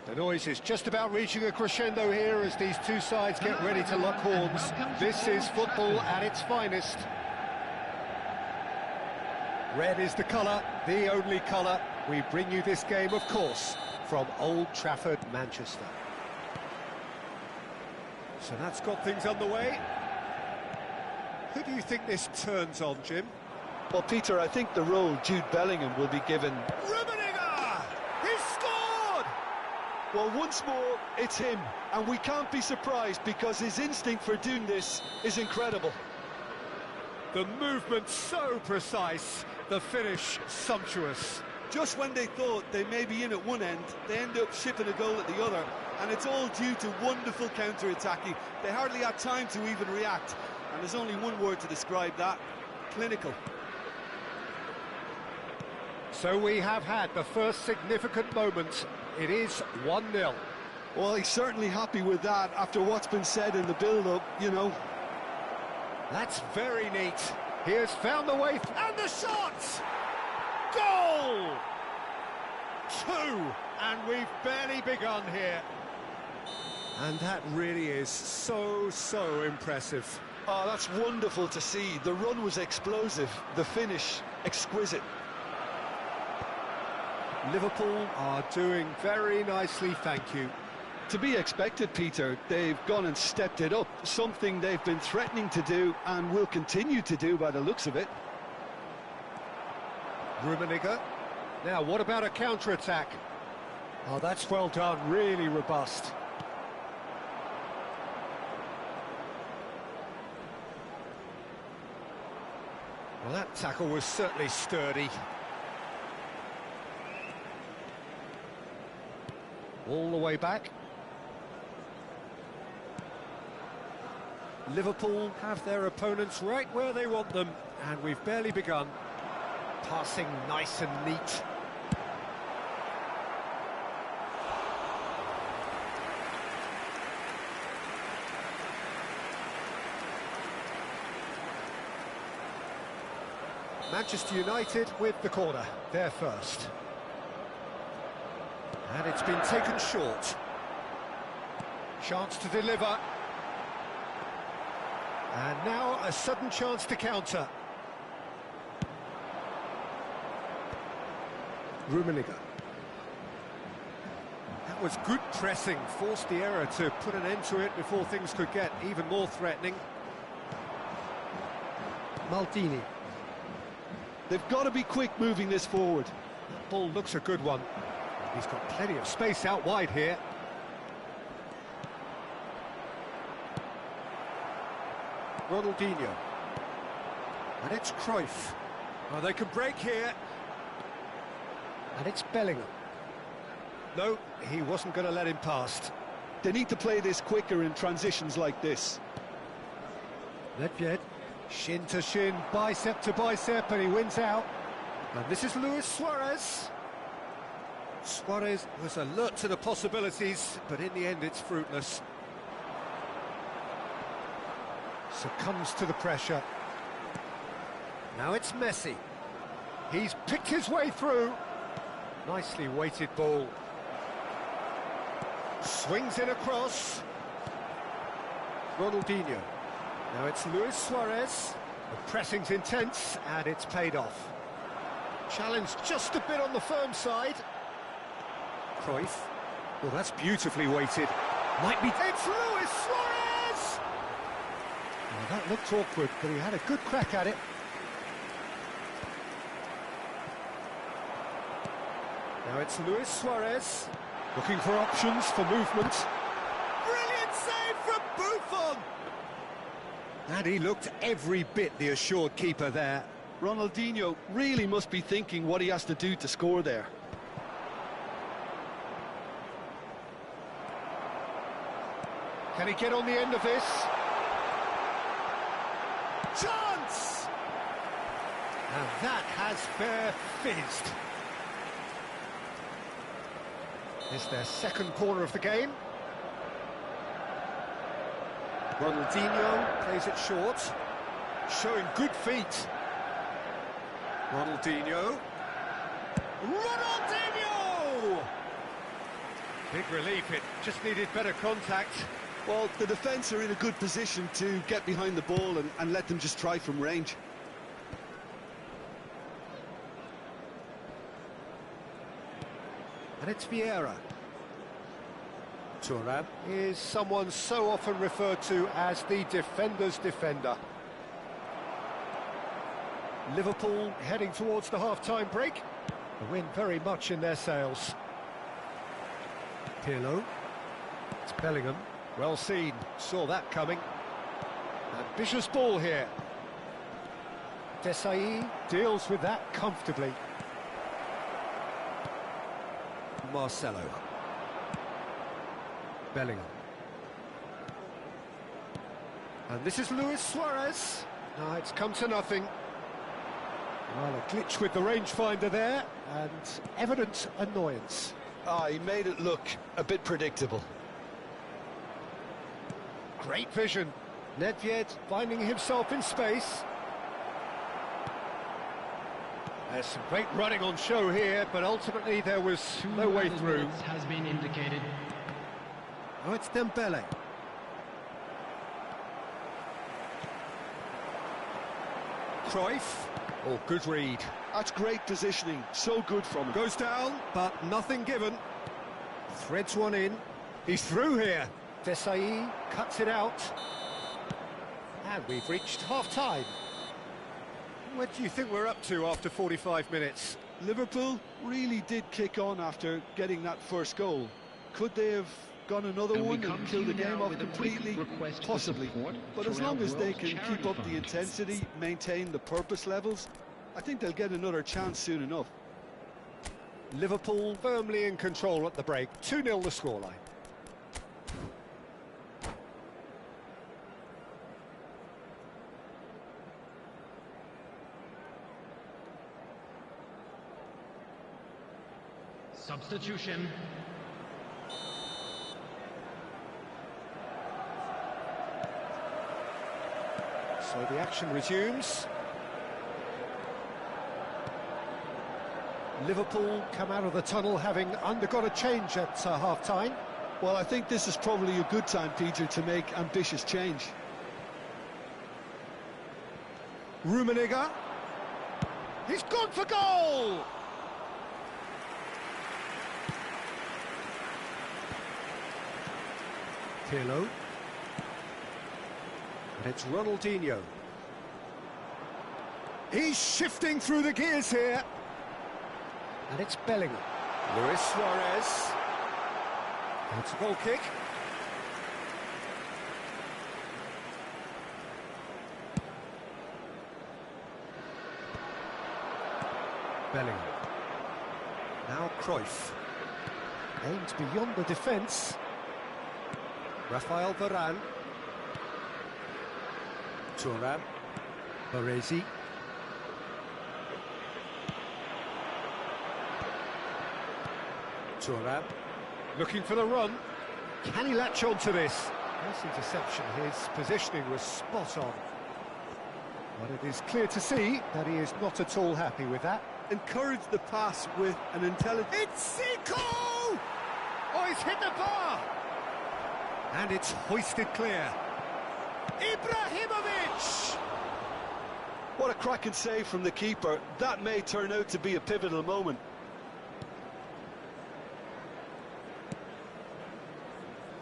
The noise is just about reaching a crescendo here as these two sides get ready to lock horns. This is football at its finest. Red is the colour, the only colour. We bring you this game, of course, from Old Trafford, Manchester. So that's got things underway. Who do you think this turns on, Jim? Well, Peter, I think the role Jude Bellingham will be given. He's scored! Well, once more, it's him, and we can't be surprised because his instinct for doing this is incredible. The movement so precise, the finish sumptuous. Just when they thought they may be in at one end, they end up shipping a goal at the other, and it's all due to wonderful counter-attacking. They hardly had time to even react, and there's only one word to describe that: clinical. So we have had the first significant moment. It is 1-0. Well, he's certainly happy with that after what's been said in the build-up, you know. That's very neat. He has found the way, and the shot! Goal! 2, and we've barely begun here. And that really is so impressive. Oh, that's wonderful to see. The run was explosive, the finish exquisite. Liverpool are doing very nicely, thank you. To be expected, Peter. They've gone and stepped it up, something they've been threatening to do and will continue to do by the looks of it. Rummenigge. Now, what about a counter-attack? Oh, that's well done, really robust. Well, that tackle was certainly sturdy. All the way back. Liverpool have their opponents right where they want them, and we've barely begun. Passing nice and neat. Manchester United with the corner, they're first. And it's been taken short. Chance to deliver. And now a sudden chance to counter. Rummenigge. That was good pressing, forced the error to put an end to it before things could get even more threatening. Maldini. They've got to be quick moving this forward. That ball looks a good one. He's got plenty of space out wide here. Ronaldinho. And it's Cruyff. Oh, they can break here. And it's Bellingham. No, he wasn't going to let him past. They need to play this quicker in transitions like this. Nedved, shin to shin, bicep to bicep, and he wins out. And this is Luis Suarez. Suarez was alert to the possibilities, but in the end it's fruitless. Succumbs to the pressure. Now it's Messi. He's picked his way through. Nicely weighted ball. Swings in across. Ronaldinho. Now it's Luis Suarez. The pressing's intense, and it's paid off. Challenge just a bit on the firm side. Cruyff. Well, that's beautifully weighted. Might be... It's Luis Suarez! Well, that looked awkward, but he had a good crack at it. Now it's Luis Suarez. Looking for options for movement. Brilliant save from Buffon! And he looked every bit the assured keeper there. Ronaldinho really must be thinking what he has to do to score there. Can he get on the end of this? Chance! And that has fair fizzed. It's their second corner of the game. Ronaldinho plays it short, showing good feet. Ronaldinho. Ronaldinho! Big relief, it just needed better contact. Well, the defence are in a good position to get behind the ball and let them just try from range. And it's Vieira. Thuram is someone so often referred to as the defender's defender. Liverpool heading towards the half-time break. The win very much in their sails. Pirlo. It's Bellingham. Well seen. Saw that coming. Ambitious ball here. Desai deals with that comfortably. Marcelo. Bellingham. And this is Luis Suarez. Now it's come to nothing. Well, a glitch with the rangefinder there, and evident annoyance. He made it look a bit predictable. Great vision. Nedved finding himself in space. There's some great running on show here, but ultimately there was no way through. Has been indicated. Oh, it's Dembele. Cruyff. Oh, good read. That's great positioning, so good from him. Goes down, but nothing given. Threads one in. He's through here. Desai cuts it out. And we've reached half-time. What do you think we're up to after 45 minutes? Liverpool really did kick on after getting that first goal. Could they have gone another one and killed the game off completely? Possibly. But as long as they can keep up the intensity, maintain the purpose levels, I think they'll get another chance soon enough. Liverpool firmly in control at the break. 2-0 the scoreline. Substitution. So the action resumes. Liverpool come out of the tunnel having undergone a change at half-time. Well, I think this is probably a good time, Peter, to make ambitious change. Rummenigge. He's gone for goal! Pirlo. And it's Ronaldinho. He's shifting through the gears here. And it's Bellingham. Luis Suarez. And it's a goal kick. Bellingham. Now Cruyff. Aimed beyond the defence. Rafael Varane. Thuram. Baresi. Thuram. Looking for the run. Can he latch on to this? Nice interception. His positioning was spot on. But it is clear to see that he is not at all happy with that. Encourage the pass with an intelligent... It's Zico! Oh, he's hit the bar! And it's hoisted clear. Ibrahimovic! What a cracking save from the keeper. That may turn out to be a pivotal moment.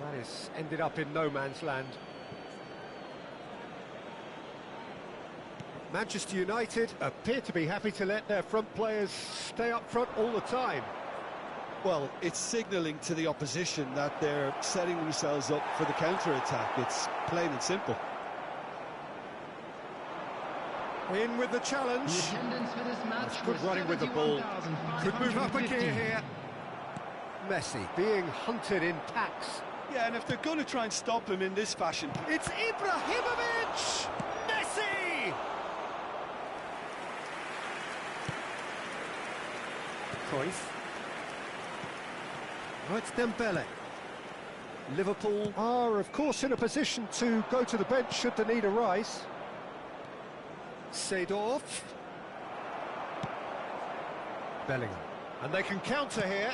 That has ended up in no man's land. Manchester United appear to be happy to let their front players stay up front all the time. Well, it's signalling to the opposition that they're setting themselves up for the counter-attack. It's plain and simple. In with the challenge. The attendance for this match. That's good running with the ball. Could move up a gear here. Messi being hunted in packs. Yeah, and if they're going to try and stop him in this fashion... It's Ibrahimovic! Messi! Cruyff. Oh, it's Dembele. Liverpool are, of course, in a position to go to the bench should the need arise. Seedorf. Bellingham. And they can counter here.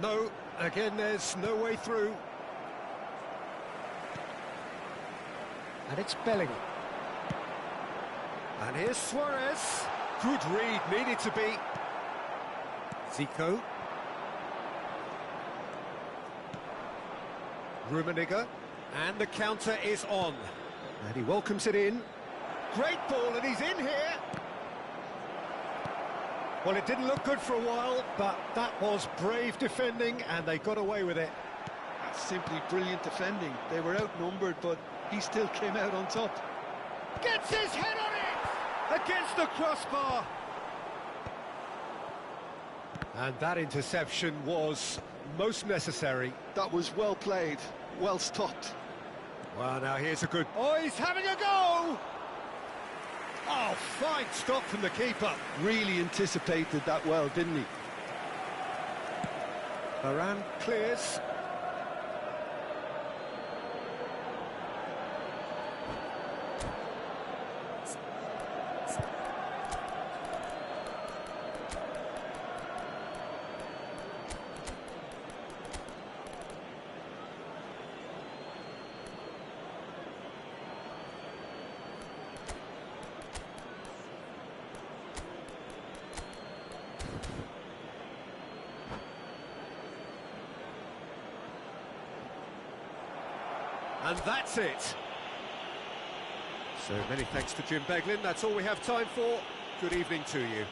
No, again, there's no way through. And it's Bellingham. And here's Suarez. Good read, needed to be. Zico. Rummenigge. And the counter is on. And he welcomes it in. Great ball, and he's in here. Well, it didn't look good for a while, but that was brave defending, and they got away with it. That's simply brilliant defending. They were outnumbered, but he still came out on top. Gets his head on it! Against the crossbar! And that interception was most necessary. That was well played, well stopped. Well, now here's a good... Oh, he's having a go! Oh, fine stop from the keeper. Really anticipated that well, didn't he? Varane clears. And that's it. So many thanks to Jim Beglin. That's all we have time for. Good evening to you.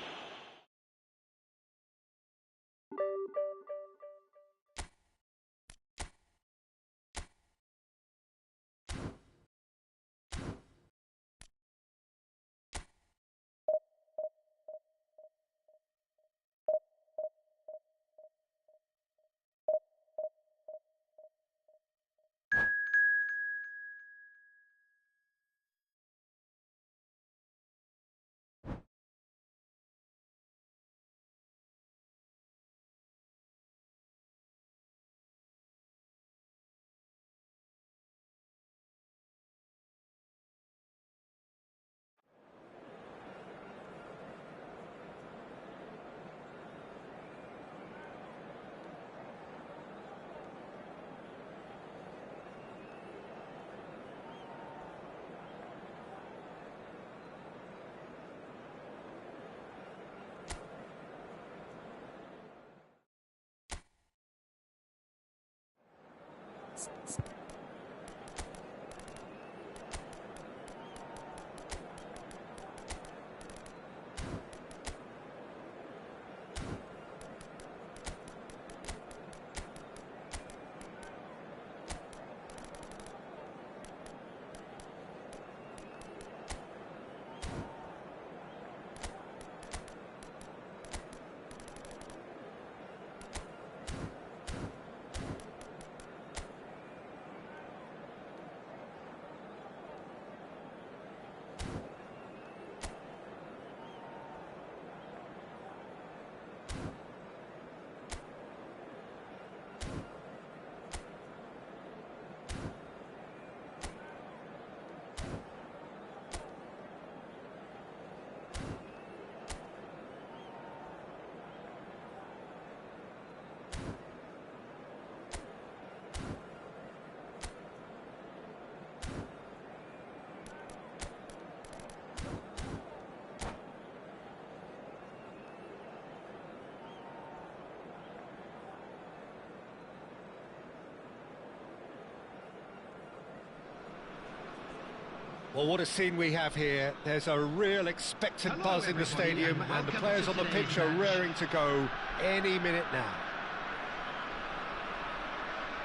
Well, what a scene we have here. There's a real expectant buzz in the stadium, and the players on the pitch are raring to go any minute now.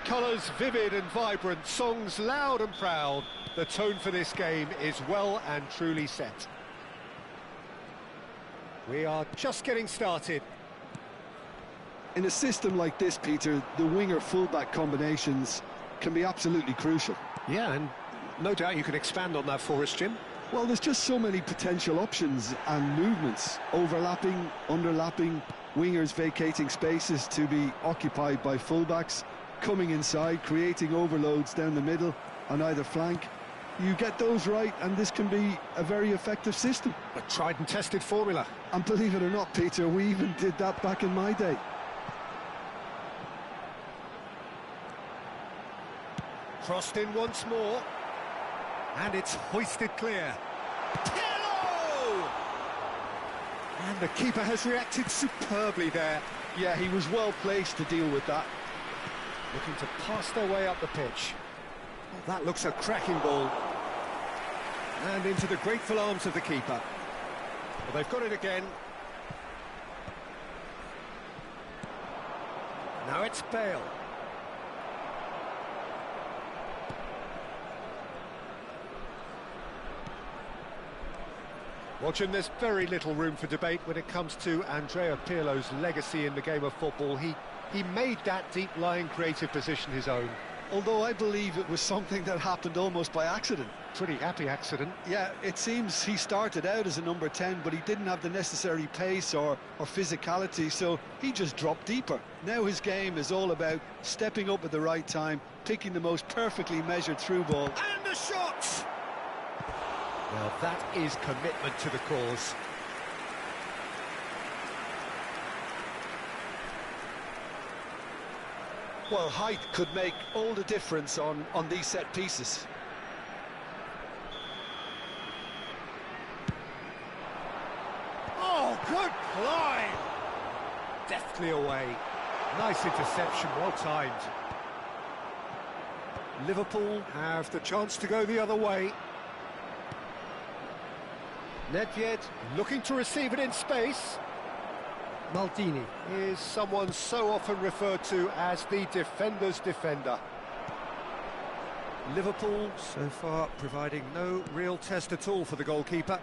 Colours vivid and vibrant, songs loud and proud. The tone for this game is well and truly set. We are just getting started. In a system like this, Peter, the winger-fullback combinations can be absolutely crucial. Yeah, and no doubt you can expand on that for us, Jim. Well, there's just so many potential options and movements, overlapping, underlapping, wingers vacating spaces to be occupied by fullbacks, coming inside, creating overloads down the middle on either flank. You get those right and this can be a very effective system. A tried and tested formula. And believe it or not, Peter, we even did that back in my day. Crossed in once more. And it's hoisted clear. Pirlo! And the keeper has reacted superbly there. Yeah, he was well placed to deal with that. Looking to pass their way up the pitch. Well, that looks a cracking ball. And into the grateful arms of the keeper. Well, they've got it again. Now it's Bale. Watching, there's very little room for debate when it comes to Andrea Pirlo's legacy in the game of football. He made that deep-lying creative position his own. Although I believe it was something that happened almost by accident. Pretty happy accident. Yeah, it seems he started out as a number 10, but he didn't have the necessary pace or physicality, so he just dropped deeper. Now his game is all about stepping up at the right time, picking the most perfectly measured through ball. And the shot! Well, that is commitment to the cause. Well, height could make all the difference on these set pieces. Oh, good climb! Deftly away. Nice interception, well timed. Liverpool have the chance to go the other way. Nedved looking to receive it in space. Maldini is someone so often referred to as the defender's defender. Liverpool so far providing no real test at all for the goalkeeper.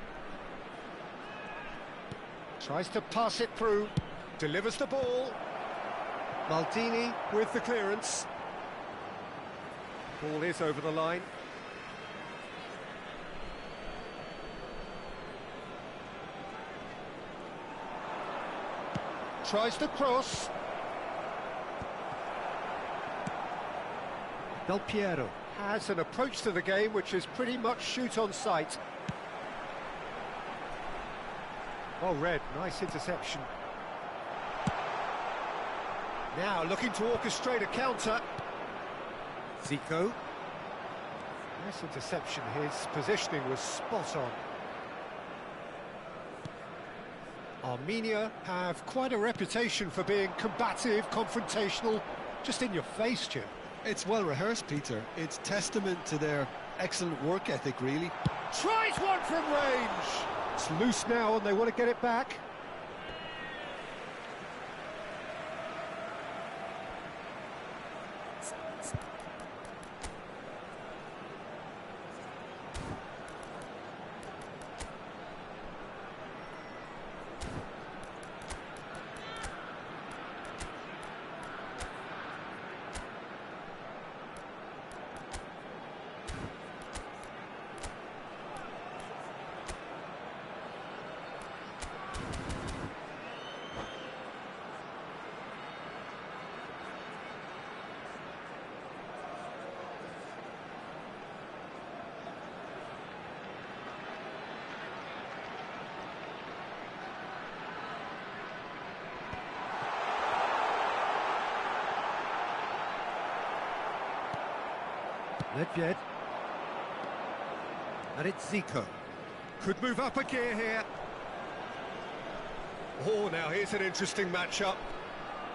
Tries to pass it through, delivers the ball. Maldini with the clearance. Ball is over the line. Tries to cross. Del Piero has an approach to the game which is pretty much shoot on sight. Well read, nice interception. Now looking to orchestrate a counter. Zico. Nice interception, his positioning was spot on. Armenia have quite a reputation for being combative, confrontational, just in your face, Jim. It's well rehearsed, Peter. It's testament to their excellent work ethic, really. Tries one from range! It's loose now and they want to get it back. Nedved. And it's Zico. Could move up a gear here. Oh, now here's an interesting matchup.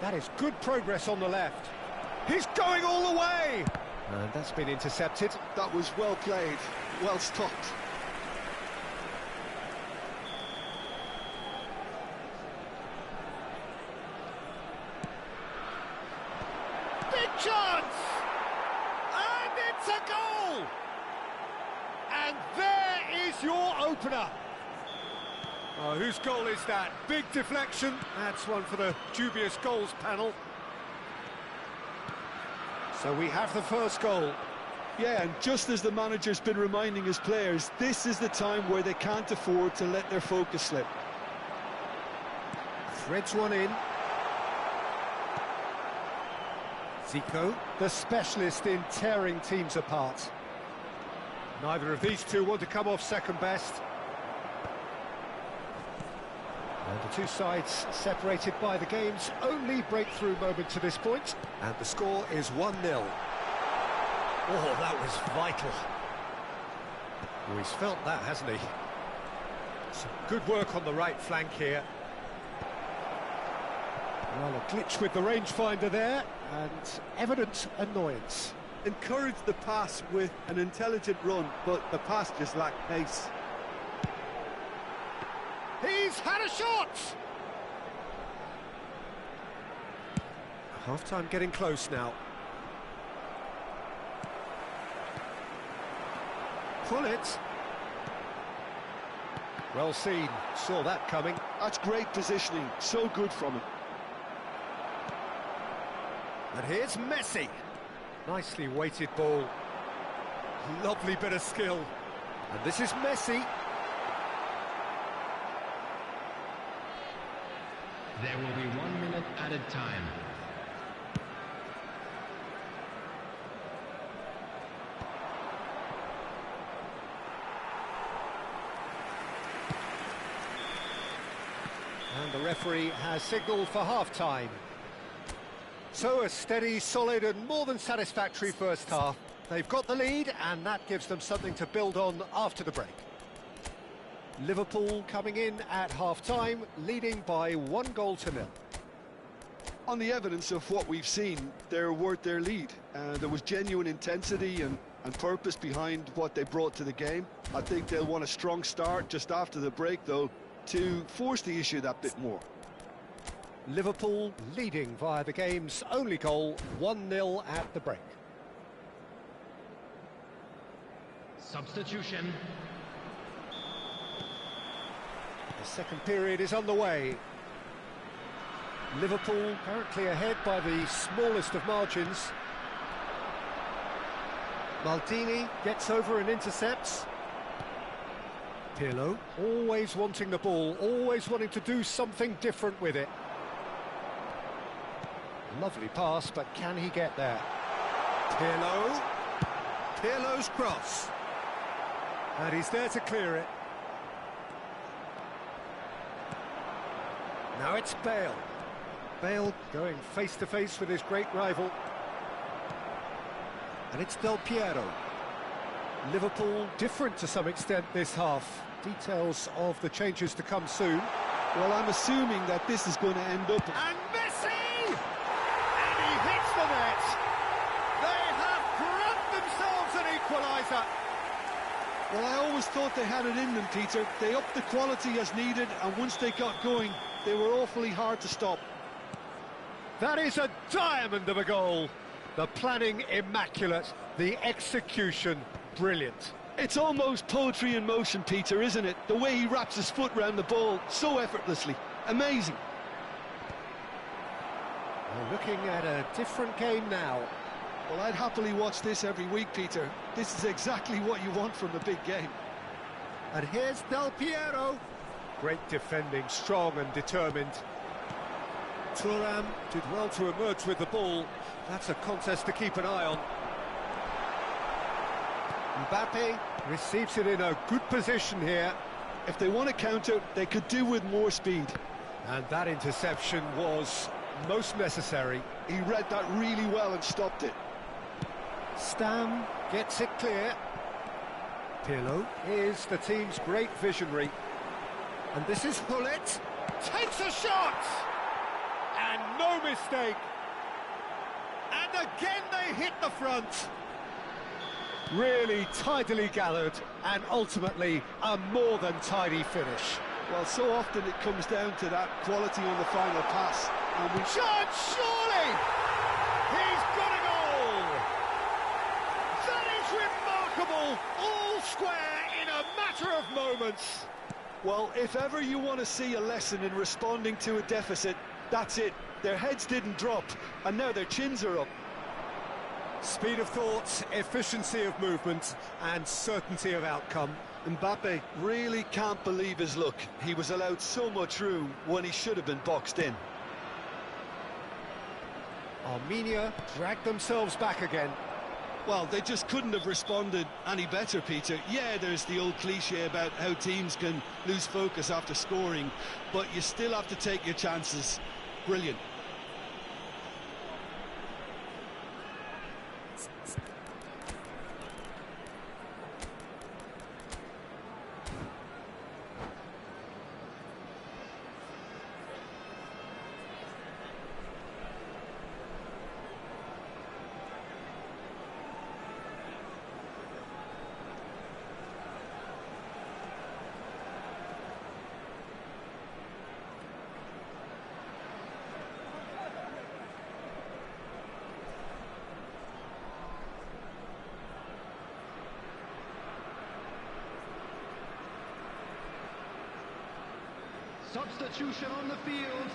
That is good progress on the left. He's going all the way! And that's been intercepted. That was well played, well stopped. Big chance! And it's a goal! And there is your opener. Oh, whose goal is that? Big deflection. That's one for the dubious goals panel. So we have the first goal. Yeah, and just as the manager's been reminding his players, this is the time where they can't afford to let their focus slip. Threads one in. Zico, the specialist in tearing teams apart. Neither of these two want to come off second best. And the two sides separated by the game's only breakthrough moment to this point. And the score is 1-0. Oh, that was vital. Oh, he's felt that, hasn't he? Some good work on the right flank here. Well, a glitch with the rangefinder there, and evident annoyance. Encouraged the pass with an intelligent run, but the pass just lacked pace. He's had a shot! Half-time getting close now. Pull it. Well seen, saw that coming. That's great positioning, so good from him. And here's Messi. Nicely weighted ball. Lovely bit of skill. And this is Messi. There will be 1 minute added time. And the referee has signalled for half-time. So a steady, solid and more than satisfactory first half. They've got the lead and that gives them something to build on after the break. Liverpool coming in at half-time, leading by 1-0. On the evidence of what we've seen, they're worth their lead. There was genuine intensity and purpose behind what they brought to the game. I think they'll want a strong start just after the break, though, to force the issue that bit more. Liverpool leading via the game's only goal, 1-0 at the break. Substitution. The second period is on the way. Liverpool currently ahead by the smallest of margins. Maldini gets over and intercepts. Pirlo, always wanting the ball, always wanting to do something different with it. Lovely pass, but can he get there? Pirlo. Pirlo's cross. And he's there to clear it. Now it's Bale. Bale going face-to-face with his great rival. And it's Del Piero. Liverpool different to some extent this half. Details of the changes to come soon. Well, I'm assuming that this is going to end up... And Messi! And he hits the net! They have grabbed themselves an equaliser! Well, I always thought they had it in them, Peter. They upped the quality as needed, and once they got going, they were awfully hard to stop. That is a diamond of a goal. The planning immaculate, the execution brilliant. It's almost poetry in motion, Peter, isn't it? The way he wraps his foot round the ball so effortlessly. Amazing. We're looking at a different game now. Well, I'd happily watch this every week, Peter. This is exactly what you want from a big game. And here's Del Piero. Great defending, strong and determined. Thuram did well to emerge with the ball. That's a contest to keep an eye on. Mbappe receives it in a good position here. If they want to counter, they could do with more speed. And that interception was most necessary. He read that really well and stopped it. Stam gets it clear. Pirlo is the team's great visionary. And this is Hullet. Takes a shot! And no mistake. And again they hit the front. Really tidily gathered and ultimately a more than tidy finish. Well, so often it comes down to that quality on the final pass. And we shot, surely! He's got a goal! That is remarkable! All square in a matter of moments. Well, if ever you want to see a lesson in responding to a deficit, that's it. Their heads didn't drop, and now their chins are up. Speed of thought, efficiency of movement, and certainty of outcome. Mbappe really can't believe his luck. He was allowed so much room when he should have been boxed in. Armenia dragged themselves back again. Well, they just couldn't have responded any better, Peter. Yeah, there's the old cliche about how teams can lose focus after scoring, but you still have to take your chances. Brilliant. Substitution on the field.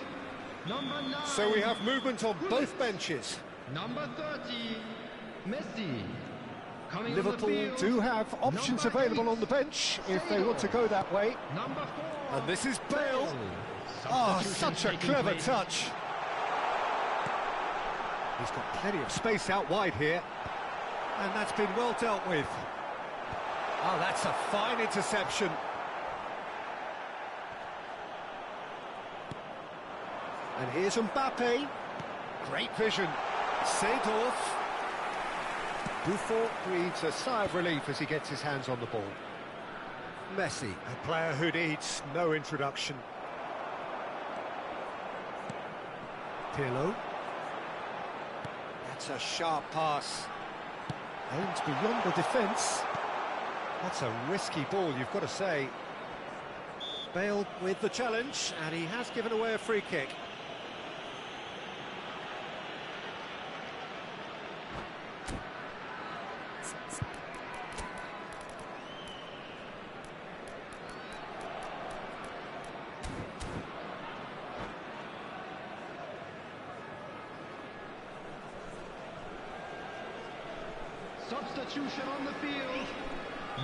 Number 9. So we have movement on both benches. Number 30, Messi. Coming on Liverpool the field. do have options Number available 8, on the bench if they want to go that way. Number 4. And this is Bale. Oh, such a clever touch. He's got plenty of space out wide here. And that's been well dealt with. Oh, that's a fine interception. And here's Mbappe. Great vision. Seedorf. Buffon breathes a sigh of relief as he gets his hands on the ball. Messi, a player who needs no introduction. Pirlo. That's a sharp pass. Aims beyond the defence. That's a risky ball, you've got to say. Bale with the challenge, and he has given away a free kick. Substitution on the field.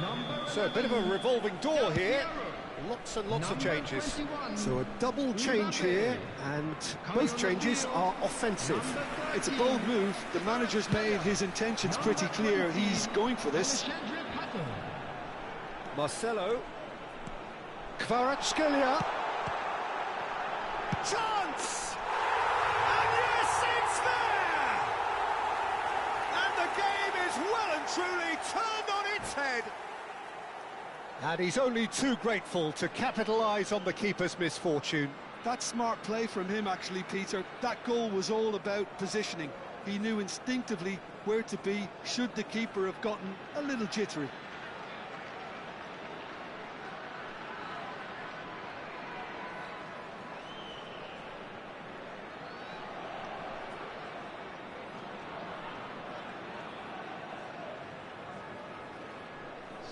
Number So a bit of a revolving door here. Lots and lots of Number changes. 21. So a double change here, and both changes are offensive. It's a bold move. The manager's made his intentions pretty clear. He's going for this. Marcelo. Kvaratskhelia. Chance! And yes, it's there! And the game is well and truly turned on its head. And he's only too grateful to capitalise on the keeper's misfortune. That's smart play from him, actually, Peter. That goal was all about positioning. He knew instinctively where to be should the keeper have gotten a little jittery.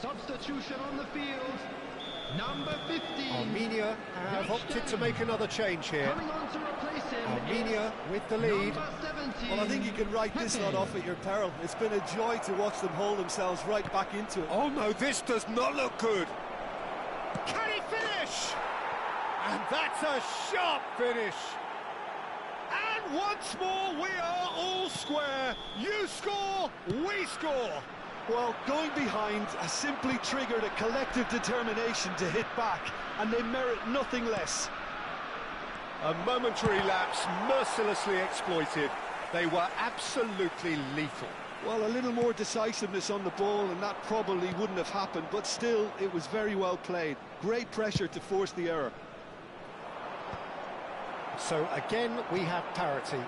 Substitution on the field. Number 15. Armenia have opted to make another change here. Coming on to replace him. Armenia with the lead. Number 17. Well, I think you can write this lot off at your peril. It's been a joy to watch them hold themselves right back into it. Oh no, this does not look good. Can he finish? And that's a sharp finish. And once more we are all square. You score, we score. Well, going behind has simply triggered a collective determination to hit back, and they merit nothing less. A momentary lapse mercilessly exploited. They were absolutely lethal. Well, a little more decisiveness on the ball, and that probably wouldn't have happened, but still, it was very well played. Great pressure to force the error. So again, we have parity.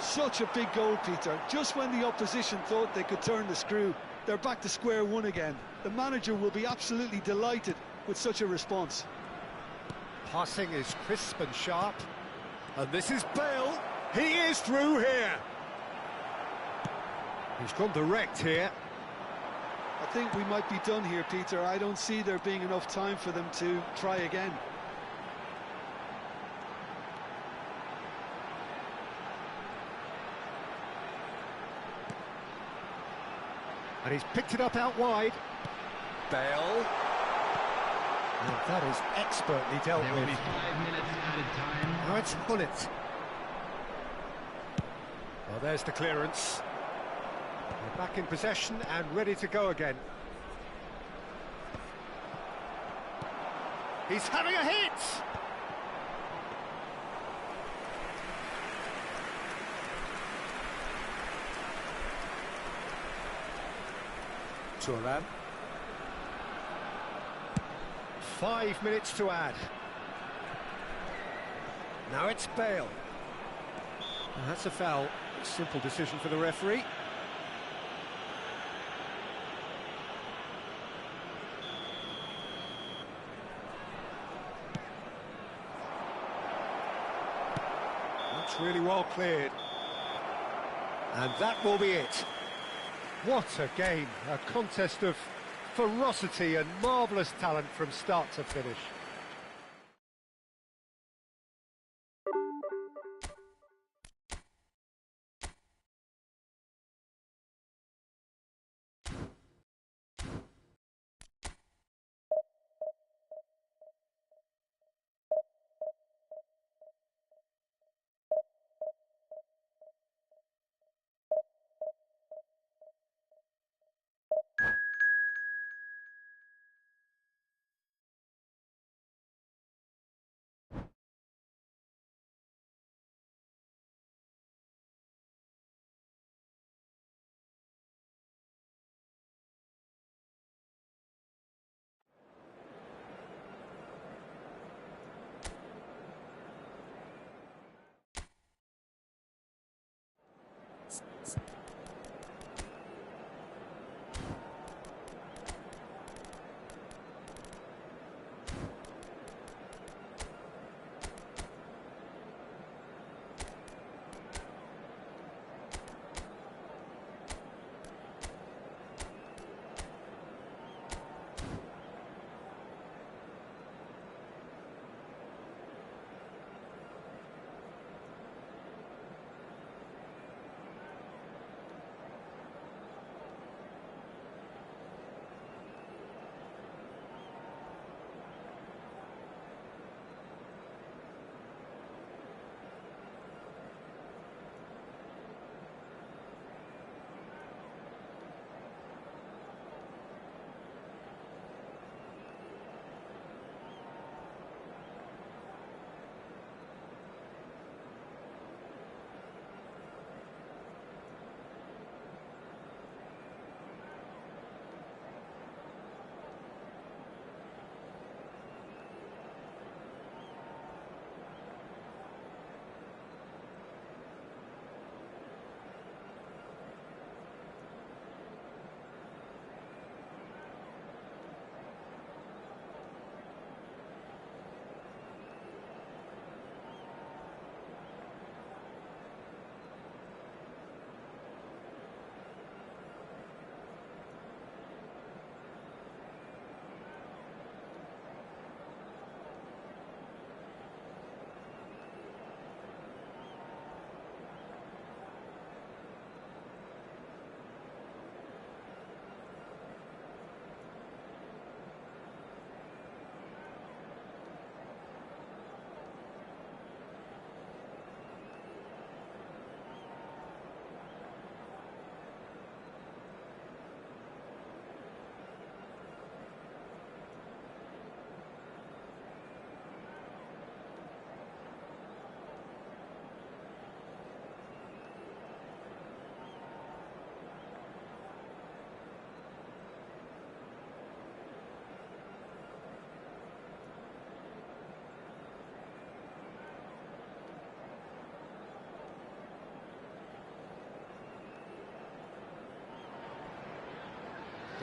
Such a big goal, Peter. Just when the opposition thought they could turn the screw, they're back to square one again. The manager will be absolutely delighted with such a response. Passing is crisp and sharp. And this is Bale. He is through here. He's gone direct here. I think we might be done here, Peter. I don't see there being enough time for them to try again. And he's picked it up out wide. Bale. And that is expertly dealt There with. will be 5 minutes added time. Now it's Hullet. Well, there's the clearance. They're back in possession and ready to go again. He's having a hit! Turan. 5 minutes to add. Now it's Bale. And that's a foul. Simple decision for the referee. That's really well cleared. And that will be it. What a game, a contest of ferocity and marvellous talent from start to finish.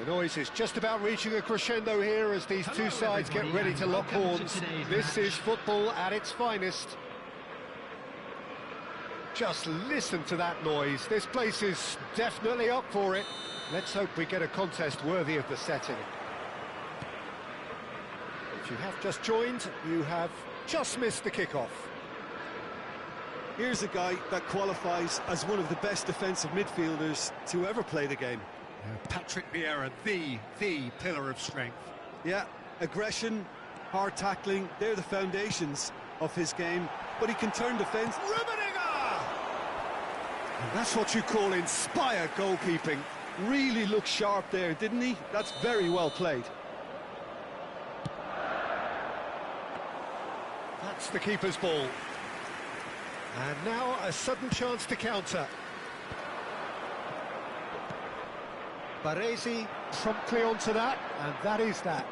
The noise is just about reaching a crescendo here as these two sides get ready to lock horns. This is football at its finest. Just listen to that noise. This place is definitely up for it. Let's hope we get a contest worthy of the setting. If you have just joined, you have just missed the kickoff. Here's a guy that qualifies as one of the best defensive midfielders to ever play the game. Patrick Vieira, the pillar of strength. Yeah, aggression, hard tackling, they're the foundations of his game, but he can turn defence. Rummenigge! And that's what you call inspired goalkeeping. Really looked sharp there, didn't he? That's very well played. That's the keeper's ball. And now a sudden chance to counter. Baresi promptly onto that, and that is that.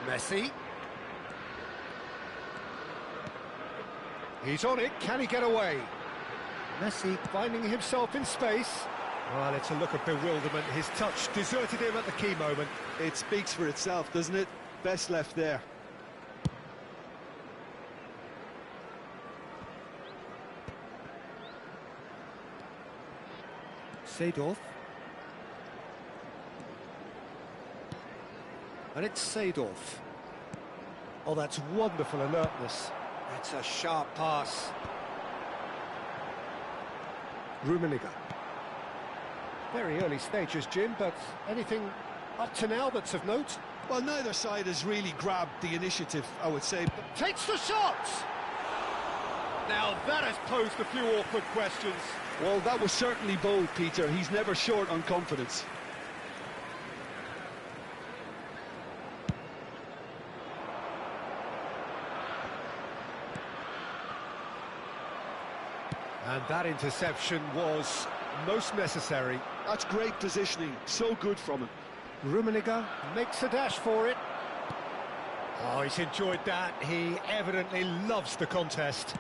Messi. He's on it, can he get away? Messi finding himself in space. Well, it's a look of bewilderment. His touch deserted him at the key moment. It speaks for itself, doesn't it? Best left there. Seedorf. And it's Seedorf. Oh, that's wonderful alertness. That's a sharp pass. Rummenigge. Very early stages, Jim, but anything up to now that's of note? Well, neither side has really grabbed the initiative, I would say. Takes the shot! Now that has posed a few awkward questions. Well, that was certainly bold, Peter. He's never short on confidence. And that interception was most necessary. That's great positioning, so good from him. Rummenigge makes a dash for it. Oh, he's enjoyed that. He evidently loves the contest.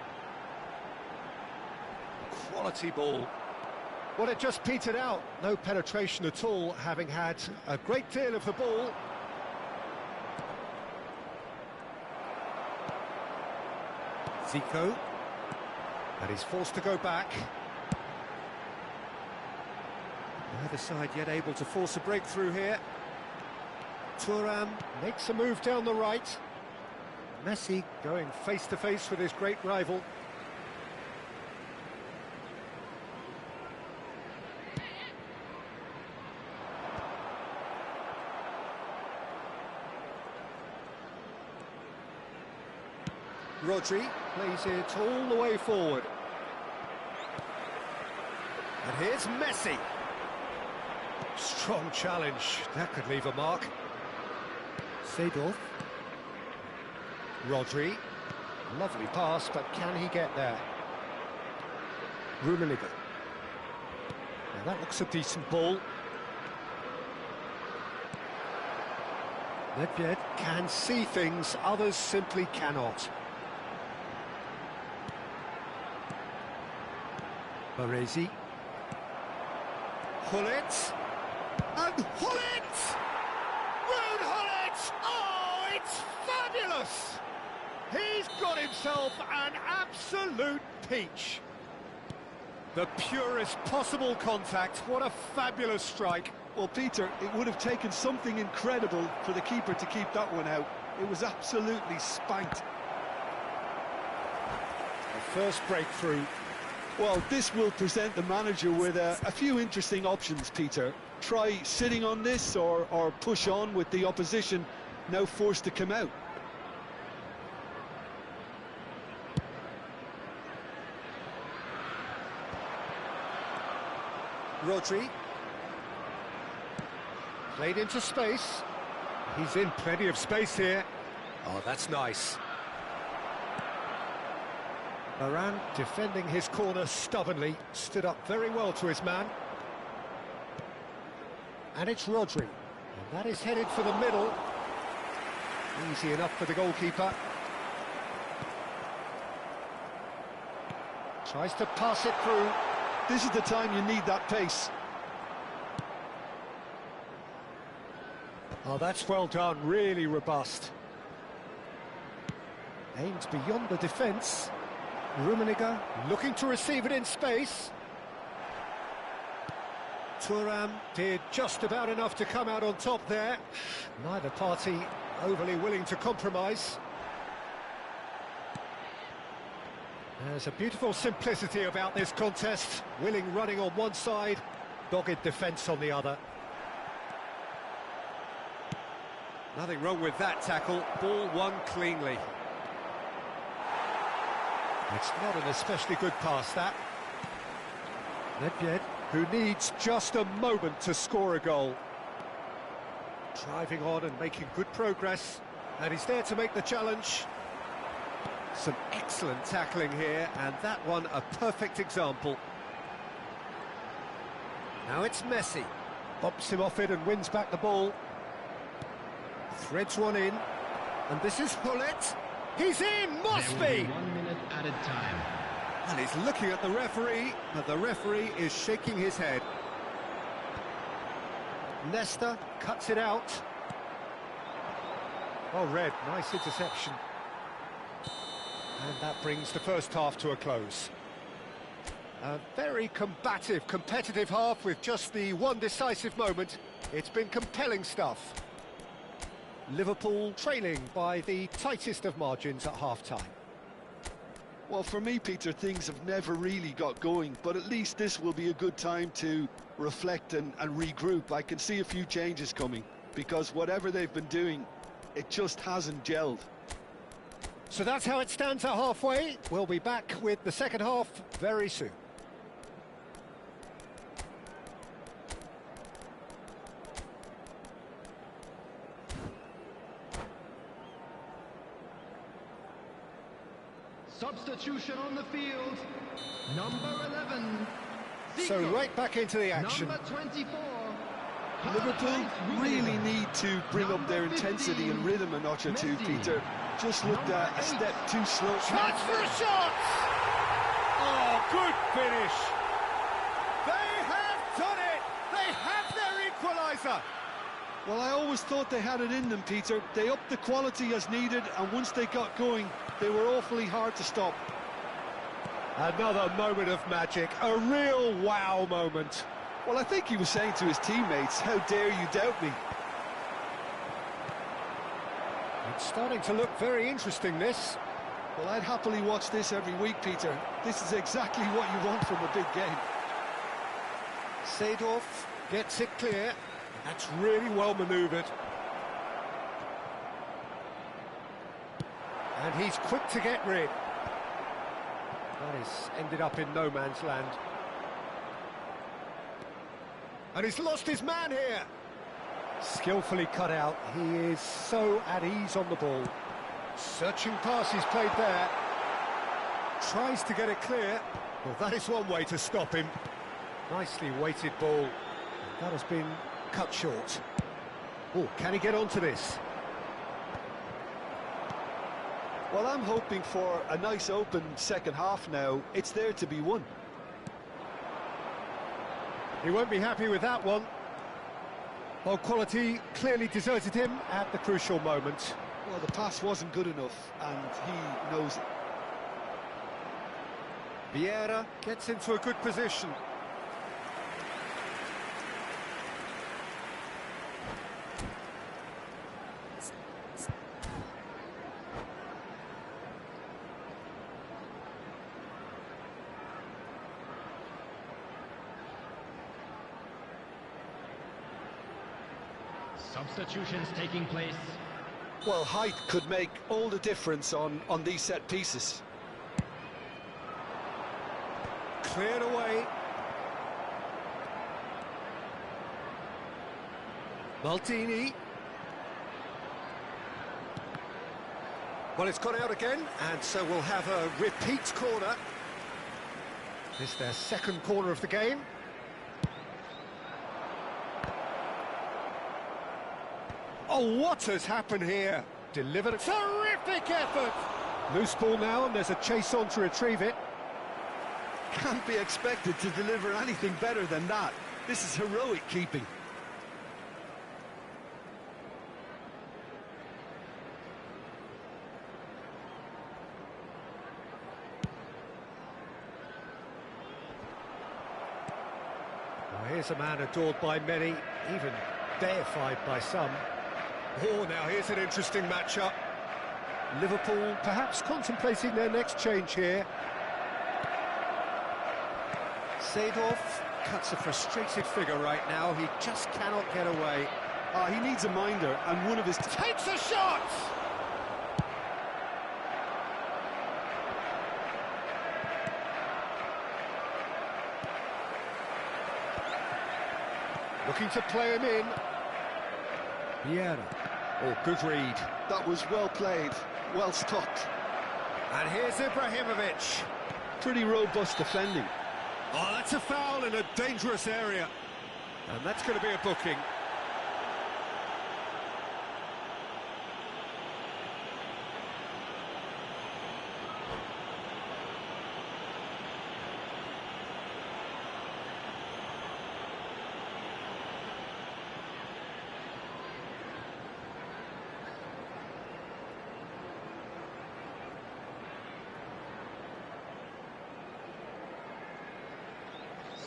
Quality ball. Well, it just petered out. No penetration at all, having had a great deal of the ball. Zico. And he's forced to go back. Neither side yet able to force a breakthrough here. Thuram makes a move down the right. Messi going face to face with his great rival. Rodri plays it all the way forward. And here's Messi. Strong challenge. That could leave a mark. Seedorf. Rodri. Lovely pass, but can he get there? Rummenigge. Now that looks a decent ball. Nedved can see things others simply cannot. Baresi. Hullet. And Hullet! Ruud Hullet! Oh, it's fabulous! He's got himself an absolute peach. The purest possible contact. What a fabulous strike. Well, Peter, it would have taken something incredible for the keeper to keep that one out. It was absolutely spanked. The first breakthrough. Well, this will present the manager with a few interesting options, Peter. Try sitting on this or push on with the opposition now forced to come out. Rodri. Played into space. He's in plenty of space here. Oh, that's nice. Varane defending his corner stubbornly, stood up very well to his man. And it's Rodri. And that is headed for the middle. Easy enough for the goalkeeper. Tries to pass it through. This is the time you need that pace. Oh, that's well done, really robust. Aimed beyond the defence. Rummenigge looking to receive it in space. Thuram did just about enough to come out on top there. Neither party overly willing to compromise. There's a beautiful simplicity about this contest. Willing running on one side, dogged defence on the other. Nothing wrong with that tackle. Ball won cleanly. It's not an especially good pass, that. Nedved, who needs just a moment to score a goal. Driving on and making good progress, and he's there to make the challenge. Some excellent tackling here, and that one a perfect example. Now it's Messi. Bumps him off it and wins back the ball. Threads one in, and this is Hullet. He's in, must be! 1 minute added time. And he's looking at the referee, but the referee is shaking his head. Nesta cuts it out. Oh, red, nice interception. And that brings the first half to a close. A very combative, competitive half with just the one decisive moment. It's been compelling stuff. Liverpool trailing by the tightest of margins at half-time. Well, for me, Peter, things have never really got going, but at least this will be a good time to reflect and regroup. I can see a few changes coming, because whatever they've been doing, it just hasn't gelled. So that's how it stands at halfway. We'll be back with the second half very soon. Substitution on the field. Number 11. So right back into the action. Number 24. Liverpool really need to bring up their intensity and rhythm a notch or two, Peter. Just looked a step too slow. Chance for a shot! Oh, good finish! They have done it! They have their equaliser! Well, I always thought they had it in them, Peter. They upped the quality as needed, and once they got going, they were awfully hard to stop. Another moment of magic, a real wow moment. Well, I think he was saying to his teammates, how dare you doubt me? It's starting to look very interesting, this. Well, I'd happily watch this every week, Peter. This is exactly what you want from a big game. Seedorf gets it clear. That's really well manoeuvred. And he's quick to get rid. That has ended up in no man's land. And he's lost his man here. Skillfully cut out. He is so at ease on the ball. Searching pass he's played there. Tries to get it clear. Well, that is one way to stop him. Nicely weighted ball. That has been cut short. Oh, can he get onto this? Well, I'm hoping for a nice open second half now. It's there to be won. He won't be happy with that one. Well, quality clearly deserted him at the crucial moment. Well, the pass wasn't good enough, and he knows it. Vieira gets into a good position. Substitutions taking place. Well, height could make all the difference on these set pieces. Cleared away. Maldini. Well, it's gone out again, and so we'll have a repeat corner. This is their second corner of the game. Oh, what has happened here? Delivered a terrific effort. Loose ball now, and there's a chase on to retrieve it. Can't be expected to deliver anything better than that. This is heroic keeping. Well, here's a man adored by many, even deified by some. Oh, now here's an interesting matchup. Liverpool perhaps contemplating their next change here. Seedorf cuts a frustrated figure right now. He just cannot get away. He needs a minder, and one of his... Takes a shot! Looking to play him in. Vieira. Oh, good read. That was well played, well stopped. And here's Ibrahimovic. Pretty robust defending. Oh, that's a foul in a dangerous area. And that's going to be a booking.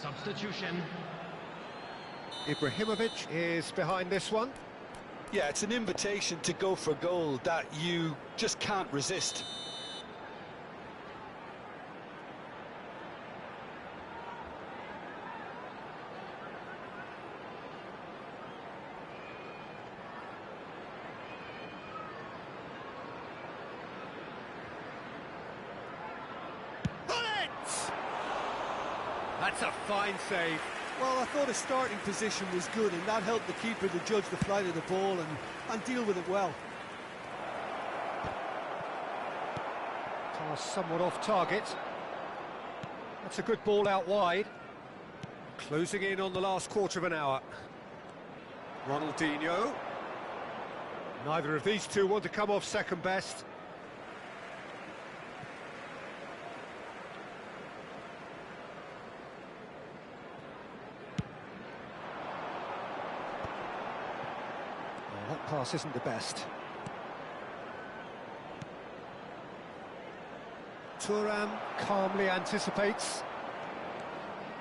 Substitution. Ibrahimovic is behind this one. Yeah, it's an invitation to go for goal that you just can't resist. That's a fine save. Well, I thought his starting position was good, and that helped the keeper to judge the flight of the ball and deal with it well. Pass somewhat off target. That's a good ball out wide. Closing in on the last quarter of an hour. Ronaldinho. Neither of these two want to come off second best. That pass isn't the best. Thuram calmly anticipates.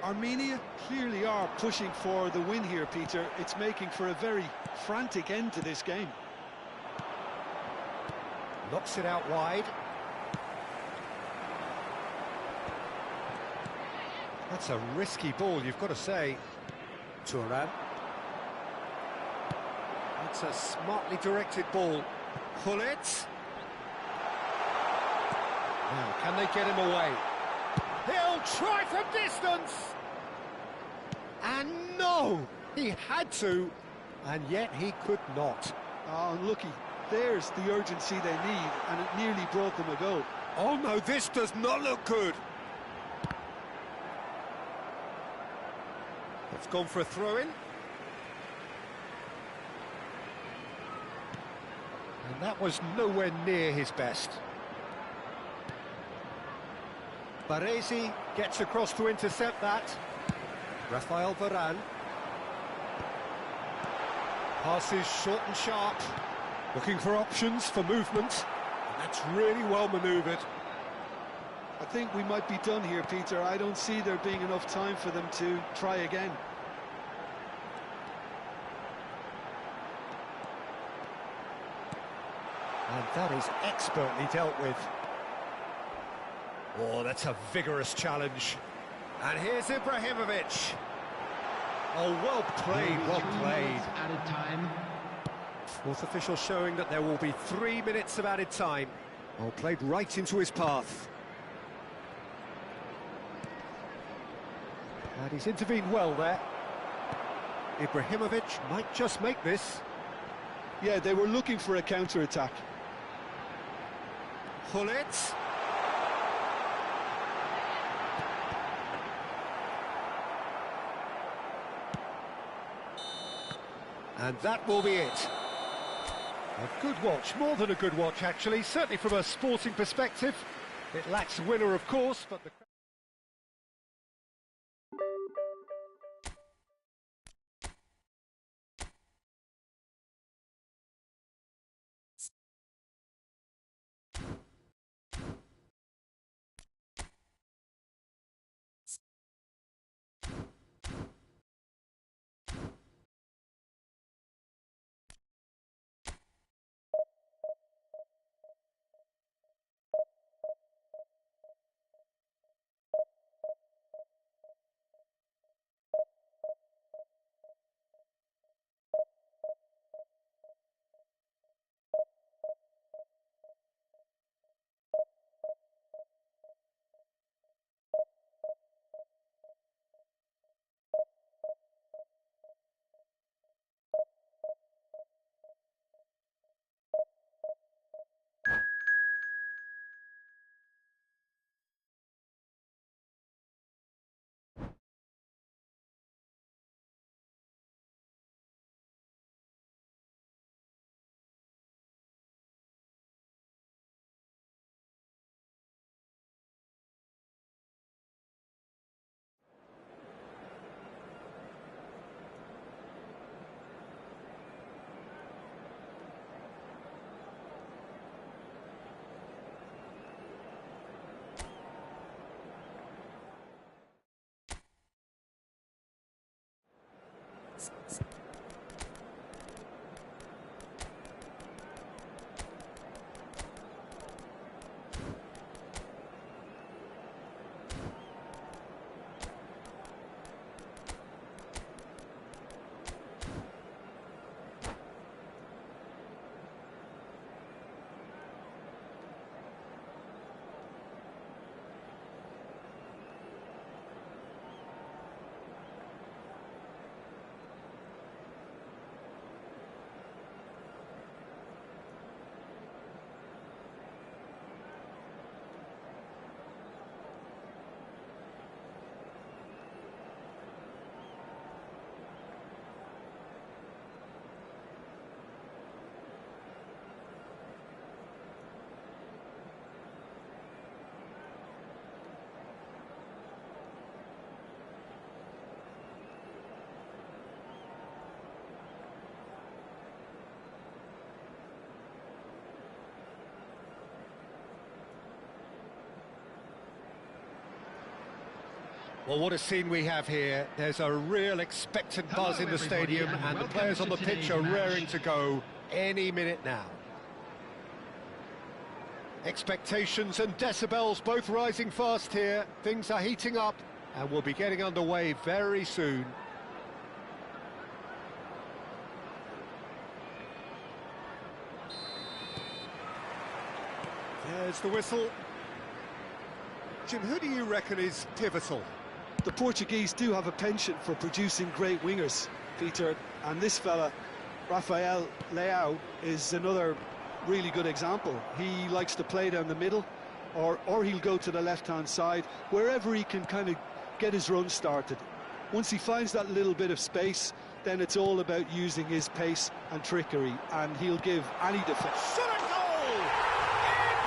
Armenia clearly are pushing for the win here, Peter. It's making for a very frantic end to this game. Knocks it out wide. That's a risky ball, you've got to say. Thuram. It's a smartly directed ball. Hullet. Now, can they get him away? He'll try from distance! And no! He had to, and yet he could not. Oh, unlucky. There's the urgency they need, and it nearly brought them a goal. Oh no, this does not look good. It's gone for a throw-in. And that was nowhere near his best. Baresi gets across to intercept that. Rafael Varane. Passes short and sharp. Looking for options for movement. And that's really well manoeuvred. I think we might be done here, Peter. I don't see there being enough time for them to try again. And that is expertly dealt with. Oh, that's a vigorous challenge. And here's Ibrahimovic. Oh, well played, well played. Added time. Fourth official showing that there will be 3 minutes of added time. Oh, played right into his path. And he's intervened well there. Ibrahimovic might just make this. Yeah, they were looking for a counter-attack. Hullet. And that will be it. A good watch, more than a good watch actually, certainly from a sporting perspective. It lacks a winner of course, but the Well, what a scene we have here. There's a real expectant buzz in the stadium, and the players on the pitch are raring to go any minute now. Expectations and decibels both rising fast here. Things are heating up, and we'll be getting underway very soon. There's the whistle. Jim, who do you reckon is pivotal? The Portuguese do have a penchant for producing great wingers, Peter, and this fella, Rafael Leao, is another really good example. He likes to play down the middle, or he'll go to the left-hand side, wherever he can kind of get his run started. Once he finds that little bit of space, then it's all about using his pace and trickery, and he'll give any defence. Shot a goal!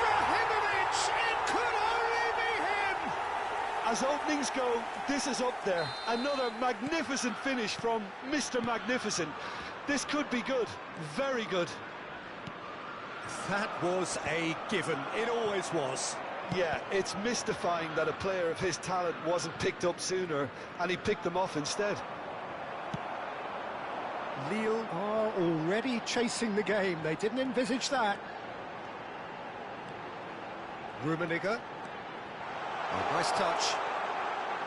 Ibrahimovic! It could only be him! As openings go, this is up there. Another magnificent finish from Mr. Magnificent. This could be good, very good. That was a given, it always was. Yeah, it's mystifying that a player of his talent wasn't picked up sooner, and he picked them off instead. Lille are already chasing the game, they didn't envisage that. Rummenigge. Oh, nice touch.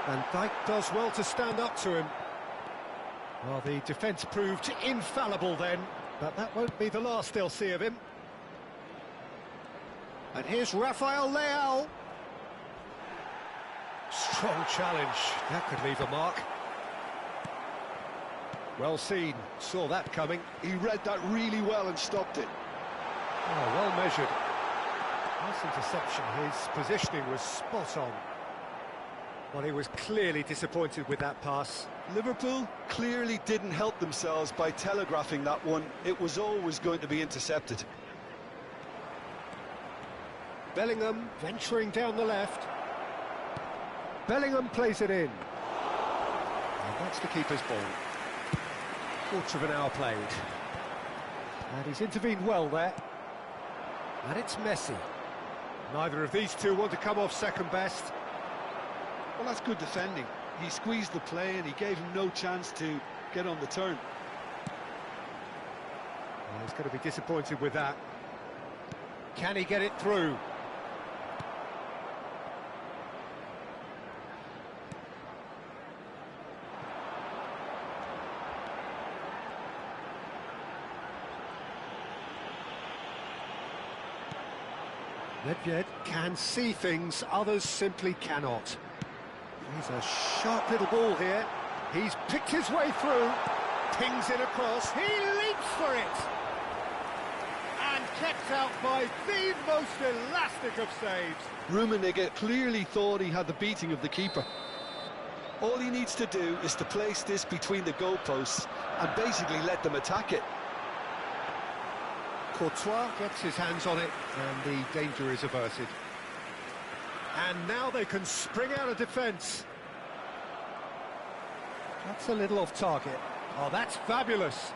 Van Dijk does well to stand up to him. Well, the defence proved infallible then, but that won't be the last they'll see of him. And here's Rafael Leao. Strong challenge, that could leave a mark. Well seen, saw that coming. He read that really well and stopped it. Oh, well measured. Nice interception, his positioning was spot on. Well, he was clearly disappointed with that pass. Liverpool clearly didn't help themselves by telegraphing that one. It was always going to be intercepted. Bellingham venturing down the left. Bellingham plays it in. And that's the keeper's ball. Quarter of an hour played. And he's intervened well there. And it's Messi. Neither of these two want to come off second best. Well, that's good defending. He squeezed the play and he gave him no chance to get on the turn. Well, he's going to be disappointed with that. Can he get it through? Nedved can see things others simply cannot. He's a sharp little ball here. He's picked his way through. Pings it across. He leaps for it. And kept out by the most elastic of saves. Rummenigge clearly thought he had the beating of the keeper. All he needs to do is to place this between the goalposts and basically let them attack it. Courtois gets his hands on it, and the danger is averted. And now they can spring out of defence. That's a little off target. Oh, that's fabulous.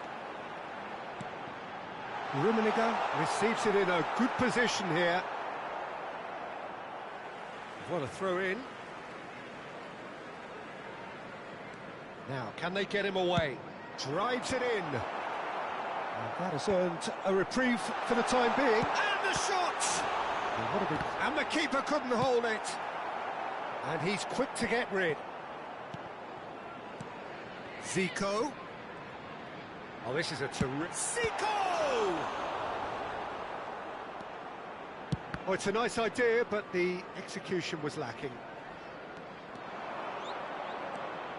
Rummenigge receives it in a good position here. What a throw in. Now, can they get him away? Drives it in. And that has earned a reprieve for the time being. And the shot! And the keeper couldn't hold it. And he's quick to get rid. Zico. Oh, this is a terrific... Zico! Oh, it's a nice idea, but the execution was lacking.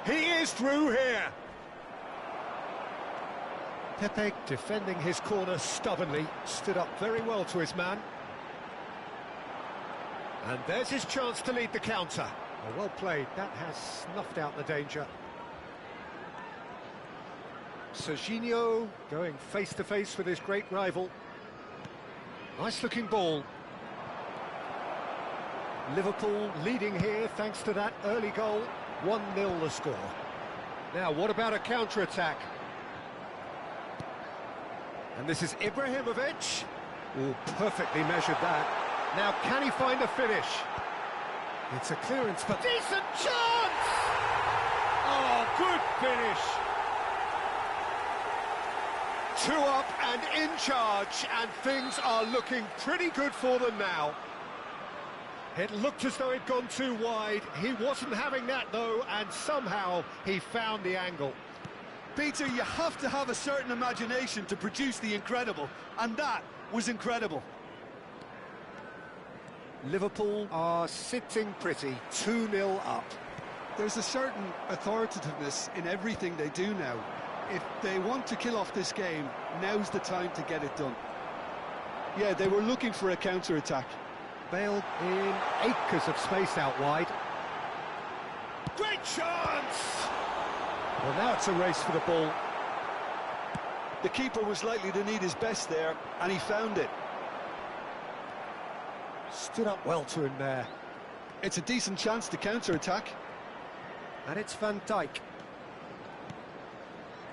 He is through here. Pepe, defending his corner stubbornly, stood up very well to his man. And there's his chance to lead the counter. Oh, well played, that has snuffed out the danger. Serginho going face-to-face with his great rival. Nice-looking ball. Liverpool leading here thanks to that early goal. 1-0 the score. Now, what about a counter-attack? And this is Ibrahimovic. Oh, perfectly measured that. Now, can he find a finish? It's a clearance, but... Decent chance! Oh, good finish! 2 up and in charge, and things are looking pretty good for them now. It looked as though it'd gone too wide. He wasn't having that, though, and somehow he found the angle. Peter, you have to have a certain imagination to produce the incredible, and that was incredible. Liverpool are sitting pretty, 2-0 up. There's a certain authoritativeness in everything they do now. If they want to kill off this game, now's the time to get it done. Yeah, they were looking for a counter-attack. Bale in acres of space out wide. Great chance! Well, now it's a race for the ball. The keeper was likely to need his best there, and he found it. Stood up well to him there. It's a decent chance to counter-attack. And it's Van Dijk.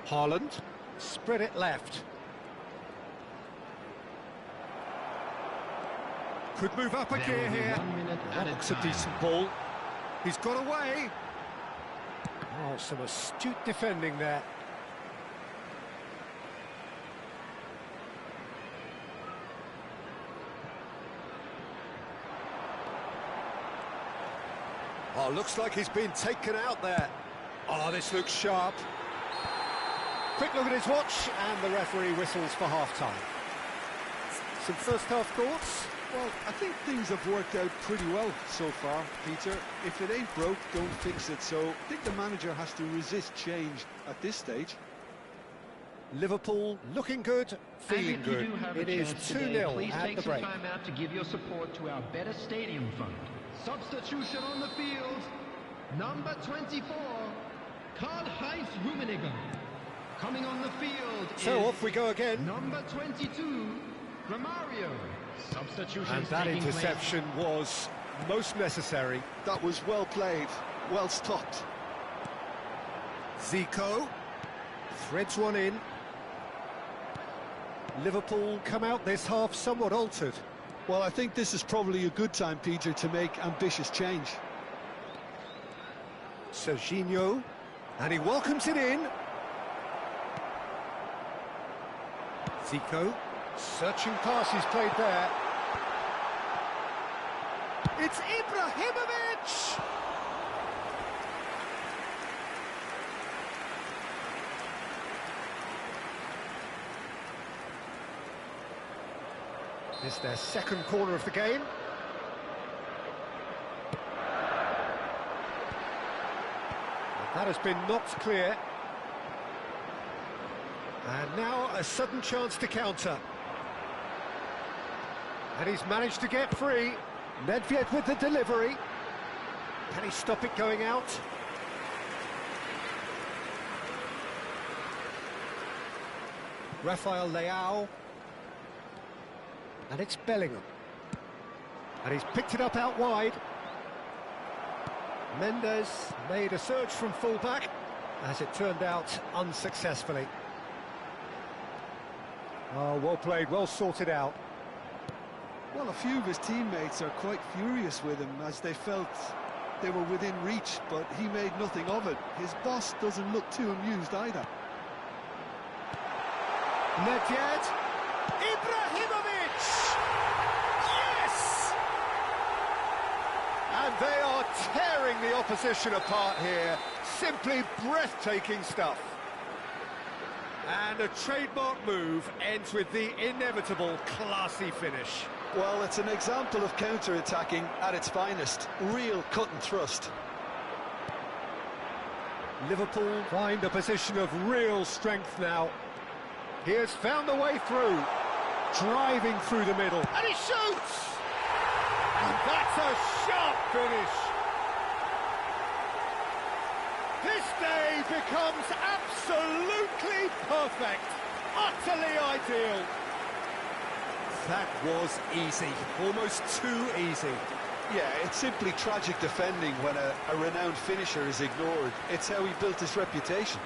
Haaland, spread it left. Could move up a gear here. That looks a decent ball. He's got away. Oh, some astute defending there. Oh, looks like he's been taken out there. Oh, this looks sharp. Quick look at his watch, and the referee whistles for half-time. Some first-half thoughts? Well, I think things have worked out pretty well so far, Peter. If it ain't broke, don't fix it. So I think the manager has to resist change at this stage. Liverpool looking good, feeling good. It is 2-0 at the break. Time out to give your support to our Better Stadium Fund. Substitution on the field, number 24, Karl-Heinz Rummenigge. Coming on the field so off we go again. Number 22, Romario. Substitution. And that interception was most necessary. That was well played, well stopped. Zico threads one in. Liverpool come out this half somewhat altered. Well, I think this is probably a good time, Peter, to make ambitious change. Serginho, and he welcomes it in. Zico, searching passes played there. It's Ibrahimovic! This is their second corner of the game. That has been knocked clear. And now a sudden chance to counter. And he's managed to get free. Nedved with the delivery. Can he stop it going out? Rafael Leao. And it's Bellingham. And he's picked it up out wide. Mendes made a surge from full-back, as it turned out unsuccessfully. Oh, well played, well sorted out. Well, a few of his teammates are quite furious with him as they felt they were within reach, but he made nothing of it. His boss doesn't look too amused either. Nedved. Ibrahimovic! Yes! And they are tearing the opposition apart here. Simply breathtaking stuff. And a trademark move ends with the inevitable classy finish. Well, it's an example of counter-attacking at its finest. Real cut and thrust. Liverpool find a position of real strength now. He has found a way through, driving through the middle, and he shoots! And that's a sharp finish. This day becomes absolutely perfect, utterly ideal. That was easy, almost too easy. Yeah, it's simply tragic defending when a renowned finisher is ignored. It's how he built his reputation.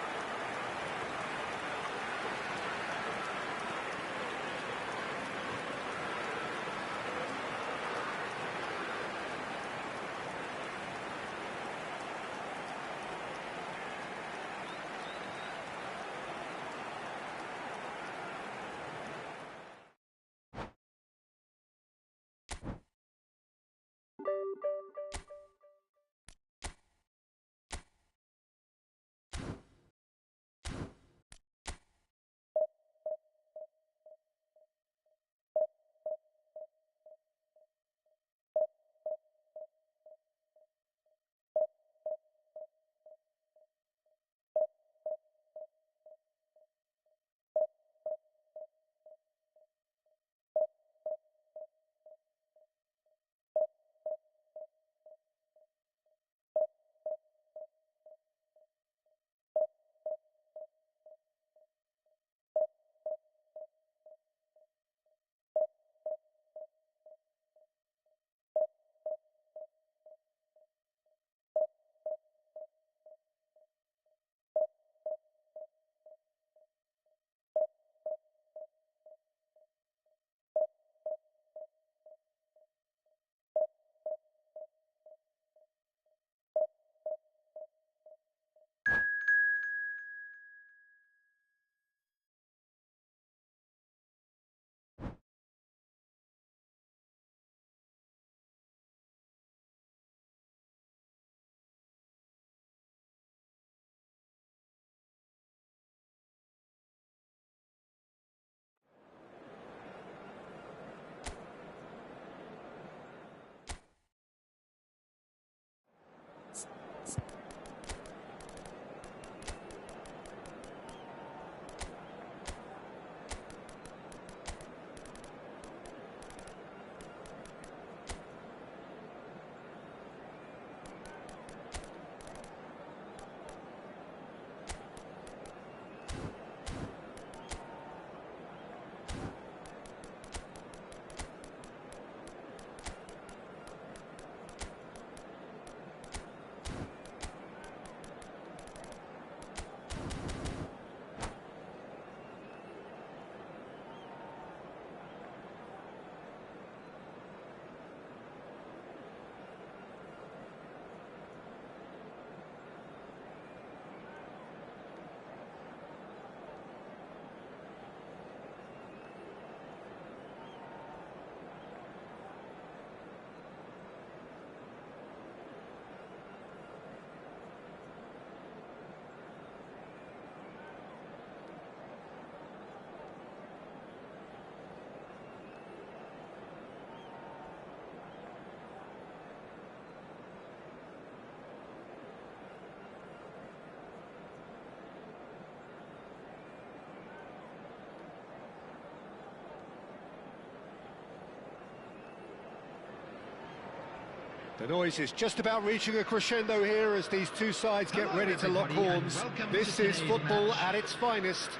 The noise is just about reaching a crescendo here as these two sides get ready to lock horns. This is football at its finest.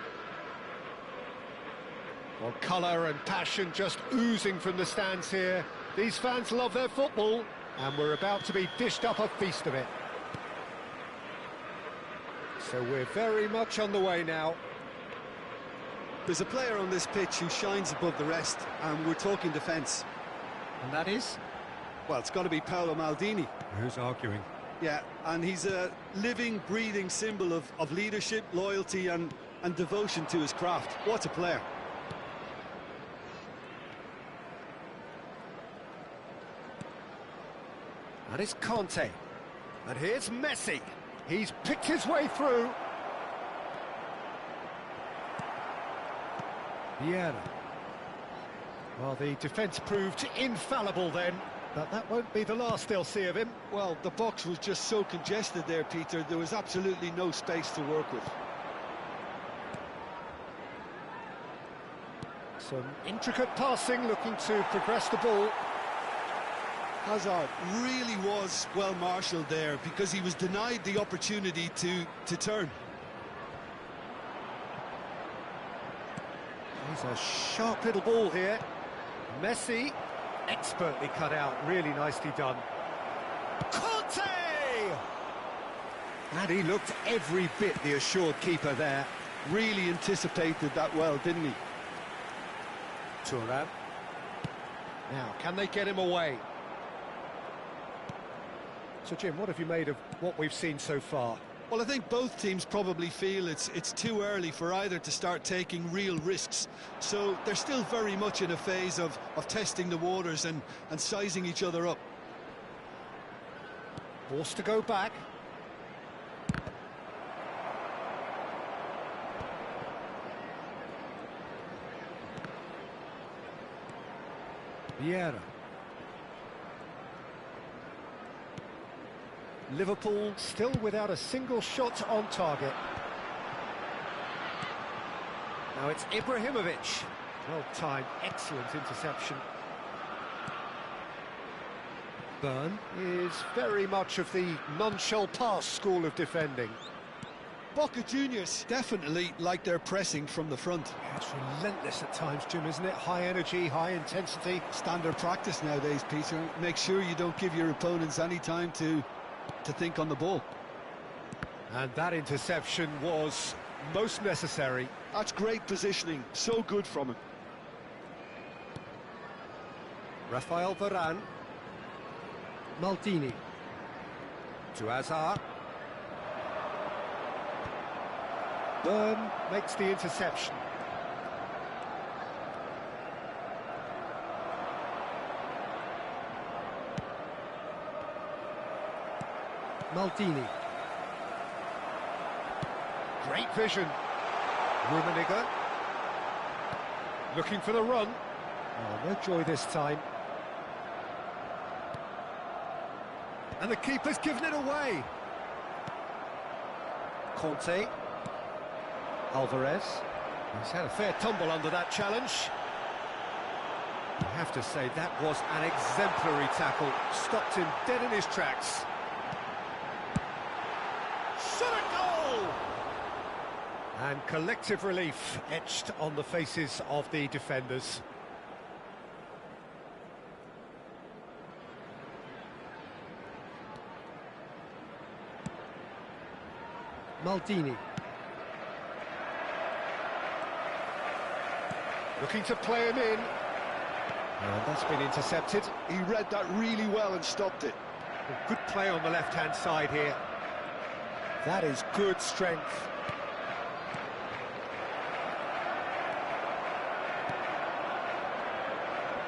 Well, colour and passion just oozing from the stands here. These fans love their football, and we're about to be dished up a feast of it. So we're very much on the way now. There's a player on this pitch who shines above the rest, and we're talking defence. And that is? Well, it's got to be Paolo Maldini. Who's arguing? Yeah, and he's a living, breathing symbol of leadership, loyalty and and devotion to his craft. What a player. And it's Conte. And here's Messi. He's picked his way through. Vieira. Well, the defence proved infallible then, but that won't be the last they'll see of him. Well, the box was just so congested there, Peter. There was absolutely no space to work with. Some intricate passing, looking to progress the ball. Hazard really was well marshalled there because he was denied the opportunity to turn. He's a sharp little ball here. Messi, expertly cut out, really nicely done. Conte! And he looked every bit the assured keeper there. Really anticipated that well, didn't he? Thuram. Now, can they get him away? So, Jim, what have you made of what we've seen so far? Well, I think both teams probably feel it's too early for either to start taking real risks. So they're still very much in a phase of testing the waters and sizing each other up. Forced to go back. Vieira. Liverpool still without a single shot on target. Now it's Ibrahimovic. Well timed, excellent interception. Byrne is very much of the non-shell pass school of defending. Boca Juniors definitely like their pressing from the front. Yeah, it's relentless at times, Jim, isn't it? High energy, high intensity. Standard practice nowadays, Peter. Make sure you don't give your opponents any time to think on the ball. And that interception was most necessary. That's great positioning, so good from him. Rafael Varane. Maldini. To Hazard. Byrne makes the interception. Maldini. Great vision. Rummenigge. Looking for the run. Oh, no joy this time. And the keeper's given it away. Conte. Alvarez. He's had a fair tumble under that challenge. I have to say, that was an exemplary tackle. Stopped him dead in his tracks. Shot a goal! And collective relief etched on the faces of the defenders. Maldini. Looking to play him in. And that's been intercepted. He read that really well and stopped it. Good play on the left-hand side here. That is good strength.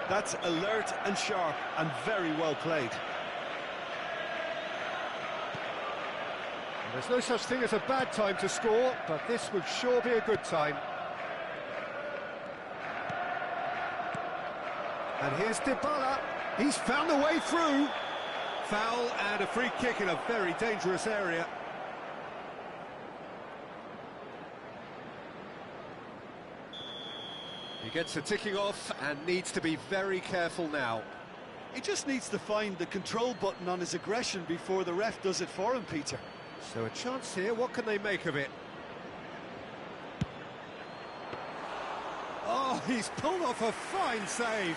That's alert and sharp and very well played. And there's no such thing as a bad time to score, but this would sure be a good time. And here's Dybala. He's found a way through. Foul and a free kick in a very dangerous area. He gets the ticking off and needs to be very careful now. He just needs to find the control button on his aggression before the ref does it for him, Peter. So a chance here, what can they make of it? Oh, he's pulled off a fine save.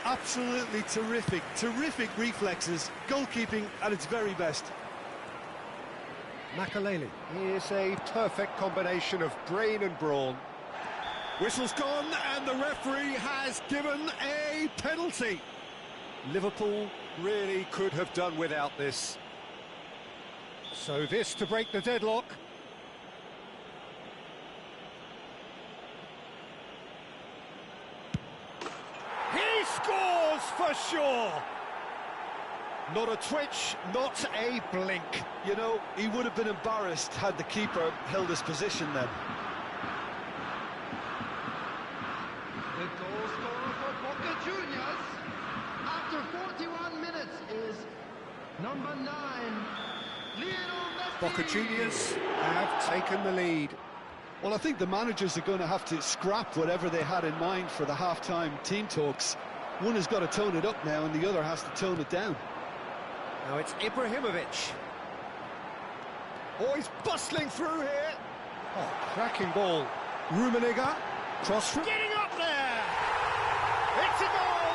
Absolutely terrific, terrific reflexes, goalkeeping at its very best. Makaleli is a perfect combination of brain and brawn. Whistle's gone and the referee has given a penalty. Liverpool really could have done without this. So this to break the deadlock. for sure. Not a twitch, not a blink. You know, he would have been embarrassed had the keeper held his position then. The goal scorer for Boca Juniors after 41 minutes is number 9, Lionel Messi. Boca Juniors have taken the lead. Well, I think the managers are going to have to scrap whatever they had in mind for the half-time team talks. One has got to tone it up now and the other has to tone it down. Now it's Ibrahimovic. Oh, he's bustling through here. Oh, cracking ball. Rummenigge, cross from... Getting up there! It's a goal!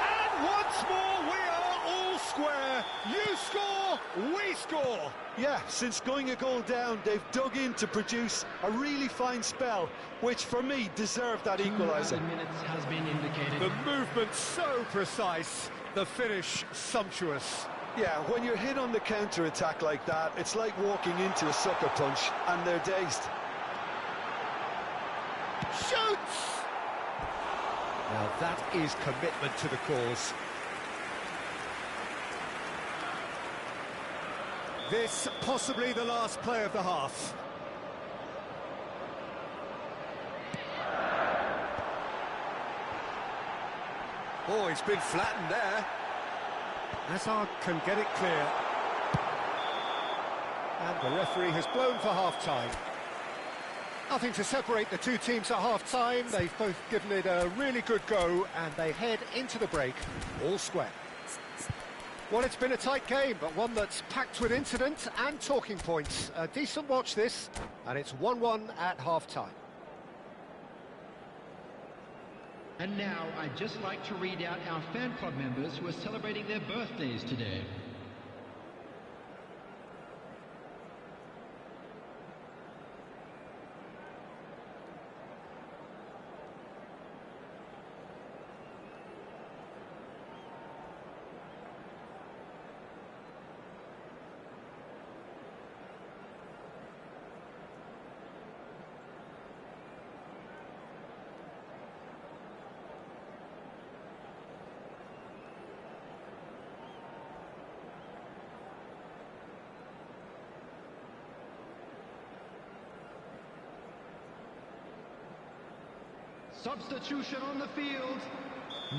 And once more we are all square. You score, we score. Yeah, since going a goal down, they've dug in to produce a really fine spell, which for me deserved that equaliser. Minutes has been indicated. The movement so precise, the finish sumptuous. Yeah, when you're hit on the counter-attack like that, it's like walking into a sucker punch, and they're dazed. Shoots! Now that is commitment to the cause. This possibly the last play of the half. Oh, he's been flattened there. Hazard can get it clear. And the referee has blown for half-time. Nothing to separate the two teams at half-time. They've both given it a really good go, and they head into the break all square. Well, it's been a tight game, but one that's packed with incident and talking points. A decent watch this, and it's 1-1 at half-time. And now I'd just like to read out our fan club members who are celebrating their birthdays today. Substitution on the field,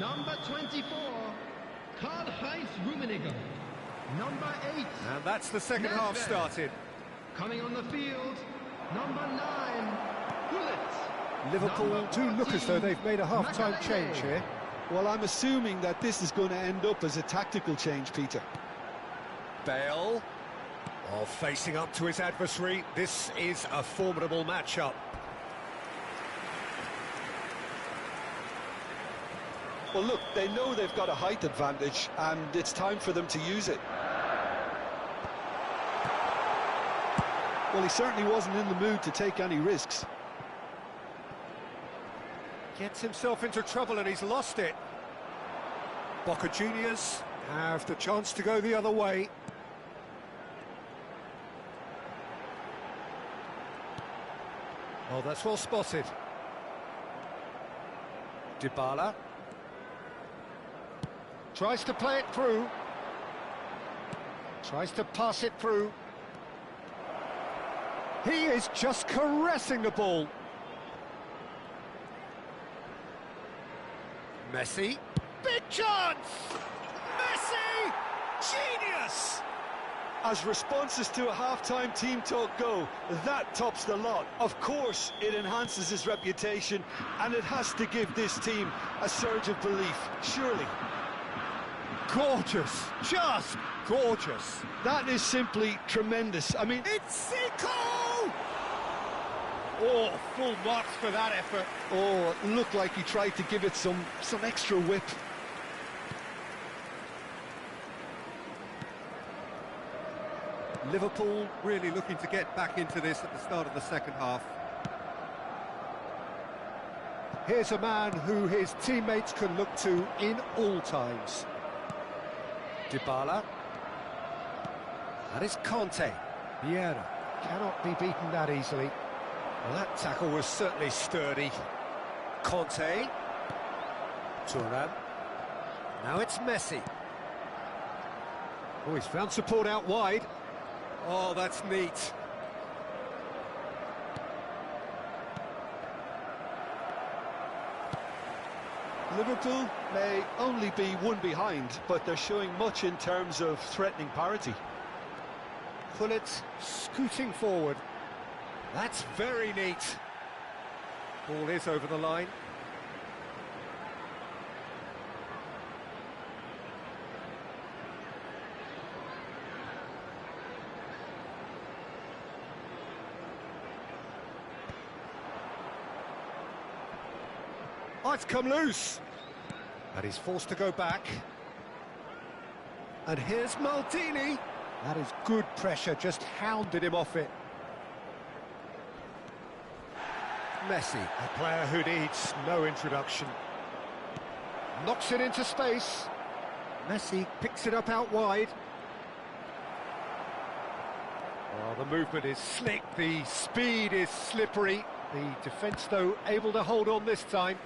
number 24, Karl-Heinz Rummenigge. Number 8. And that's the second half started. Coming on the field, number 9, Gullit. Liverpool Number do look as though they've made a half-time Magalhaes. change here. Well, I'm assuming that this is going to end up as a tactical change, Peter. Bale, facing up to his adversary. This is a formidable matchup. Well, look, they know they've got a height advantage, and it's time for them to use it. Well, he certainly wasn't in the mood to take any risks. Gets himself into trouble and he's lost it. Boca Juniors have the chance to go the other way. Oh, that's well spotted. Dybala. Tries to play it through. Tries to pass it through. He is just caressing the ball. Messi. Big chance! Messi! Genius! As responses to a half-time team talk go, that tops the lot. Of course, it enhances his reputation, and it has to give this team a surge of belief, surely. Gorgeous, just gorgeous. That is simply tremendous. I mean, It's Zico! Oh, full marks for that effort. oh, it looked like he tried to give it some extra whip. Liverpool really looking to get back into this at the start of the second half. Here's a man who his teammates can look to in all times. Dybala. That is Conte. Vieira cannot be beaten that easily. Well, that tackle was certainly sturdy. Conte. Thuram. Now it's Messi. Oh, he's found support out wide. Oh, that's neat. Liverpool may only be one behind, but they're showing much in terms of threatening parity. Pullet scooting forward. That's very neat. Ball is over the line. Oh, it's come loose. And he's forced to go back. And here's Maldini. That is good pressure, just hounded him off it. Messi, a player who needs no introduction. Knocks it into space. Messi picks it up out wide. Oh, the movement is slick, the speed is slippery. The defence, though, able to hold on this time.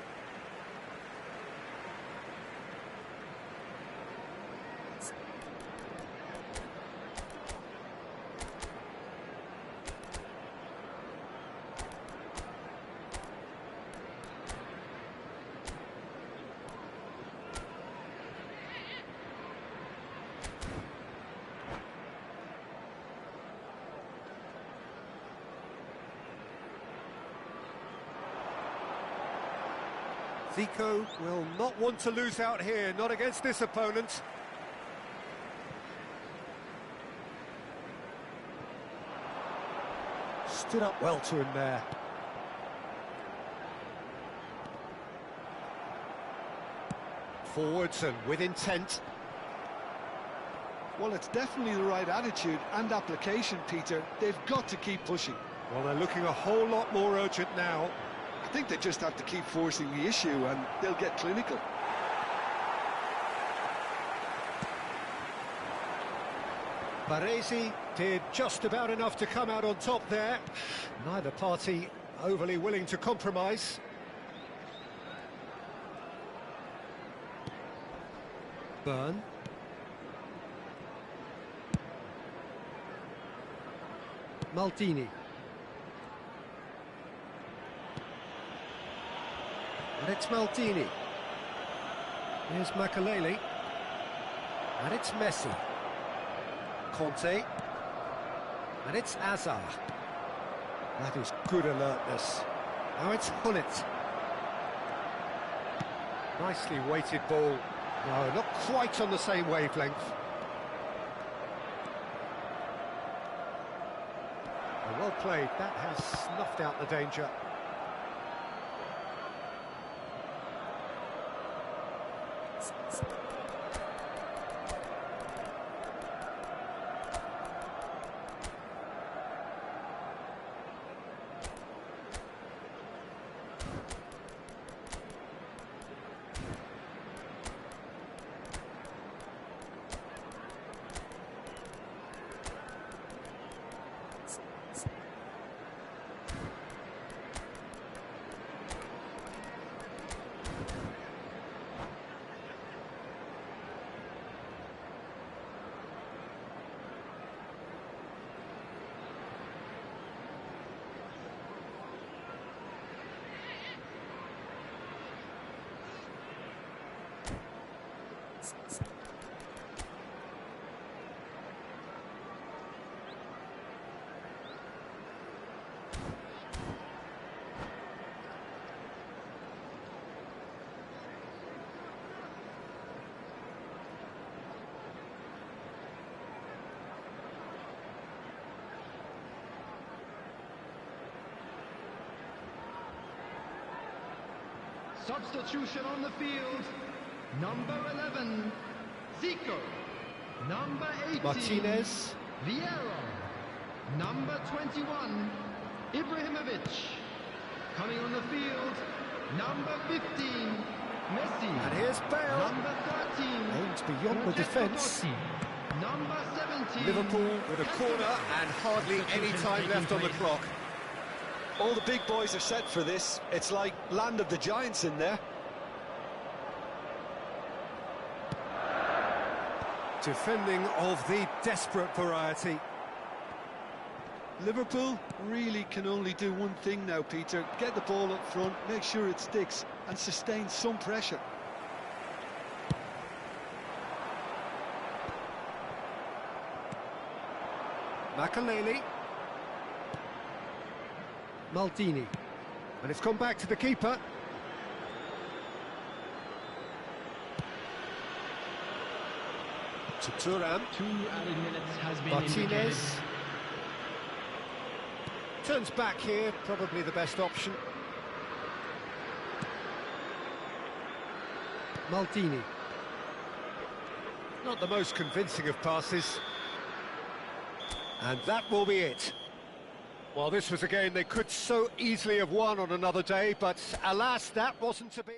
Zico will not want to lose out here, not against this opponent. Stood up well to him there. Forwards and with intent. Well, it's definitely the right attitude and application, Peter. They've got to keep pushing. Well, they're looking a whole lot more urgent now. I think they just have to keep forcing the issue and they'll get clinical. Baresi did just about enough to come out on top there. Neither party overly willing to compromise. Byrne. Maldini. And it's Maldini. Here's Makalele. And it's Messi. Conte. And it's Azar. That is good alertness. Now it's Hullet. Nicely weighted ball. No, not quite on the same wavelength. Well played. That has snuffed out the danger. Substitution on the field. Number 11, Zico. Number 18, Martinez. Vieira. Number 21, Ibrahimovic. Coming on the field, number 15, Messi. And here's Bale. Number 13, Aims beyond the defence. Number 17, Liverpool with a corner and hardly any time left on the clock. All the big boys are set for this. It's like land of the giants in there. Defending of the desperate variety. Liverpool really can only do one thing now, Peter. Get the ball up front, make sure it sticks, and sustain some pressure. Makaleli. Maldini. And it's gone back to the keeper. To Thuram. 2 added minutes has been Martinez. indicated. Turns back here, probably the best option. Maldini. Not the most convincing of passes. And that will be it. Well, this was a game they could so easily have won on another day, but alas, that wasn't to be.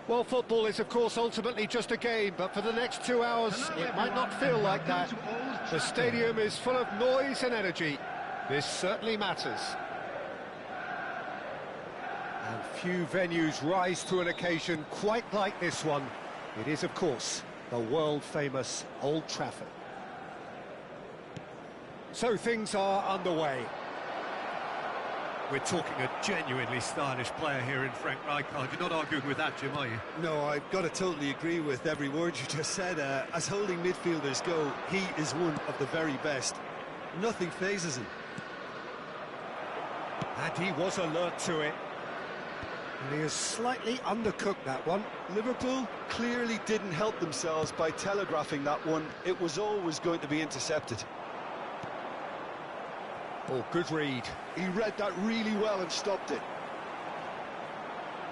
Well, football is, of course, ultimately just a game, but for the next 2 hours, it might not feel like that. The stadium is full of noise and energy. This certainly matters. And few venues rise to an occasion quite like this one. It is, of course, the world-famous Old Trafford. So things are underway. We're talking a genuinely stylish player here in Frank Rijkaard. You're not arguing with that, Jim, are you? No, I've got to totally agree with every word you just said. As holding midfielders go, he is one of the very best. Nothing phases him. And he was alert to it. And he has slightly undercooked that one. Liverpool clearly didn't help themselves by telegraphing that one. It was always going to be intercepted. Oh, good read. He read that really well and stopped it.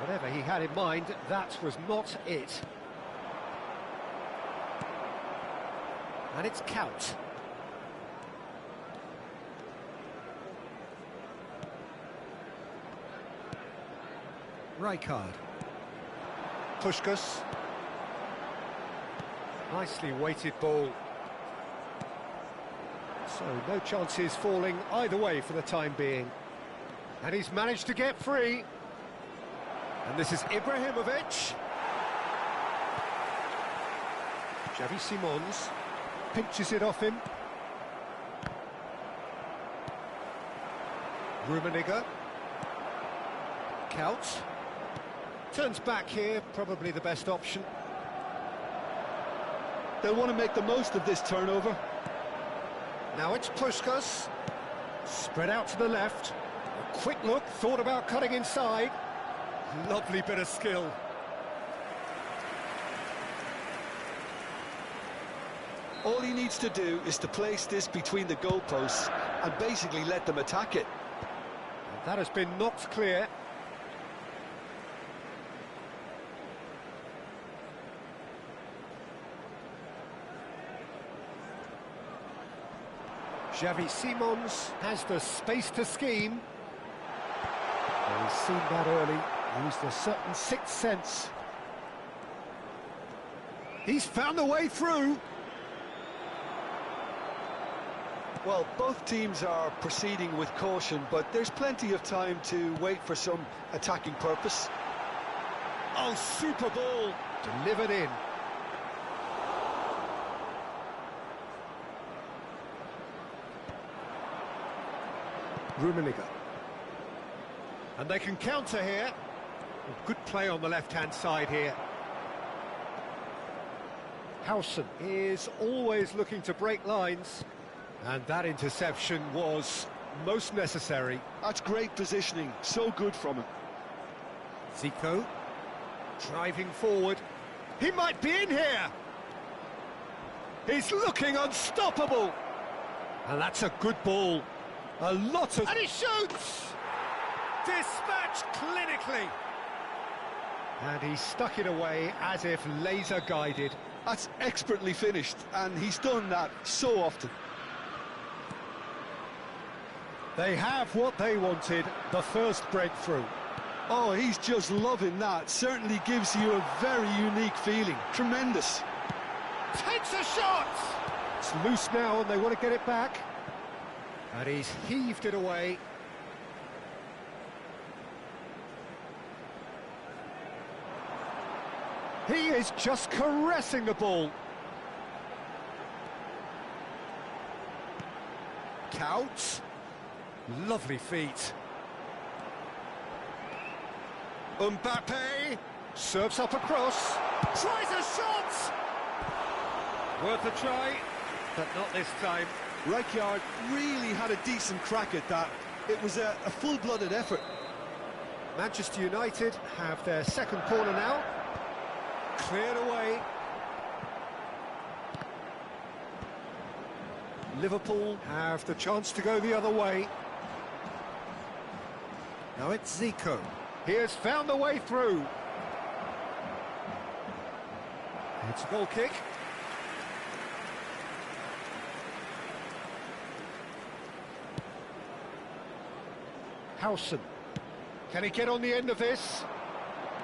Whatever he had in mind, that was not it. And it's Count. Rijkaard. Puskás. Nicely weighted ball. So no chances falling either way for the time being. And he's managed to get free. And this is Ibrahimovic. Xavi Simons pinches it off him. Rummenigge. Count. Turns back here, probably the best option. They'll want to make the most of this turnover. Now it's Puskás. Spread out to the left. A quick look, thought about cutting inside. Lovely bit of skill. All he needs to do is to place this between the goalposts and basically let them attack it. And that has been knocked clear. Xavi Simons has the space to scheme. Well, he's seen that early, used a certain sixth sense. He's found a way through. Well, both teams are proceeding with caution, but there's plenty of time to wait for some attacking purpose. Oh, super ball, delivered in. Rummenigge. And they can counter here. Good play on the left-hand side here. Howson is always looking to break lines. And that interception was most necessary. That's great positioning, so good from him. Zico, driving forward. He might be in here! He's looking unstoppable! And that's a good ball. A lot of... And he shoots! Dispatched clinically! And he stuck it away as if laser-guided. That's expertly finished, and he's done that so often. They have what they wanted, the first breakthrough. Oh, he's just loving that. Certainly gives you a very unique feeling. Tremendous. Takes a shot! It's loose now and they want to get it back. And he's heaved it away. He is just caressing the ball. Count. Lovely feet. Mbappe serves up a cross. Tries a shot! Worth a try, but not this time. Rijkaard really had a decent crack at that. It was a full-blooded effort. Manchester United have their second corner now. Cleared away. Liverpool have the chance to go the other way. Now it's Zico. He has found the way through. It's a goal kick. Howson. Can he get on the end of this?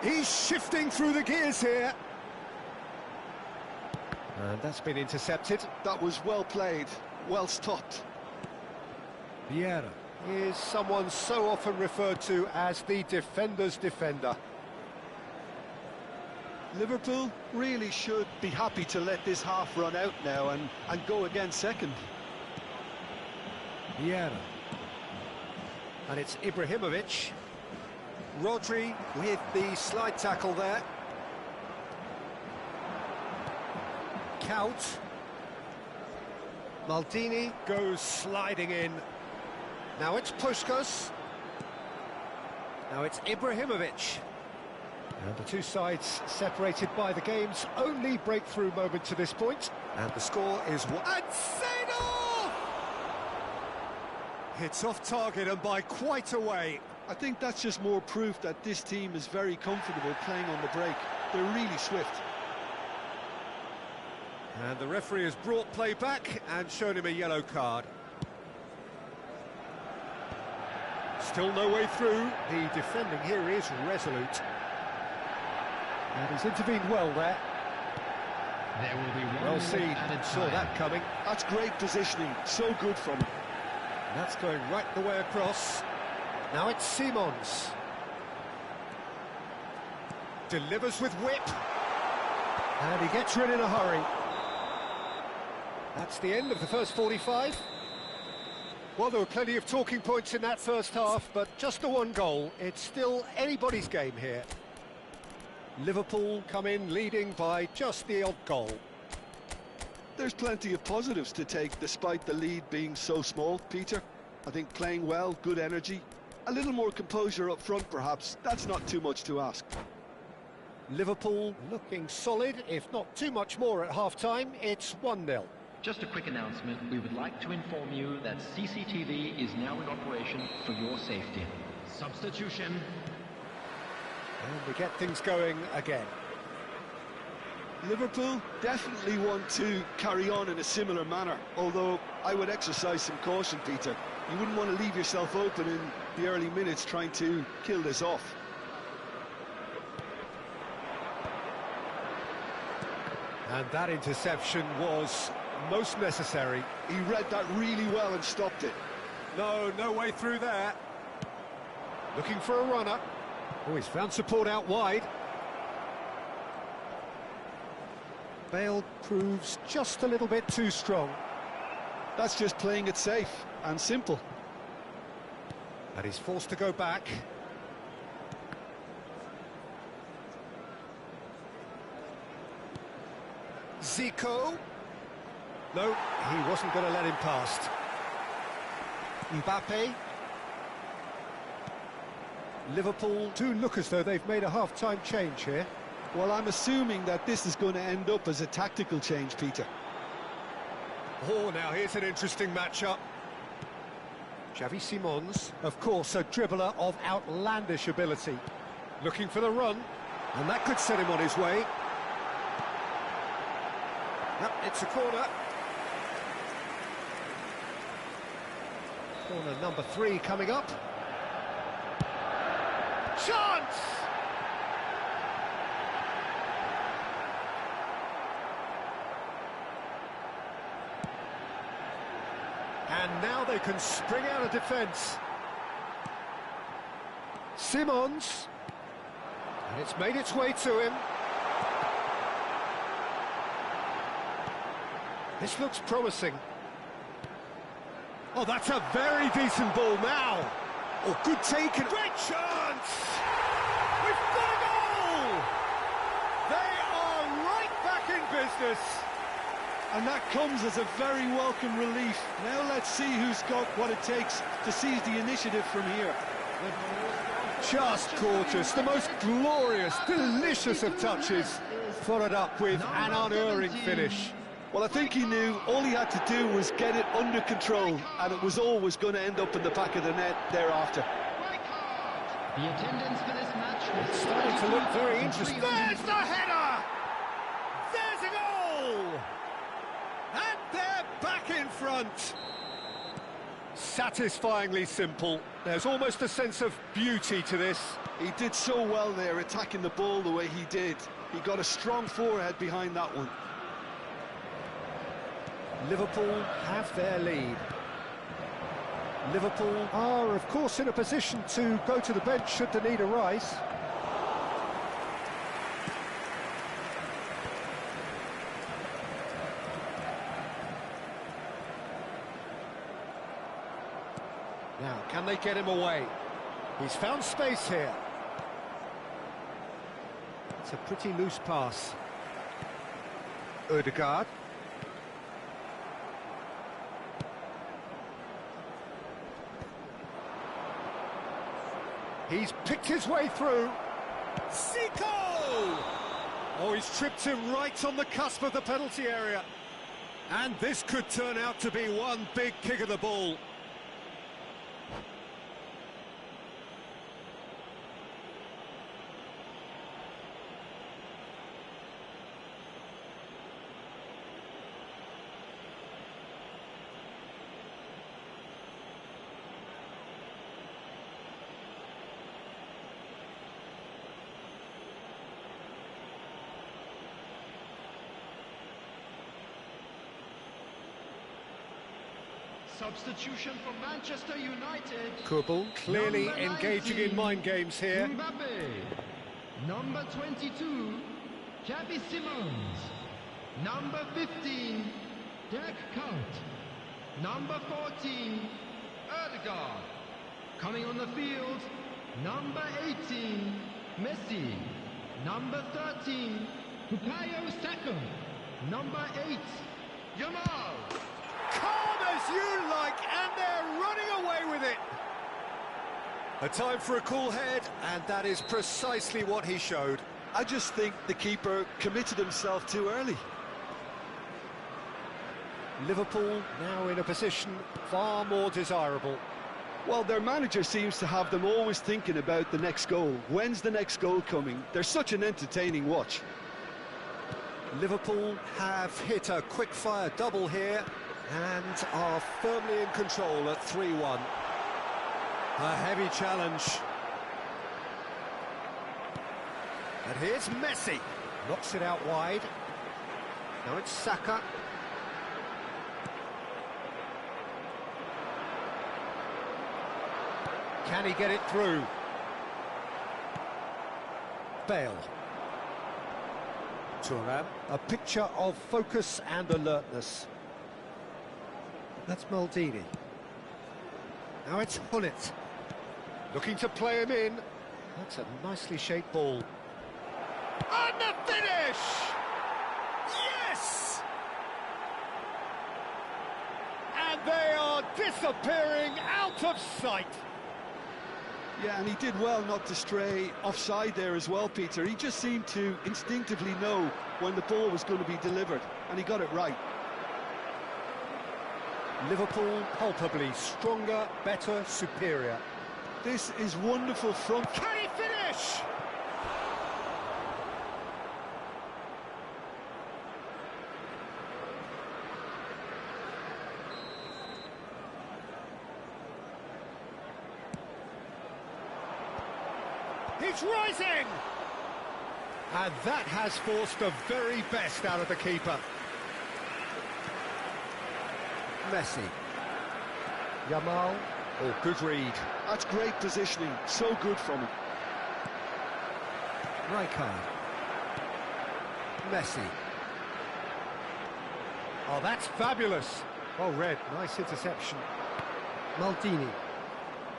He's shifting through the gears here. And that's been intercepted. That was well played, well stopped. Vieira is someone so often referred to as the defender's defender. Liverpool really should be happy to let this half run out now and go again second. Vieira. And it's Ibrahimovic. Rodri with the slide tackle there. Kaut. Maldini goes sliding in. Now it's Puskas. Now it's Ibrahimovic. And the two sides separated by the game's only breakthrough moment to this point. And the score is one. And Seedorf! Hits off target and by quite a way. I think that's just more proof that this team is very comfortable playing on the break. They're really swift. And the referee has brought play back and shown him a yellow card. Still no way through. The defending here is resolute. And he's intervened well there. There will be one Well seen, added saw time. that coming. That's great positioning, so good from him. And that's going right the way across. Now it's Simons. Delivers with whip. And he gets rid in a hurry. That's the end of the first 45. Well, there were plenty of talking points in that first half, but just the one goal. It's still anybody's game here. Liverpool come in leading by just the odd goal. There's plenty of positives to take despite the lead being so small, Peter. I think playing well, good energy, a little more composure up front perhaps. That's not too much to ask. Liverpool looking solid, if not too much more at half-time. It's 1-0. Just a quick announcement. We would like to inform you that CCTV is now in operation for your safety. Substitution. And we get things going again. Liverpool definitely want to carry on in a similar manner, although I would exercise some caution, Peter. You wouldn't want to leave yourself open in the early minutes trying to kill this off. And that interception was most necessary. He read that really well and stopped it. No way through there. Looking for a runner. Oh, he's found support out wide. Bale proves just a little bit too strong. That's just playing it safe and simple. And he's forced to go back. Zico. No, he wasn't going to let him past. Mbappe. Liverpool do look as though they've made a half-time change here. Well, I'm assuming that this is going to end up as a tactical change, Peter. Oh, now here's an interesting matchup. Xavi Simons, of course, a dribbler of outlandish ability. Looking for the run, and that could set him on his way. Yep, it's a corner. Corner number 3 coming up. Chance! And now they can spring out of defence. Simons. And it's made its way to him. This looks promising. Oh, that's a very decent ball now. Oh, good take and great chance! We've got a goal! They are right back in business. And that comes as a very welcome relief. Now let's see who's got what it takes to seize the initiative from here. Just gorgeous, the most glorious, delicious of touches, followed up with an unerring finish. Well, I think he knew all he had to do was get it under control, and it was always going to end up in the back of the net thereafter. The attendance for this match was It's starting to look very interesting. There's the header! There's a goal! And they're back in front. satisfyingly simple. There's almost a sense of beauty to this. He did so well there, attacking the ball the way he did. He got a strong forehead behind that one. Liverpool have their lead. Liverpool are, of course, in a position to go to the bench should the need arise. Now, can they get him away? He's found space here. It's a pretty loose pass. Ødegaard. He's picked his way through. Zico! Oh, he's tripped him right on the cusp of the penalty area. And this could turn out to be one big kick of the ball. Substitution for Manchester United. Kubel clearly Number engaging 19, in mind games here. Mbappe. Number 22, Xavi Simons. Number 15, Dirk Kuyt. Number 14, Ødegaard. Coming on the field, number 18, Messi. Number 13, Bukayo Saka. Number 8, Yamal. Calm as you like, and they're running away with it. A time for a cool head, and that is precisely what he showed. I just think the keeper committed himself too early. Liverpool now in a position far more desirable. Well, their manager seems to have them always thinking about the next goal. When's the next goal coming? They're such an entertaining watch. Liverpool have hit a quick-fire double here and are firmly in control at 3-1. A heavy challenge. And here's Messi. Knocks it out wide. Now it's Saka. Can he get it through? Bale. Thuram. A picture of focus and alertness. That's Maldini. Now it's Hullet. Looking to play him in. That's a nicely shaped ball. And the finish! Yes! And they are disappearing out of sight. Yeah, and he did well not to stray offside there as well, Peter. He just seemed to instinctively know when the ball was going to be delivered, and he got it right. Liverpool palpably stronger, better, superior. This is wonderful front. Can he finish? He's rising! And that has forced the very best out of the keeper. Messi. Yamal. Oh, good read. That's great positioning. So good from him. Rijkaard. Messi. Oh, that's fabulous. Oh, Red, nice interception. Maldini.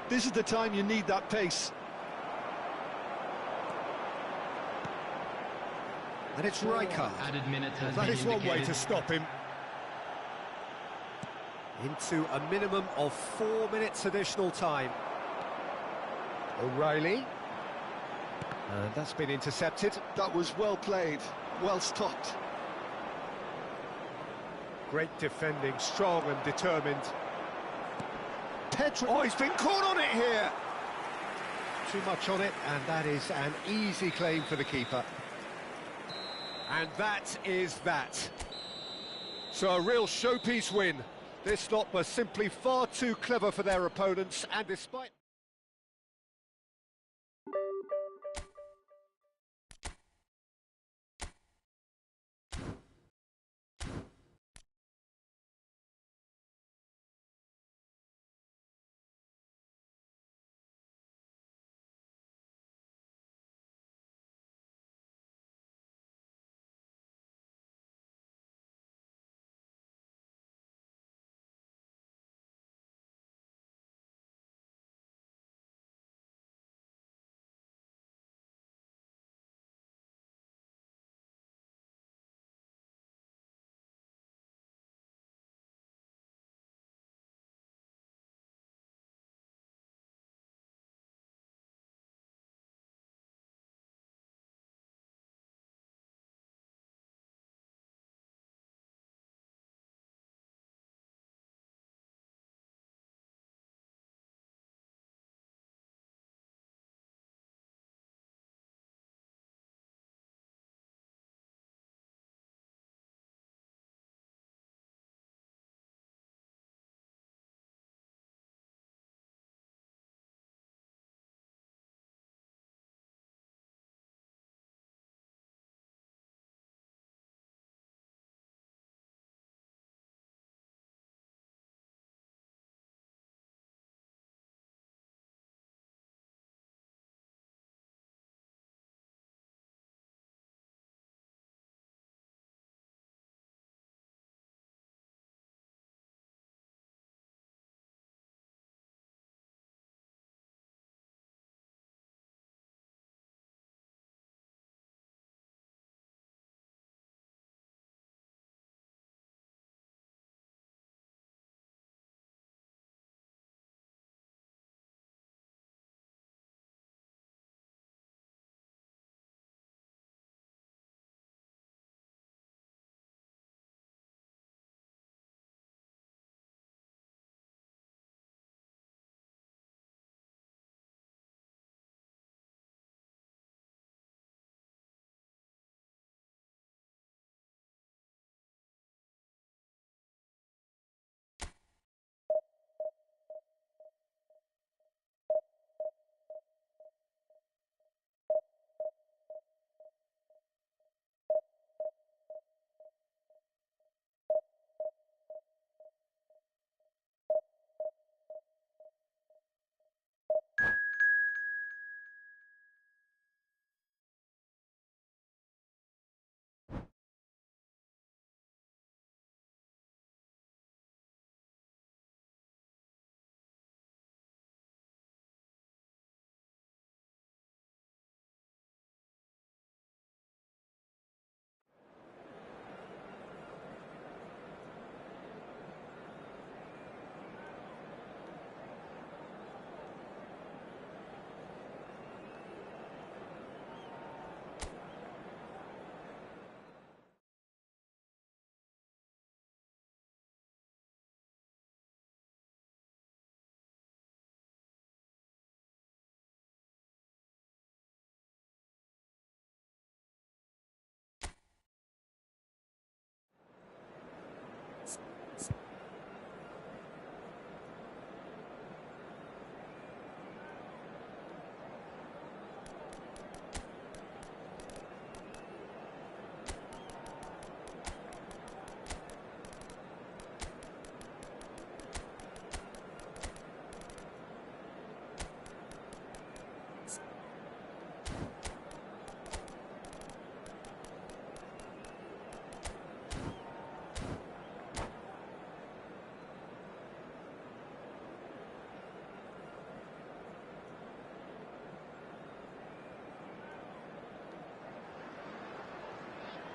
This is the time you need that pace. And it's Rijkaard. Added minutes has That been is one way indicated. to stop him. Into a minimum of 4 minutes additional time. O'Reilly. And that's been intercepted. That was well played, well stopped. Great defending, strong and determined. Pedro. Oh, he's been caught on it here. Too much on it, and that is an easy claim for the keeper. And that is that. So a real showpiece win. This lot were simply far too clever for their opponents, and despite...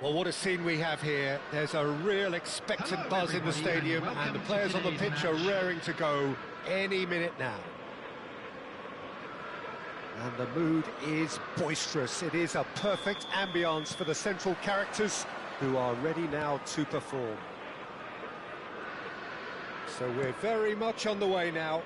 Well, what a scene we have here. There's a real expectant buzz in the stadium, and the players on the pitch are raring to go any minute now. And the mood is boisterous. It is a perfect ambience for the central characters who are ready now to perform. So we're very much on the way now.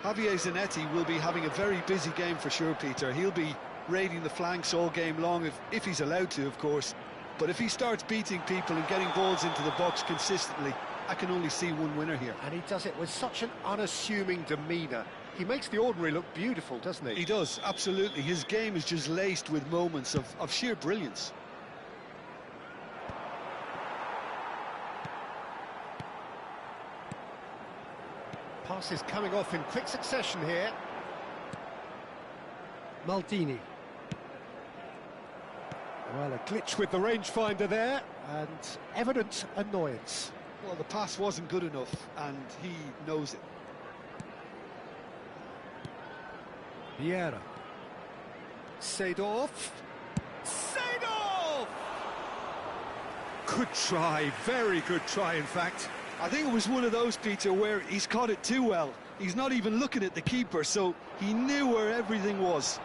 Javier Zanetti will be having a very busy game for sure, Peter. He'll be raiding the flanks all game long, if he's allowed to, of course. But if he starts beating people and getting balls into the box consistently, I can only see one winner here. And he does it with such an unassuming demeanour. He makes the ordinary look beautiful, doesn't he? He does, absolutely. His game is just laced with moments of sheer brilliance. Passes coming off in quick succession here. Maldini. Well, a glitch with the rangefinder there, and evident annoyance. Well, the pass wasn't good enough, and he knows it. Vieira. Seedorf. Seedorf! Good try, very good try, in fact. I think it was one of those, Peter, where he's caught it too well. He's not even looking at the keeper, so he knew where everything was.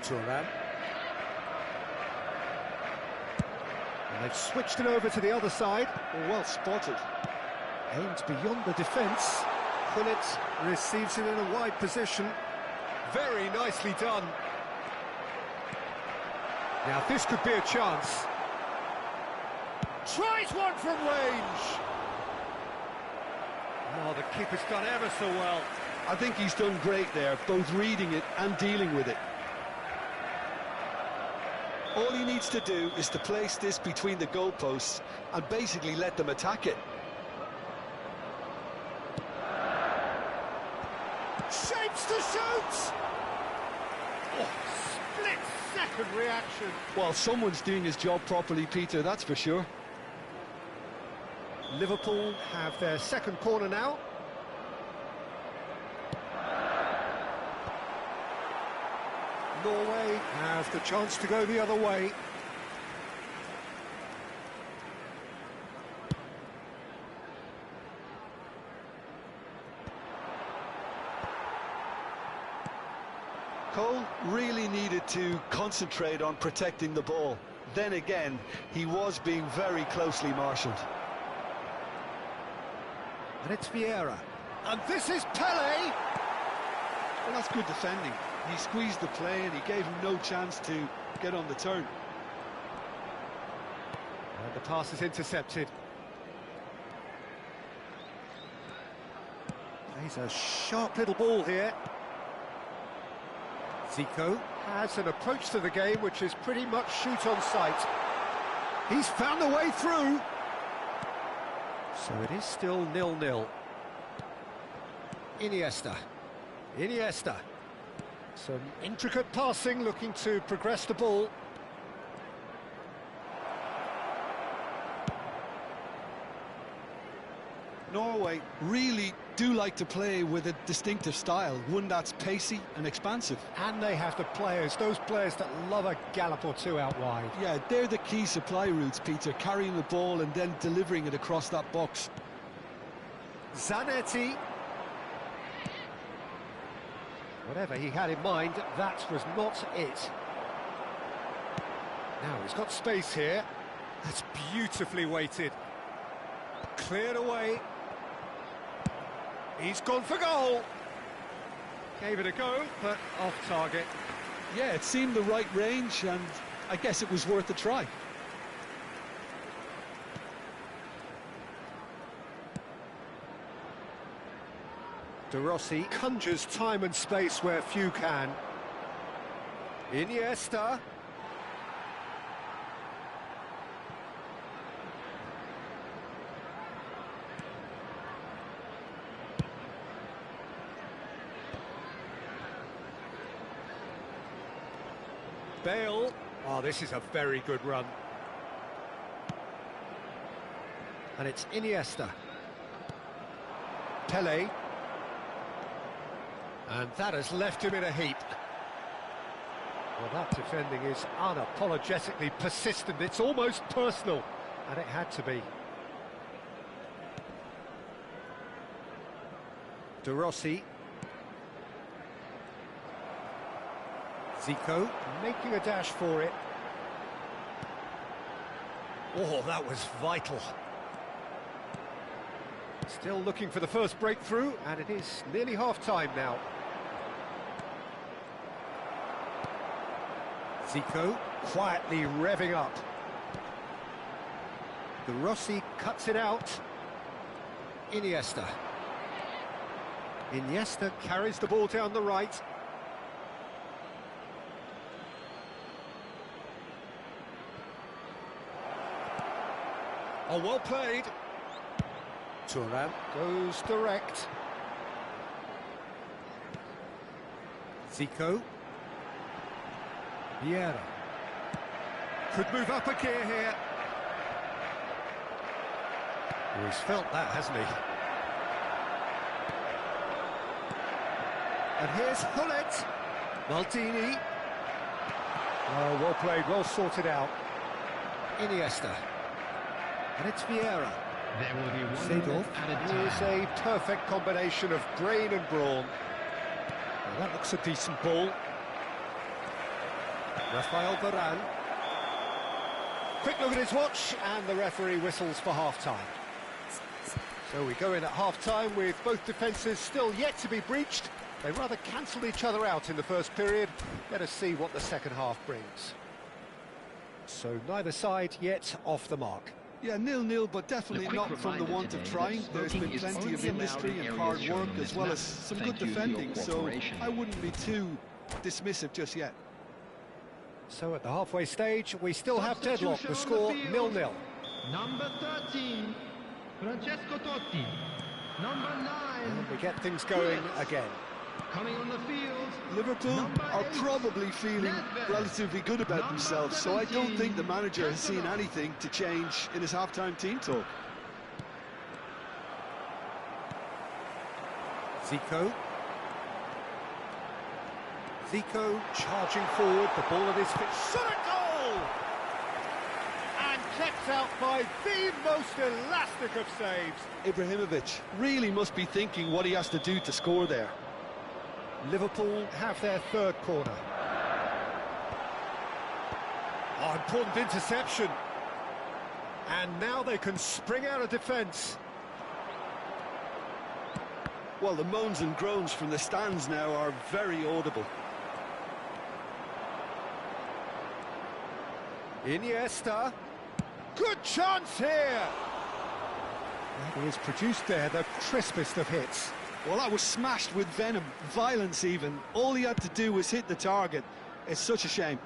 Turan. And they've switched it over to the other side. Well spotted. Aimed beyond the defence. Gullit receives it in a wide position. Very nicely done. Now this could be a chance. Tries one from range. Oh, the keeper's done ever so well. I think he's done great there, both reading it and dealing with it. All he needs to do is to place this between the goalposts and basically let them attack it. Shapes to shoot! Oh, split-second reaction. Well, someone's doing his job properly, Peter, that's for sure. Liverpool have their second corner now. Norway have the chance to go the other way. Cole really needed to concentrate on protecting the ball. Then again, he was being very closely marshalled. And it's Vieira. And this is Pele! Well, that's good defending. He squeezed the play and he gave him no chance to get on the turn. And the pass is intercepted. Plays a sharp little ball here. Zico has an approach to the game which is pretty much shoot on sight. He's found a way through. So it is still 0-0. Iniesta. Iniesta. Some intricate passing, looking to progress the ball. Norway really do like to play with a distinctive style, one that's pacey and expansive. And they have the players, those players that love a gallop or two out wide. Yeah, they're the key supply routes, Peter, carrying the ball and then delivering it across that box. Zanetti. Whatever he had in mind, that was not it. Now he's got space here. That's beautifully weighted. Cleared away. He's gone for goal. Gave it a go, but off target. Yeah, it seemed the right range, and I guess it was worth a try. De Rossi conjures time and space where few can. Iniesta. Bale. Oh, this is a very good run. And it's Iniesta. Pele. And that has left him in a heap. Well, that defending is unapologetically persistent. It's almost personal. And it had to be. De Rossi. Zico making a dash for it. Oh, that was vital. Still looking for the first breakthrough, and it is nearly half-time now. Zico quietly revving up. De Rossi cuts it out. Iniesta. Iniesta carries the ball down the right. Oh, well played. Thuram goes direct. Zico. Vieira. Could move up a gear here. Oh, he's felt that, hasn't he? And here's Hullet. Maldini. Oh, well played, well sorted out. Iniesta. And it's Vieira. There will be one Seedorf is a perfect combination of brain and brawn. Well, that looks a decent ball. Rafael Varane. Quick look at his watch, and the referee whistles for half-time. So we go in at half-time with both defences still yet to be breached. They rather cancelled each other out in the first period. Let us see what the second half brings. So neither side yet off the mark. Yeah, 0-0, but definitely not from the want of trying. There's been plenty of industry and hard work, as well as some good defending, so I wouldn't be too dismissive just yet. So at the halfway stage, we still have deadlock. The score 0-0. Number 13, Francesco Totti. Number 9. And we get things going again. Coming on the field, Liverpool are probably feeling relatively good about themselves, so I don't think the manager has seen anything to change in his half-time team talk. Zico. Zico charging forward, the ball at his feet. Shot a goal! And kept out by the most elastic of saves. Ibrahimovic really must be thinking what he has to do to score there. Liverpool have their third corner. Oh, important interception. And now they can spring out of defence. Well, the moans and groans from the stands now are very audible. Iniesta. Good chance here. He has produced there the crispest of hits. Well, that was smashed with venom, violence even. All he had to do was hit the target. It's such a shame.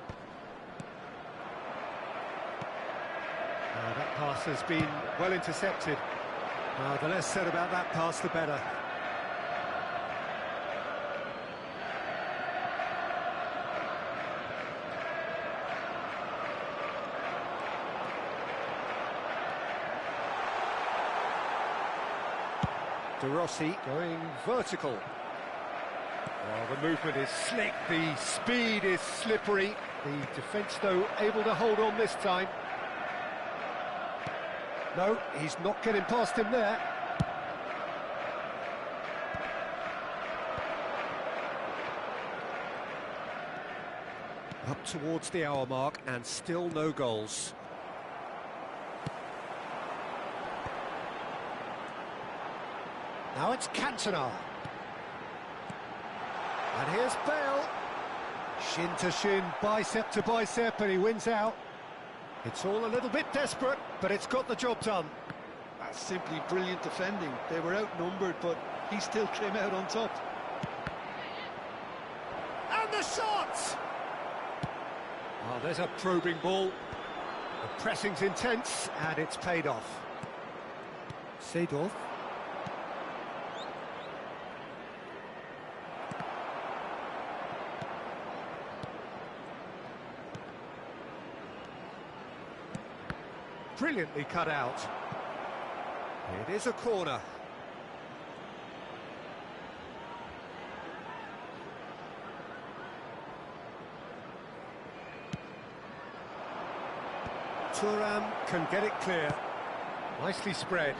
That pass has been well intercepted. The less said about that pass, the better. De Rossi going vertical. Well, the movement is slick, the speed is slippery. The defence, though, able to hold on this time. No, he's not getting past him there. Up towards the hour mark, and still no goals. Now it's Cantona. And here's Bale. Shin to shin, bicep to bicep, and he wins out. It's all a little bit desperate, but it's got the job done. That's simply brilliant defending. They were outnumbered, but he still came out on top. And the shot! Oh, there's a probing ball. The pressing's intense, and it's paid off. Seedorf. Brilliantly cut out. It is a corner. Thuram can get it clear. Nicely spread.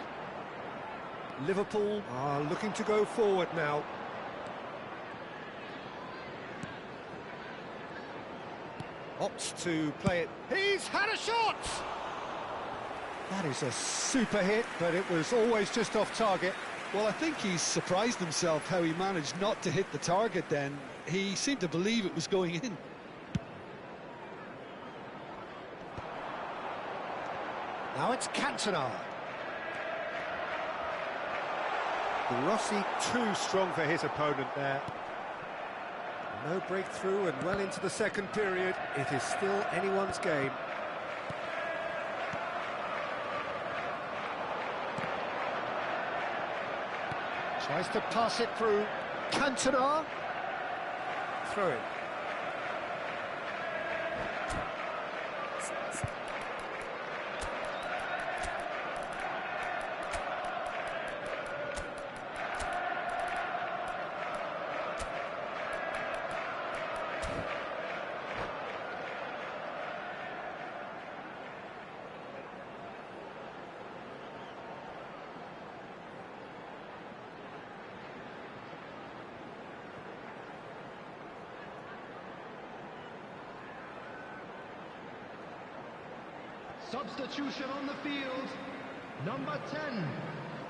Liverpool are looking to go forward now. Opts to play it. He's had a shot! That is a super hit, but it was always just off target. Well, I think he's surprised himself how he managed not to hit the target then. He seemed to believe it was going in. Now it's Cantona. Rossi too strong for his opponent there. No breakthrough and well into the second period. It is still anyone's game. Tries to pass it through. Cantona. Throw it. Substitution on the field. Number 10,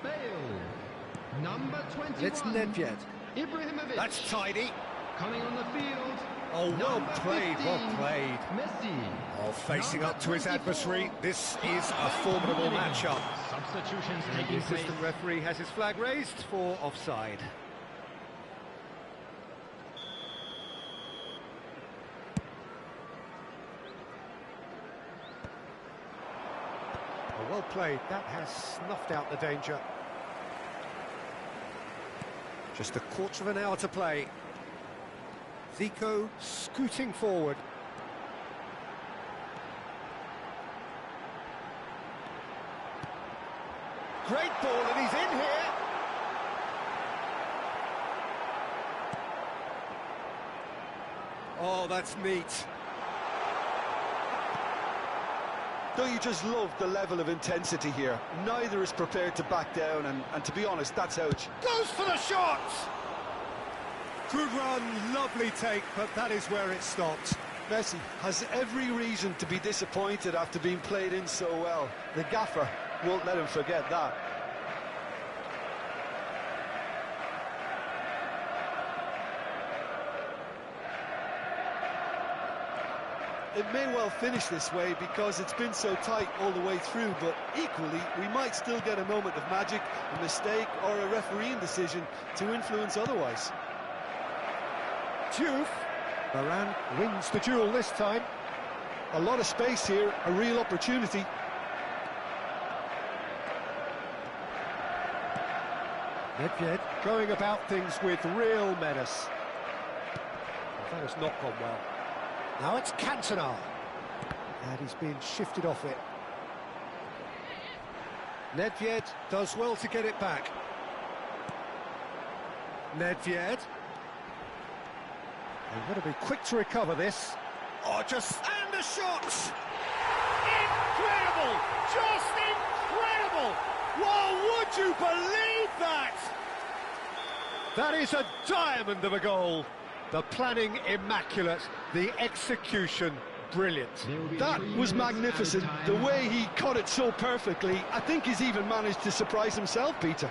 Bale. Number 21, It's Nedved. Ibrahimovic. That's tidy. Coming on the field. Oh, well number played, 15, well played. Messi. Oh, facing Number up to his 24, adversary. This is a formidable matchup. Substitutions And the taking place. assistant referee has his flag raised for offside. Oh, well played. That has snuffed out the danger. Just a quarter of an hour to play. Zico scooting forward. Great ball, and he's in here. Oh, that's neat. Don't you just love the level of intensity here? Neither is prepared to back down, and to be honest, that's how it Goes for the shot! Good run, lovely take, but that is where it stopped. Messi has every reason to be disappointed after being played in so well. The gaffer won't let him forget that. It may well finish this way because it's been so tight all the way through, but equally, we might still get a moment of magic, a mistake, or a refereeing decision to influence otherwise. Diouf. Varane wins the duel this time. A lot of space here, a real opportunity. Nedved going about things with real menace. That has not gone well. Now it's Cantona. And he's being shifted off it. Nedved does well to get it back. Nedved. They've got to be quick to recover this. Oh, just... And the shot! Incredible! Just incredible! Well, would you believe that? That is a diamond of a goal. The planning immaculate, the execution brilliant. That was magnificent. The way he cut it so perfectly, I think he's even managed to surprise himself, Peter.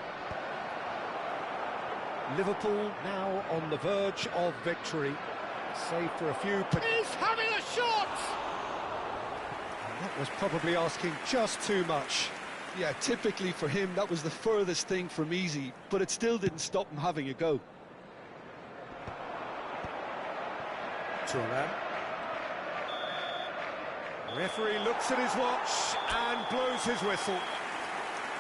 Liverpool now on the verge of victory. Save for a few... He's having a shot! And that was probably asking just too much. Yeah, typically for him, that was the furthest thing from easy, but it still didn't stop him having a go. Turan. Referee looks at his watch and blows his whistle.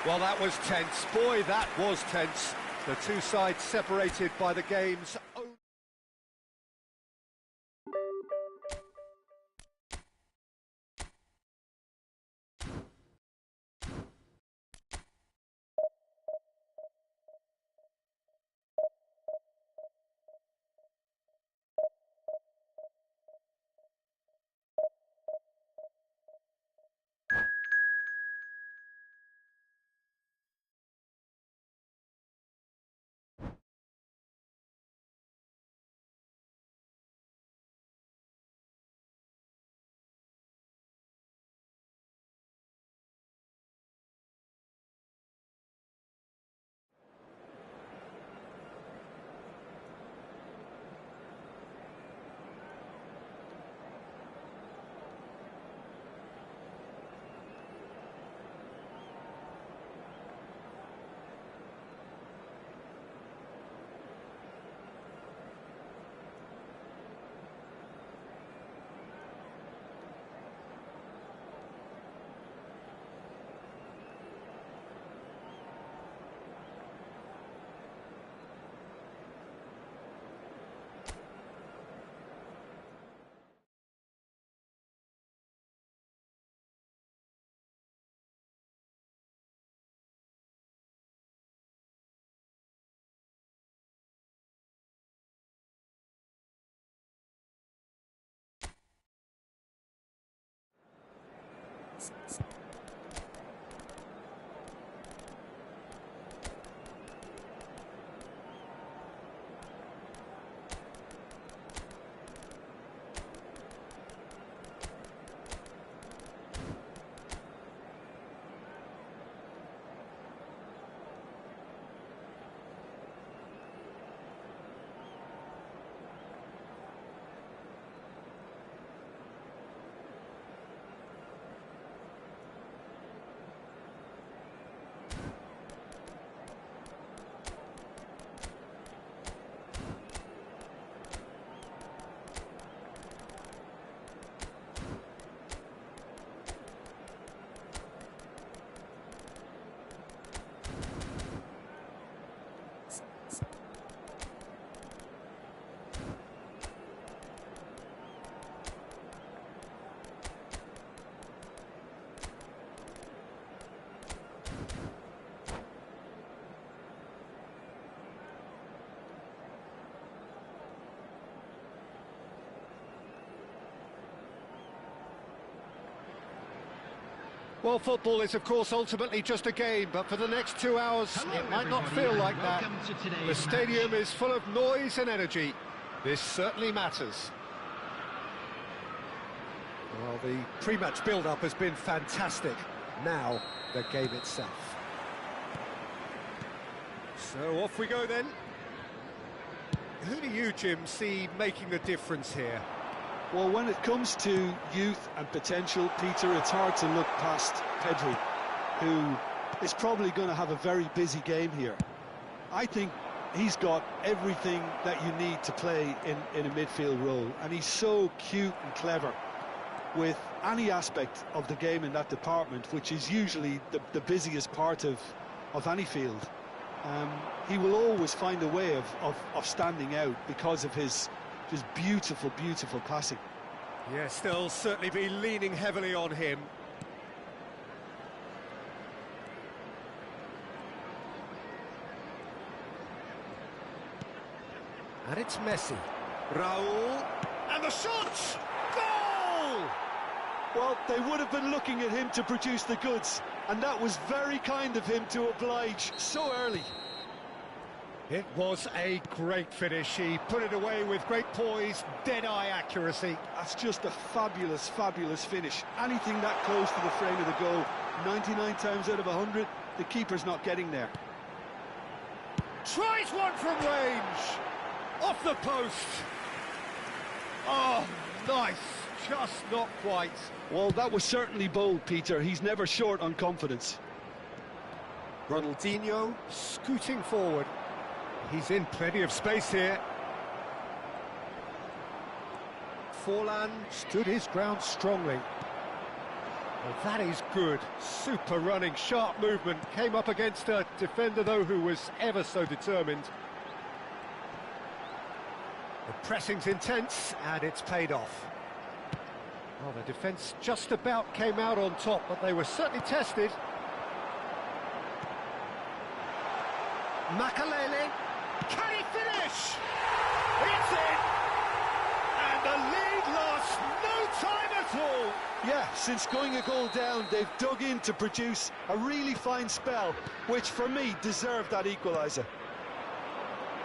Well, that was tense. Boy, that was tense. The two sides separated by the game's Well, football is, of course, ultimately just a game, but for the next 2 hours, it might not feel like that. The stadium is full of noise and energy. This certainly matters. Well, the pre-match build-up has been fantastic. Now, the game itself. So, off we go then. Who do you, Jim, see making the difference here? Well, when it comes to youth and potential, Peter, it's hard to look past Pedri, who is probably going to have a very busy game here. I think he's got everything that you need to play in a midfield role, and he's so cute and clever with any aspect of the game in that department, which is usually the busiest part of any field. He will always find a way of standing out because of his beautiful, beautiful passing. Yes, they'll certainly be leaning heavily on him. And it's Messi. Raul. And the shot! Goal! Well, they would have been looking at him to produce the goods, and that was very kind of him to oblige so early. It was a great finish. He put it away with great poise, dead-eye accuracy. That's just a fabulous, fabulous finish. Anything that close to the frame of the goal, 99 times out of 100, the keeper's not getting there. Tries one from range. Off the post. Oh, nice. Just not quite. Well, that was certainly bold, Peter. He's never short on confidence. Ronaldinho scooting forward. He's in plenty of space here. Forlan stood his ground strongly. Well, that is good. Super running, sharp movement. Came up against a defender, though, who was ever so determined. The pressing's intense, and it's paid off. Well, the defence just about came out on top, but they were certainly tested. Makalele. Can he finish? It's in! And the lead lost no time at all! Yeah, since going a goal down, they've dug in to produce a really fine spell, which for me deserved that equaliser.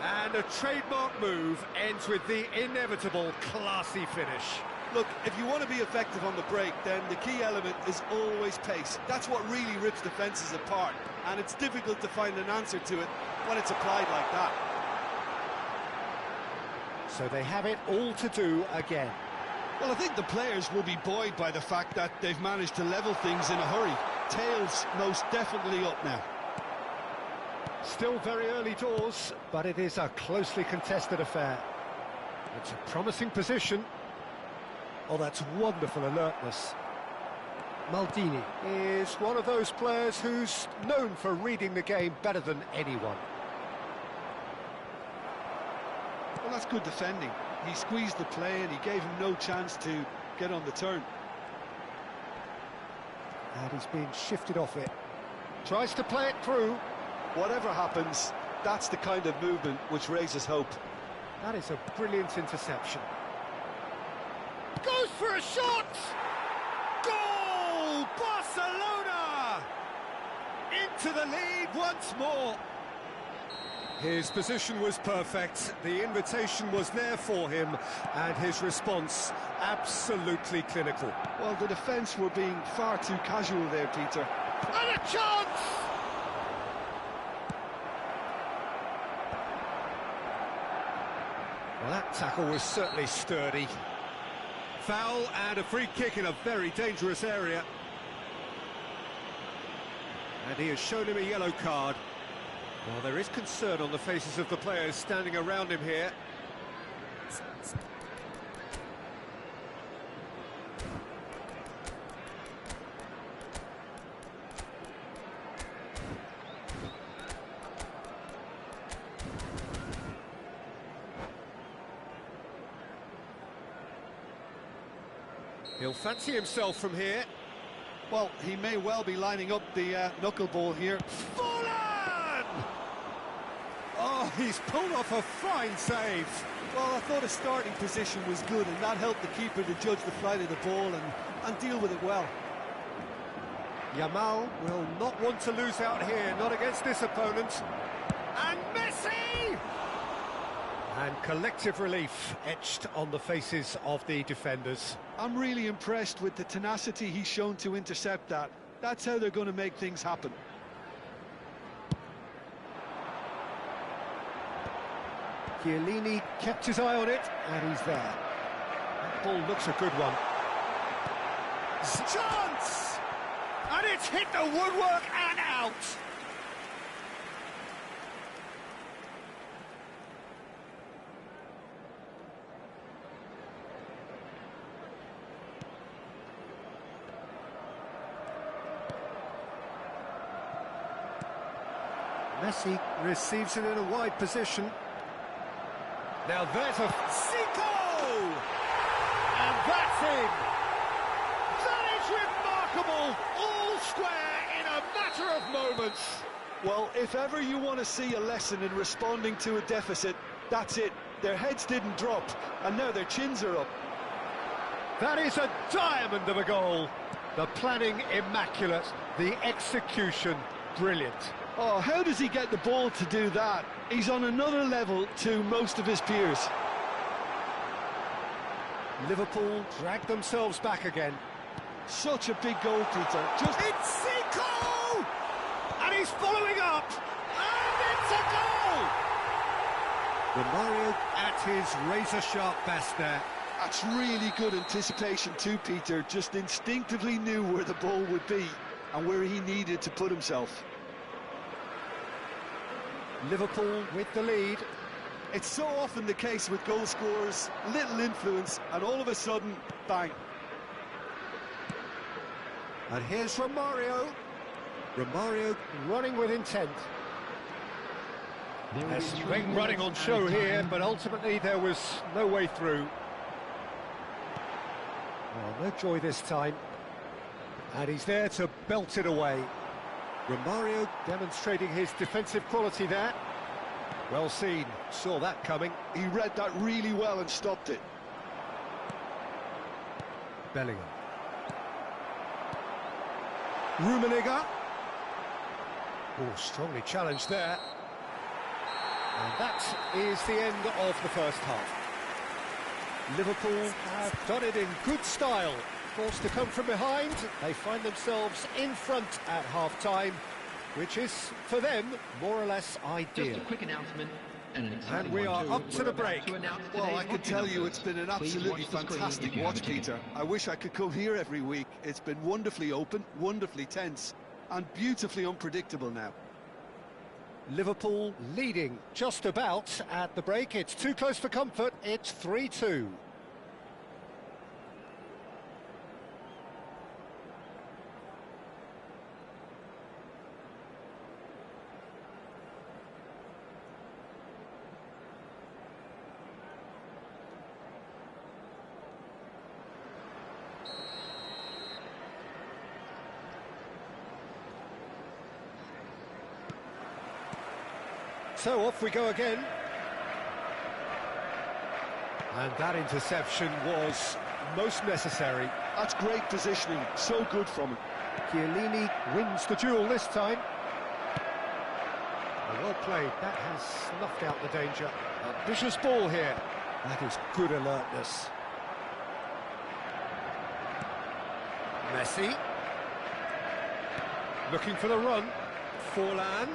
And a trademark move ends with the inevitable classy finish. Look, if you want to be effective on the break, then the key element is always pace. That's what really rips defences apart, and it's difficult to find an answer to it when it's applied like that. So they have it all to do again. Well, I think the players will be buoyed by the fact that they've managed to level things in a hurry. Tails most definitely up now. Still very early doors, but it is a closely contested affair. It's a promising position. Oh, that's wonderful alertness. Maldini is one of those players who's known for reading the game better than anyone. Well, that's good defending. He squeezed the play and he gave him no chance to get on the turn. And he's being shifted off it. Tries to play it through. Whatever happens, that's the kind of movement which raises hope. That is a brilliant interception. Goes for a shot! Goal! Barcelona! Into the lead once more. His position was perfect, the invitation was there for him, and his response absolutely clinical. Well, the defence were being far too casual there, Peter. And a chance! Well, that tackle was certainly sturdy. Foul and a free kick in a very dangerous area. And he has shown him a yellow card. Well, there is concern on the faces of the players standing around him here. He'll fancy himself from here. Well, he may well be lining up the knuckleball here. Oh, he's pulled off a fine save. Well, I thought his starting position was good, and that helped the keeper to judge the flight of the ball and deal with it well. Yamal will not want to lose out here, not against this opponent. And Messi! And collective relief etched on the faces of the defenders. I'm really impressed with the tenacity he's shown to intercept that. That's how they're going to make things happen. Chiellini kept his eye on it, and he's there. That ball looks a good one. Chance! And it's hit the woodwork and out! Messi receives it in a wide position. Now there's a Zico! And that's in! That is remarkable! All square in a matter of moments! Well, if ever you want to see a lesson in responding to a deficit, that's it. Their heads didn't drop, and now their chins are up. That is a diamond of a goal. The planning immaculate, the execution brilliant. Oh, how does he get the ball to do that? He's on another level to most of his peers. Liverpool drag themselves back again. Such a big goal, Peter. It's Zico! And he's following up! And it's a goal! Romario at his razor-sharp best there. That's really good anticipation too, Peter. Just instinctively knew where the ball would be and where he needed to put himself. Liverpool with the lead. It's so often the case with goal scorers, little influence, and all of a sudden, bang. And here's Romario. Romario running with intent. There's straight running on show here, but ultimately there was no way through. Well, no joy this time. And he's there to belt it away. Romario demonstrating his defensive quality there. Well seen, saw that coming. He read that really well and stopped it. Bellingham. Rummenigge. Oh, strongly challenged there. And that is the end of the first half. Liverpool have done it in good style. Forced to come from behind, they find themselves in front at half-time, which is, for them, more or less ideal. Just a quick announcement and an exciting And we are one, up to the break. Well, I can tell you it's been an absolutely fantastic watch, Peter. I wish I could come here every week. It's been wonderfully open, wonderfully tense, and beautifully unpredictable now. Liverpool leading just about at the break. It's too close for comfort. It's 3-2. So off we go again. And that interception was most necessary. That's great positioning, so good from him. Chiellini wins the duel this time. Well played, that has snuffed out the danger. A vicious ball here. That is good alertness. Messi. Looking for the run. Forlan.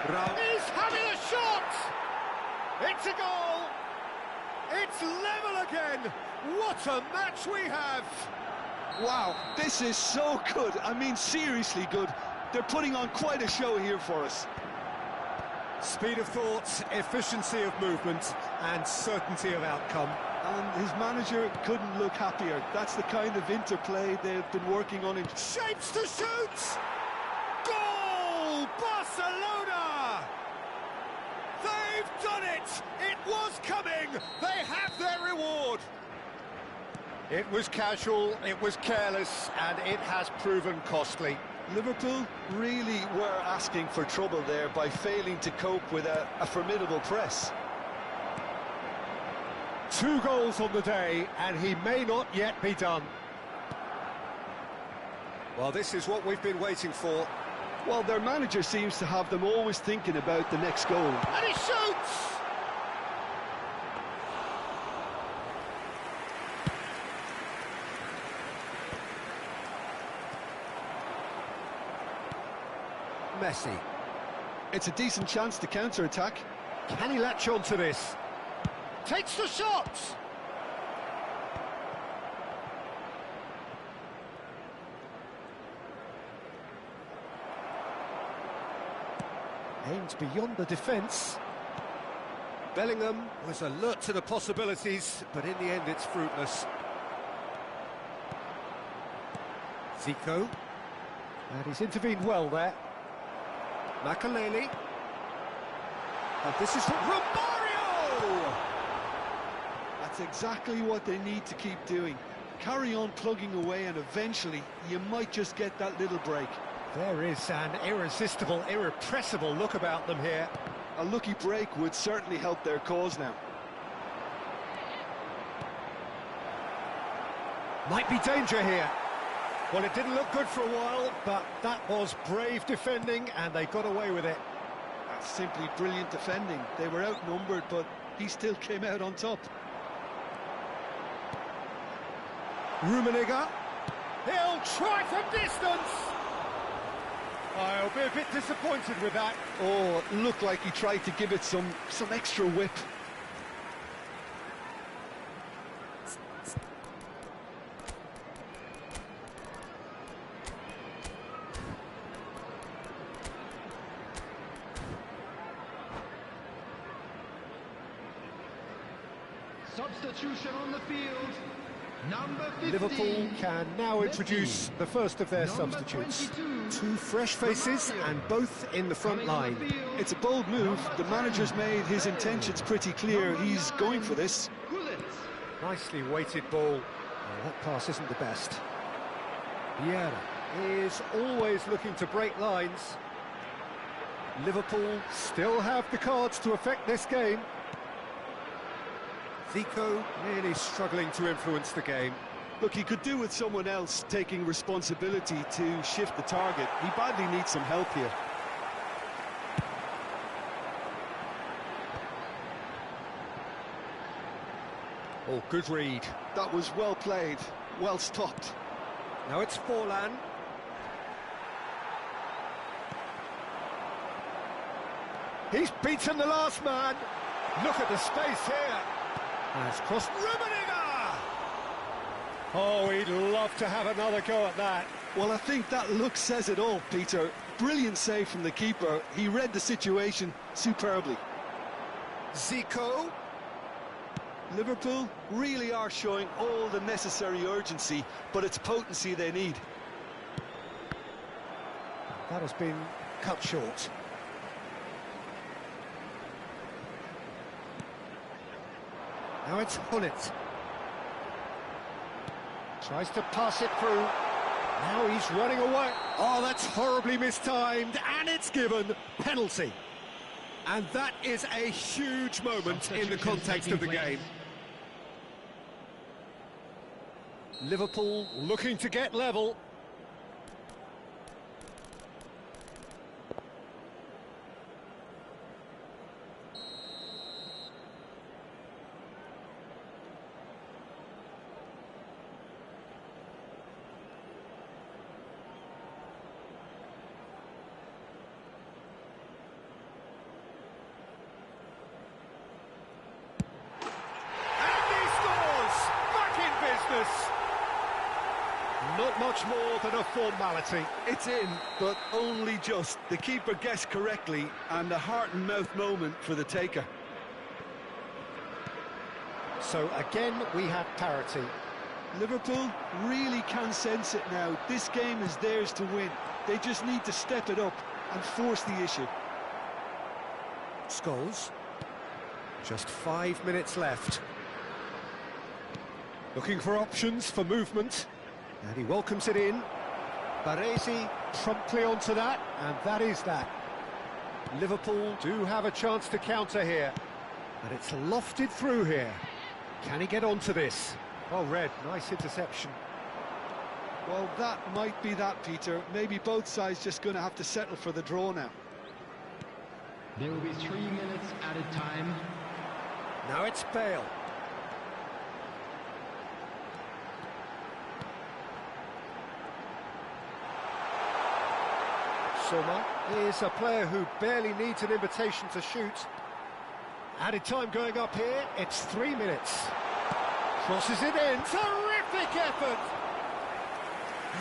He's having a shot! It's a goal! It's level again! What a match we have! Wow, this is so good. I mean, seriously good. They're putting on quite a show here for us. Speed of thought, efficiency of movement, and certainty of outcome. And his manager couldn't look happier. That's the kind of interplay they've been working on. Shapes to shoot! Goal! Barcelona! They've done it! It was coming! They have their reward! It was casual, it was careless, and it has proven costly. Liverpool really were asking for trouble there by failing to cope with a formidable press. 2 goals on the day, and he may not yet be done. Well, this is what we've been waiting for. Well, their manager seems to have them always thinking about the next goal. And he shoots! Messi. It's a decent chance to counter-attack. Can he latch on to this? Takes the shot! Aimed beyond the defence. Bellingham was alert to the possibilities, but in the end it's fruitless. Zico. And he's intervened well there. Makaleli. And this is Romario! That's exactly what they need to keep doing. Carry on plugging away, and eventually you might just get that little break. There is an irresistible, irrepressible look about them here. A lucky break would certainly help their cause now. Might be danger here. Well, it didn't look good for a while, but that was brave defending, and they got away with it. That's simply brilliant defending. They were outnumbered, but he still came out on top. Rummenigge. He'll try from distance. I'll be a bit disappointed with that. Oh, it looked like he tried to give it some extra whip. Substitution on the field. Number 15. Liverpool can now introduce the first of their substitutes. 2 fresh faces, and both in the front line. It's a bold move. The manager's made his intentions pretty clear. He's going for this. Nicely weighted ball. Oh, that pass isn't the best. Vieira is always looking to break lines. Liverpool still have the cards to affect this game. Zico really struggling to influence the game. Look, he could do with someone else taking responsibility to shift the target. He badly needs some help here. Oh, good read. That was well played, well stopped. Now it's Forlan. He's beaten the last man. Look at the space here. Has crossed. Rummenigge! Oh, he'd love to have another go at that. Well, I think that look says it all, Peter. Brilliant save from the keeper. He read the situation superbly. Zico. Liverpool really are showing all the necessary urgency, but it's potency they need. That has been cut short. Now it's Hullet. Tries to pass it through. Now he's running away. Oh, that's horribly mistimed, and it's given. Penalty. And that is a huge moment in the context of the game. Liverpool looking to get level. goodness! Not much more than a formality. It's in, but only just. The keeper guessed correctly, and a heart-and-mouth moment for the taker. So again, we have parity. Liverpool really can sense it now. This game is theirs to win. They just need to step it up and force the issue. Scholes. Just 5 minutes left. Looking for options for movement. And he welcomes it in. Baresi promptly onto that, and that is that. Liverpool do have a chance to counter here. And it's lofted through here. Can he get onto this? Well read, nice interception. Well, that might be that, Peter. Maybe both sides just going to have to settle for the draw now. There will be 3 minutes added time. Now it's Bale. Soma is a player who barely needs an invitation to shoot. Added time going up here, it's 3 minutes. Crosses it in, terrific effort!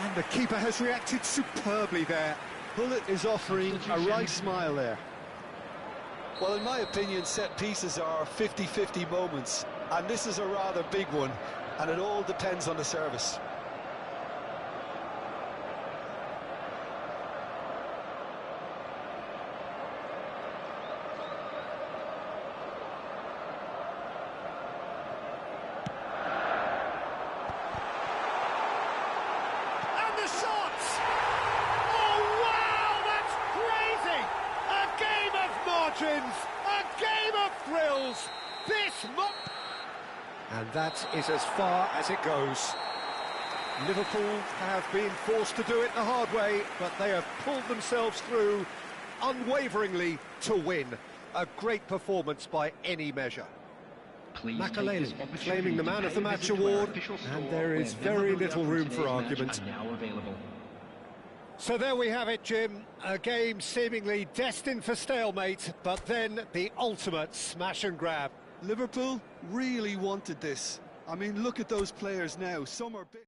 And the keeper has reacted superbly there. Bullet is offering a wry smile there. Well, in my opinion, set pieces are 50-50 moments, and this is a rather big one, and it all depends on the service. A game of thrills. And that is as far as it goes. Liverpool have been forced to do it the hard way, but they have pulled themselves through unwaveringly to win. A great performance by any measure. Makaleli claiming the Man of the Match award, and there is very little room for argument. So there we have it, Jim. A game seemingly destined for stalemate, but then the ultimate smash and grab. Liverpool really wanted this. I mean, look at those players now. Some are big.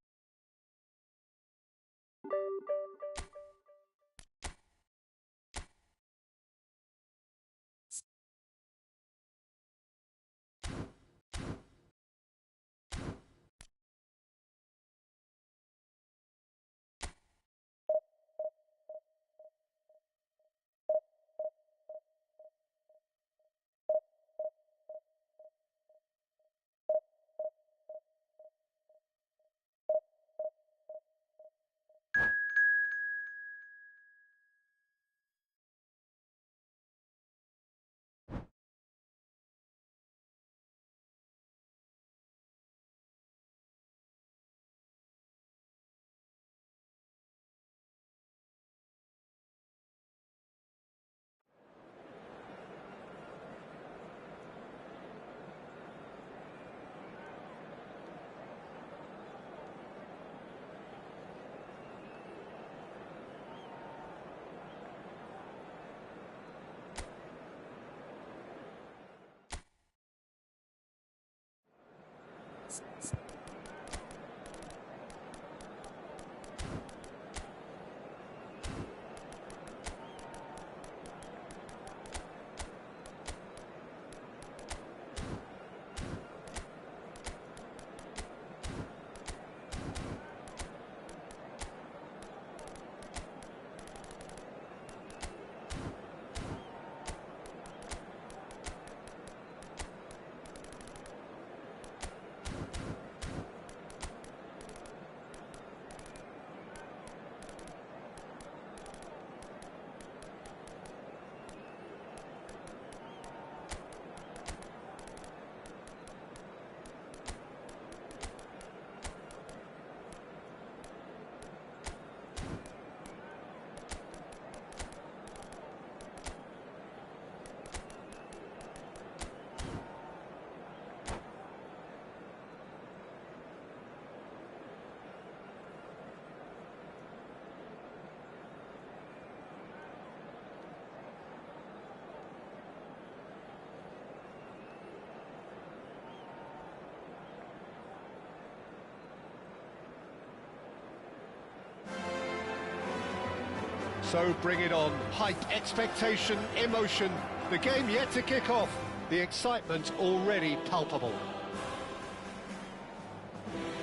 So bring it on. Hype, expectation, emotion. The game yet to kick off. The excitement already palpable.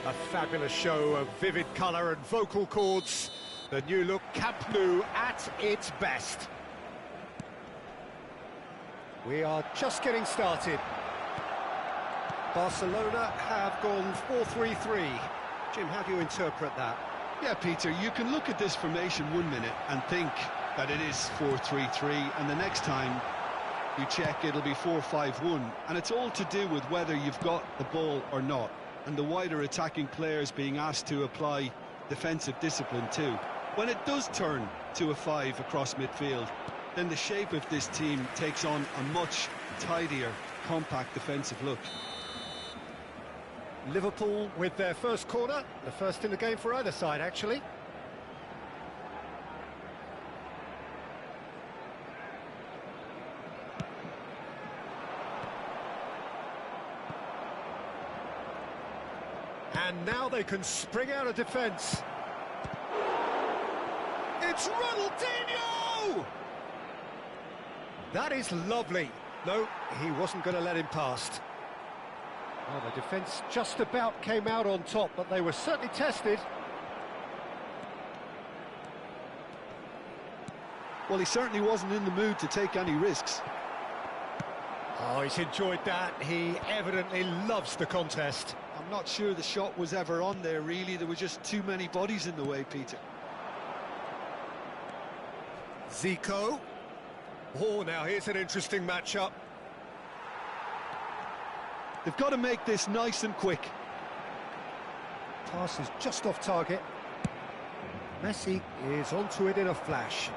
A fabulous show of vivid colour and vocal cords. The new look Camp Nou at its best. We are just getting started. Barcelona have gone 4-3-3. Jim, how do you interpret that? Yeah, Peter, you can look at this formation 1 minute and think that it is 4-3-3, and the next time you check it'll be 4-5-1, and it's all to do with whether you've got the ball or not, and the wider attacking players being asked to apply defensive discipline too. When it does turn to a 5 across midfield, then the shape of this team takes on a much tidier, compact defensive look. Liverpool with their first corner, the first in the game for either side, actually. And now they can spring out of defence. It's Ronaldinho! That is lovely. No, he wasn't going to let him past. Well, the defence just about came out on top, but they were certainly tested. Well, he certainly wasn't in the mood to take any risks. Oh, he's enjoyed that. He evidently loves the contest. I'm not sure the shot was ever on there, really. There were just too many bodies in the way, Peter. Zico. Oh, now here's an interesting matchup. They've got to make this nice and quick. Pass is just off target. Messi is onto it in a flash.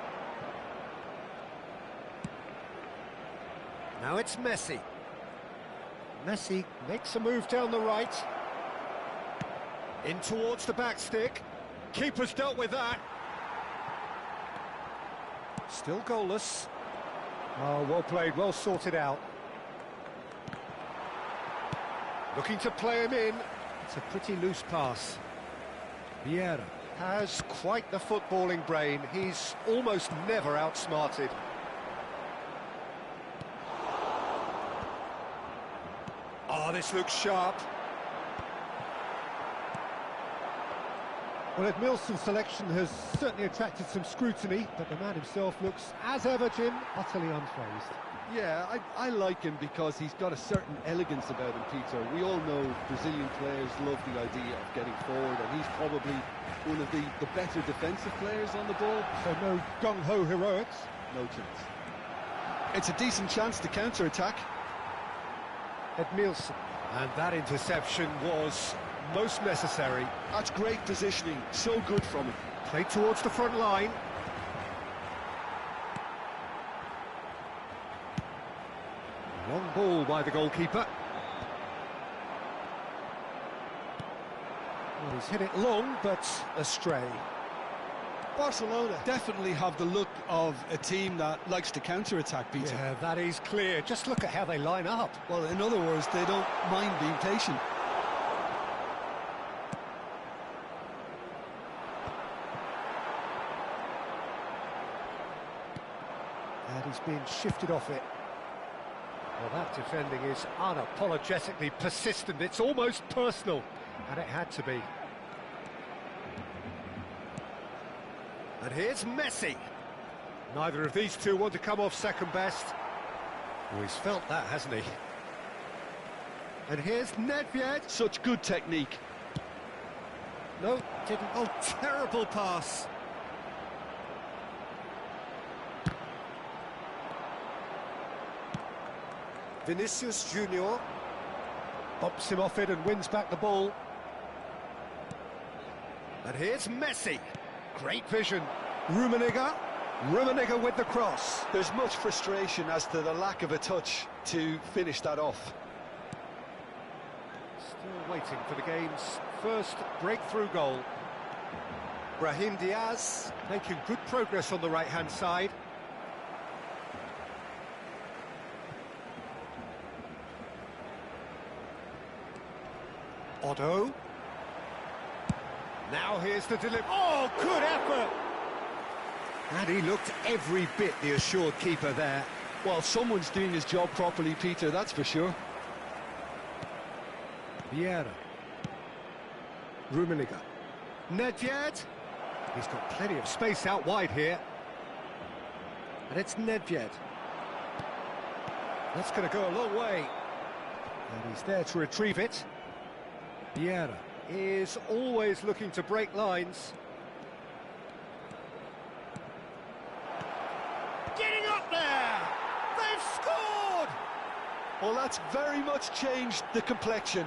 Now it's Messi. Messi makes a move down the right. In towards the back stick. Keeper's dealt with that. Still goalless. Oh, well played, well sorted out. Looking to play him in. It's a pretty loose pass. Vieira has quite the footballing brain. He's almost never outsmarted. Oh, this looks sharp. Well, Edmilson's selection has certainly attracted some scrutiny, but the man himself looks, as ever, Jim, utterly unfazed. Yeah, I like him because he's got a certain elegance about him, Peter. We all know Brazilian players love the idea of getting forward, and he's probably one of the better defensive players on the ball. So no gung-ho heroics. No chance. It's a decent chance to counter-attack. Edmilson. And that interception was most necessary. That's great positioning, so good from him. Played towards the front line. Long ball by the goalkeeper. Well, he's hit it long, but astray. Barcelona definitely have the look of a team that likes to counter-attack, Peter. Yeah, that is clear. Just look at how they line up. Well, in other words, they don't mind being patient. And he's being shifted off it. Well, that defending is unapologetically persistent. It's almost personal, and it had to be. And here's Messi. Neither of these two want to come off second best. Oh, he's felt that, hasn't he? And here's Nedved. Such good technique. No, didn't. Oh, terrible pass. Vinicius Junior bumps him off it and wins back the ball. And here's Messi. Great vision. Rummenigge with the cross. There's much frustration as to the lack of a touch to finish that off. Still waiting for the game's first breakthrough goal. Brahim Diaz making good progress on the right-hand side. Otto. Now here's the delivery. Oh, good effort! And he looked every bit the assured keeper there. Well, someone's doing his job properly, Peter, that's for sure. Vieira. Rummenigge. Nedved. He's got plenty of space out wide here. And it's Nedved. That's going to go a long way. And he's there to retrieve it. Vieira is always looking to break lines. Getting up there! They've scored! Well, that's very much changed the complexion.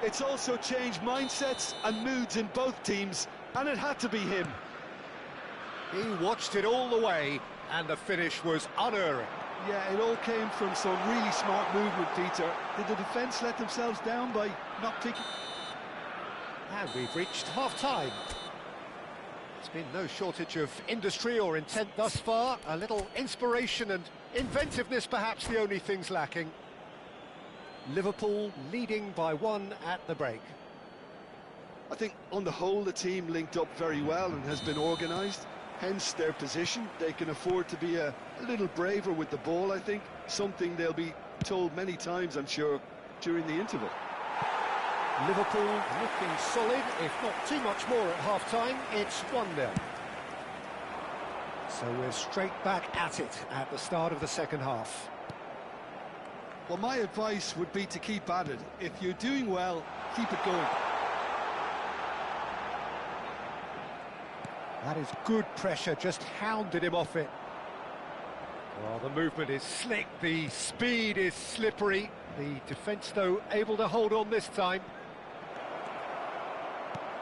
It's also changed mindsets and moods in both teams, and it had to be him. He watched it all the way, and the finish was unerring. Yeah, it all came from some really smart movement, Peter. Did the defence let themselves down by not picking? And we've reached half-time. There's been no shortage of industry or intent thus far. A little inspiration and inventiveness, perhaps the only things lacking. Liverpool leading by 1 at the break. I think on the whole the team linked up very well and has been organised, hence their position. They can afford to be a little braver with the ball, I think, something they'll be told many times, I'm sure, during the interval. Liverpool looking solid, if not too much more at half-time. It's 1-0. So we're straight back at it at the start of the second half. Well, my advice would be to keep at it. If you're doing well, keep it going. That is good pressure, just hounded him off it. Well, the movement is slick, the speed is slippery. The defence, though, able to hold on this time.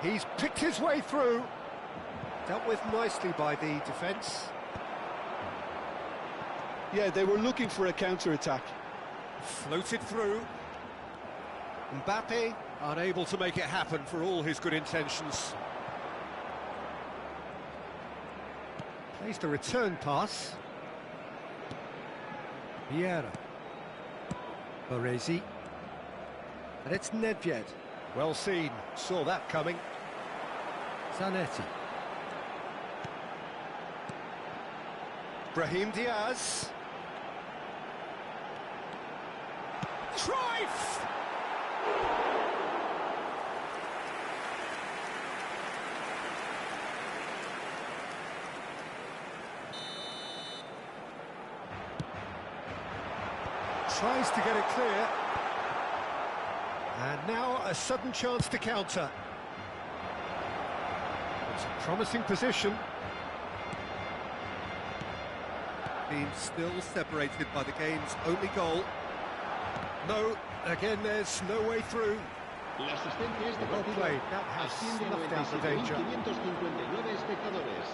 He's picked his way through. Dealt with nicely by the defence. Yeah, they were looking for a counter-attack. Floated through. Mbappe unable to make it happen for all his good intentions. Plays the return pass. Vieira. Baresi. And it's Nedved. Well seen, saw that coming. Zanetti. Brahim Diaz. Cruyff! Tries to get it clear. And now a sudden chance to counter. It's a promising position. Being still separated by the game's only goal. No, again there's no way through. La asistencia es de Well partido. played, that has Asciende a snuffed out the danger. 97.559 espectadores.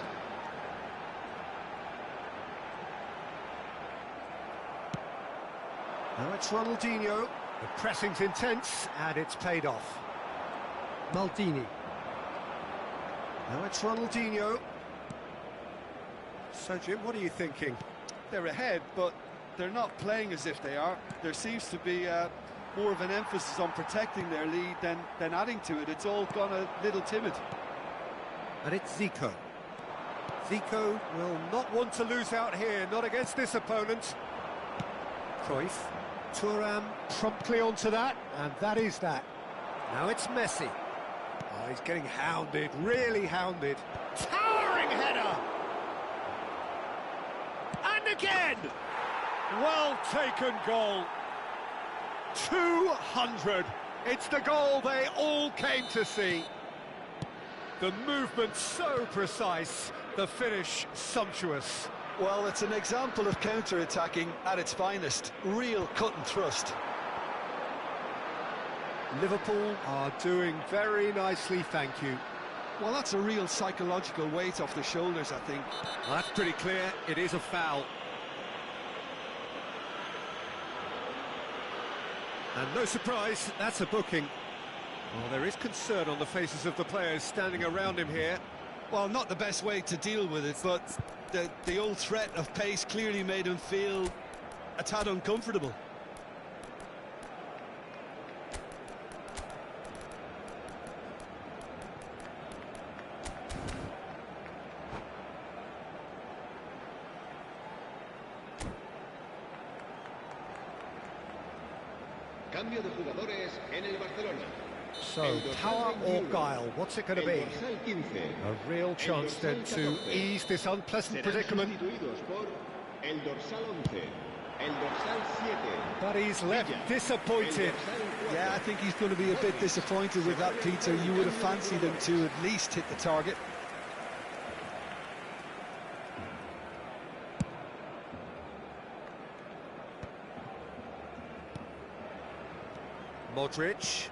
Now it's Ronaldinho. The pressing's intense, and it's paid off. Maldini. Now it's Ronaldinho. So, Jim, what are you thinking? They're ahead, but they're not playing as if they are. There seems to be more of an emphasis on protecting their lead than adding to it. It's all gone a little timid. And it's Zico. Zico will not want to lose out here, not against this opponent. Cruyff. Thuram promptly onto that, and that is that. Now it's Messi. Oh, he's getting hounded, really hounded. Towering header! And again! Well taken goal. 200. It's the goal they all came to see. The movement so precise, the finish sumptuous. Well, it's an example of counter-attacking at its finest. Real cut and thrust. Liverpool are doing very nicely, thank you. Well, that's a real psychological weight off the shoulders, I think. Well, that's pretty clear, it is a foul. And no surprise, that's a booking. Well, there is concern on the faces of the players standing around him here. Well, not the best way to deal with it, but the old threat of pace clearly made him feel a tad uncomfortable. Cambio de jugadores en el Barcelona. So, power or guile, what's it going to be? Dorsal 15. A real chance then to ease this unpleasant predicament. Sustituidos por el dorsal 11, el dorsal 7. But he's left disappointed. Yeah, I think he's going to be a bit disappointed with that, Peter. You would have fancied him to at least hit the target. Modric.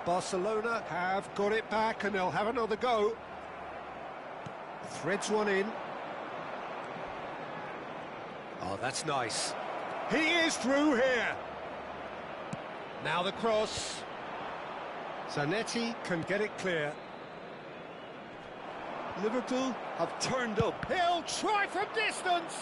Barcelona have got it back and they'll have another go. Threads one in. Oh, that's nice. He is through here. Now the cross. Zanetti can get it clear. Liverpool have turned up. He'll try from distance.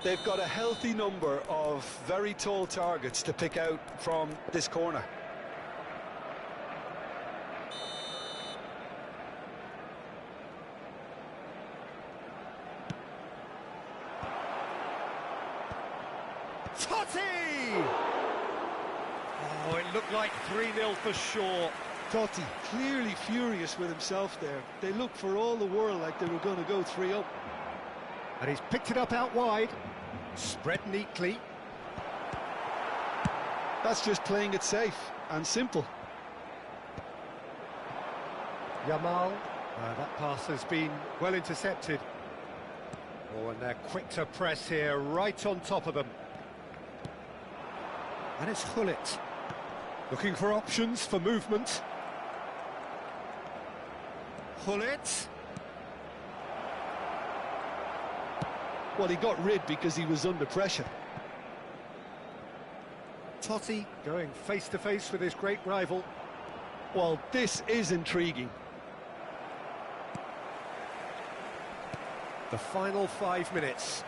They've got a healthy number of very tall targets to pick out from this corner. Totti! Oh, it looked like 3-0 for sure. Totti clearly furious with himself there. They looked for all the world like they were going to go 3-up. And he's picked it up out wide. Spread neatly. That's just playing it safe and simple. Yamal. That pass has been well intercepted. Oh, and they're quick to press here, right on top of them. And it's Hullet. Looking for options for movement. Hullet. Well, he got rid because he was under pressure. Totti going face-to-face with his great rival. Well, this is intriguing. The final 5 minutes.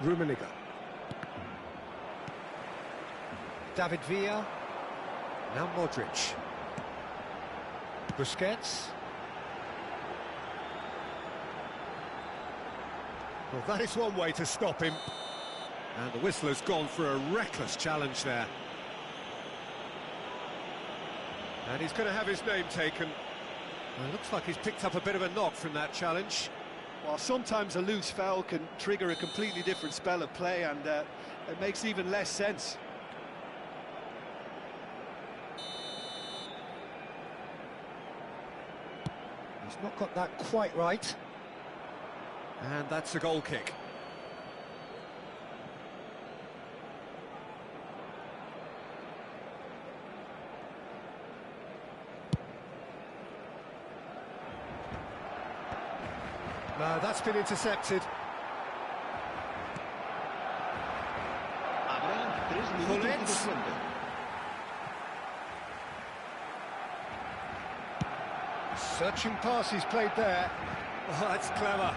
Rummenigge. David Villa. Now Modric. Busquets. Well, that is one way to stop him. And the whistler's gone for a reckless challenge there. And he's going to have his name taken. Well, it looks like he's picked up a bit of a knock from that challenge. Well, sometimes a loose foul can trigger a completely different spell of play, and it makes even less sense. He's not got that quite right. And that's a goal kick. No, that's been intercepted. Habrá 3 minutos de Hullet. descuento. Searching pass he's played there. Oh, that's clever.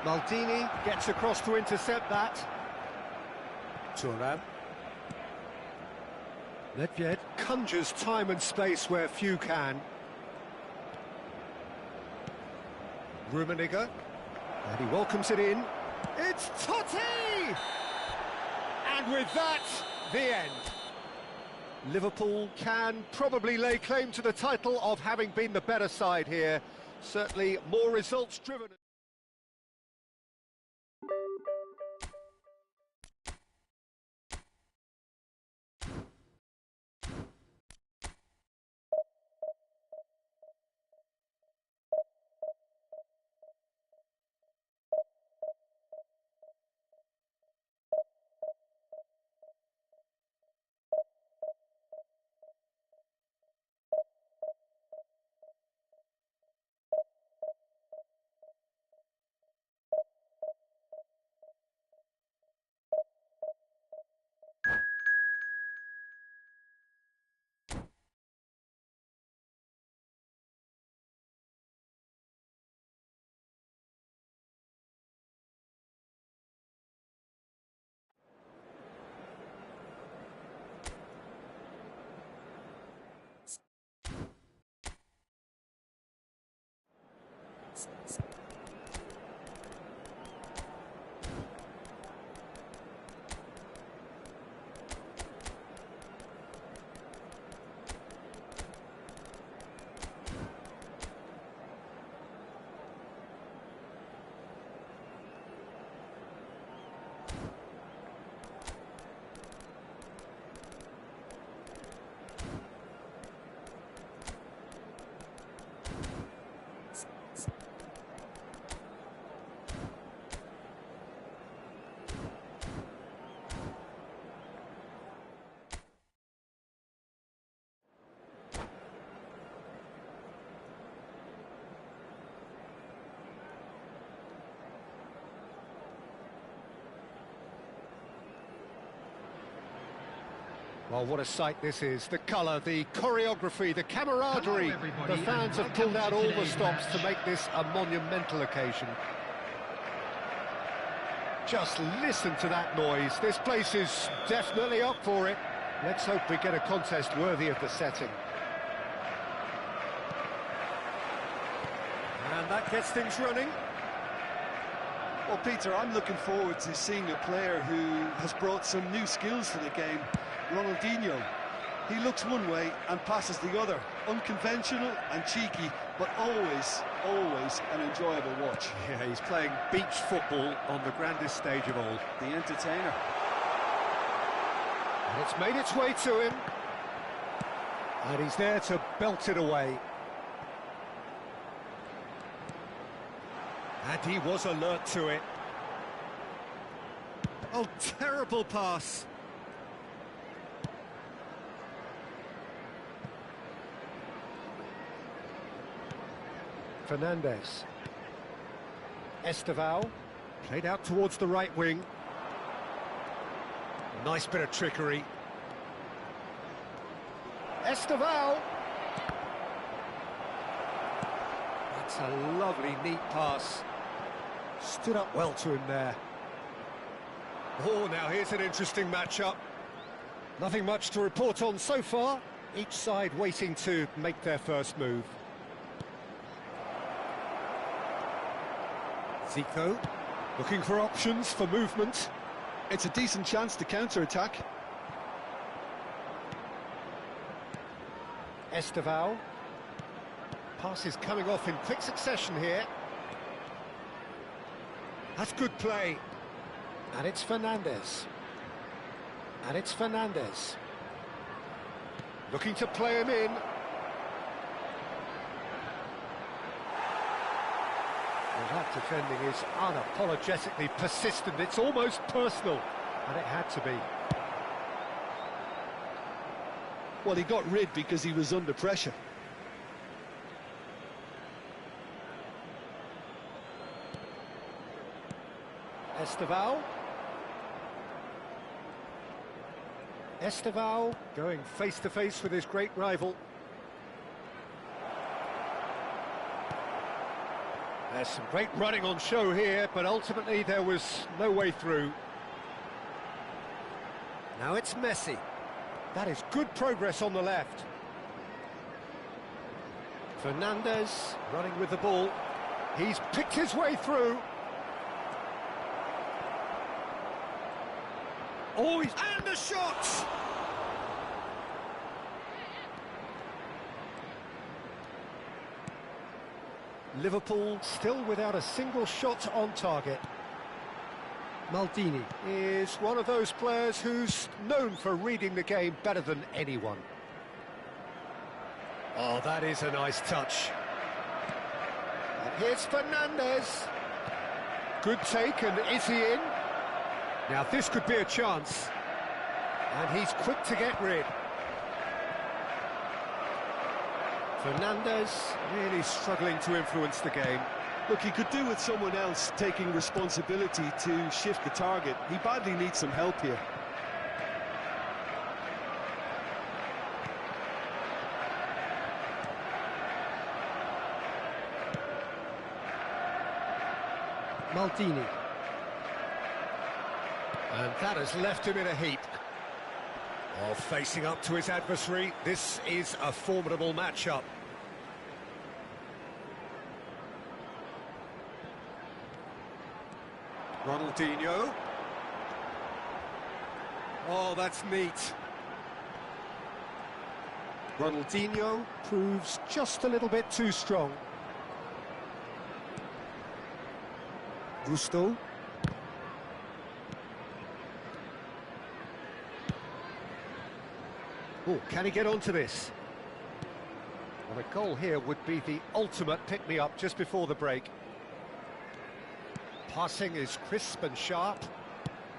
Maldini gets across to intercept that. Thuram. Nedved conjures time and space where few can. Rummenigge. And he welcomes it in. It's Totti! And with that, the end. Liverpool can probably lay claim to the title of having been the better side here. Certainly more results-driven. Well, what a sight this is. The colour, the choreography, the camaraderie. Hello, everybody, The fans have and pulled welcome out to all the today's stops to match. make this a monumental occasion. Just listen to that noise. This place is definitely up for it. Let's hope we get a contest worthy of the setting. And that gets things running. Well, Peter, I'm looking forward to seeing a player who has brought some new skills to the game. Ronaldinho. He looks one way and passes the other. Unconventional and cheeky, but always, always an enjoyable watch. Yeah, he's playing beach football on the grandest stage of all. The entertainer. And it's made its way to him. And he's there to belt it away. And he was alert to it. Oh, terrible pass. Fernandes. Esteval. Played out towards the right wing. Nice bit of trickery. Esteval. That's a lovely, neat pass. Stood up well to him there. Oh, now here's an interesting matchup. Nothing much to report on so far. Each side waiting to make their first move. Zico, looking for options for movement. It's a decent chance to counter-attack. Esteval. Passes coming off in quick succession here. That's good play. And it's Fernandes. And it's Fernandes. Looking to play him in. Well, that defending is unapologetically persistent. It's almost personal. And it had to be. Well, he got rid because he was under pressure. Esteval. Esteval going face-to-face with his great rival. There's some great running on show here, but ultimately there was no way through. Now it's Messi. That is good progress on the left. Fernandes running with the ball. He's picked his way through. Oh, and a shot! Liverpool still without a single shot on target. Maldini is one of those players who's known for reading the game better than anyone. Oh, that is a nice touch. And here's Fernandes. Good take, and is he in? Now this could be a chance. And he's quick to get rid. Fernandes really struggling to influence the game. Look, he could do with someone else taking responsibility to shift the target. He badly needs some help here. Maldini. And that has left him in a heap. While facing up to his adversary, this is a formidable matchup. Ronaldinho. Oh, that's neat. Ronaldinho proves just a little bit too strong. Gusto. Oh, can he get onto this? Well, a goal here would be the ultimate pick-me-up just before the break. Passing is crisp and sharp.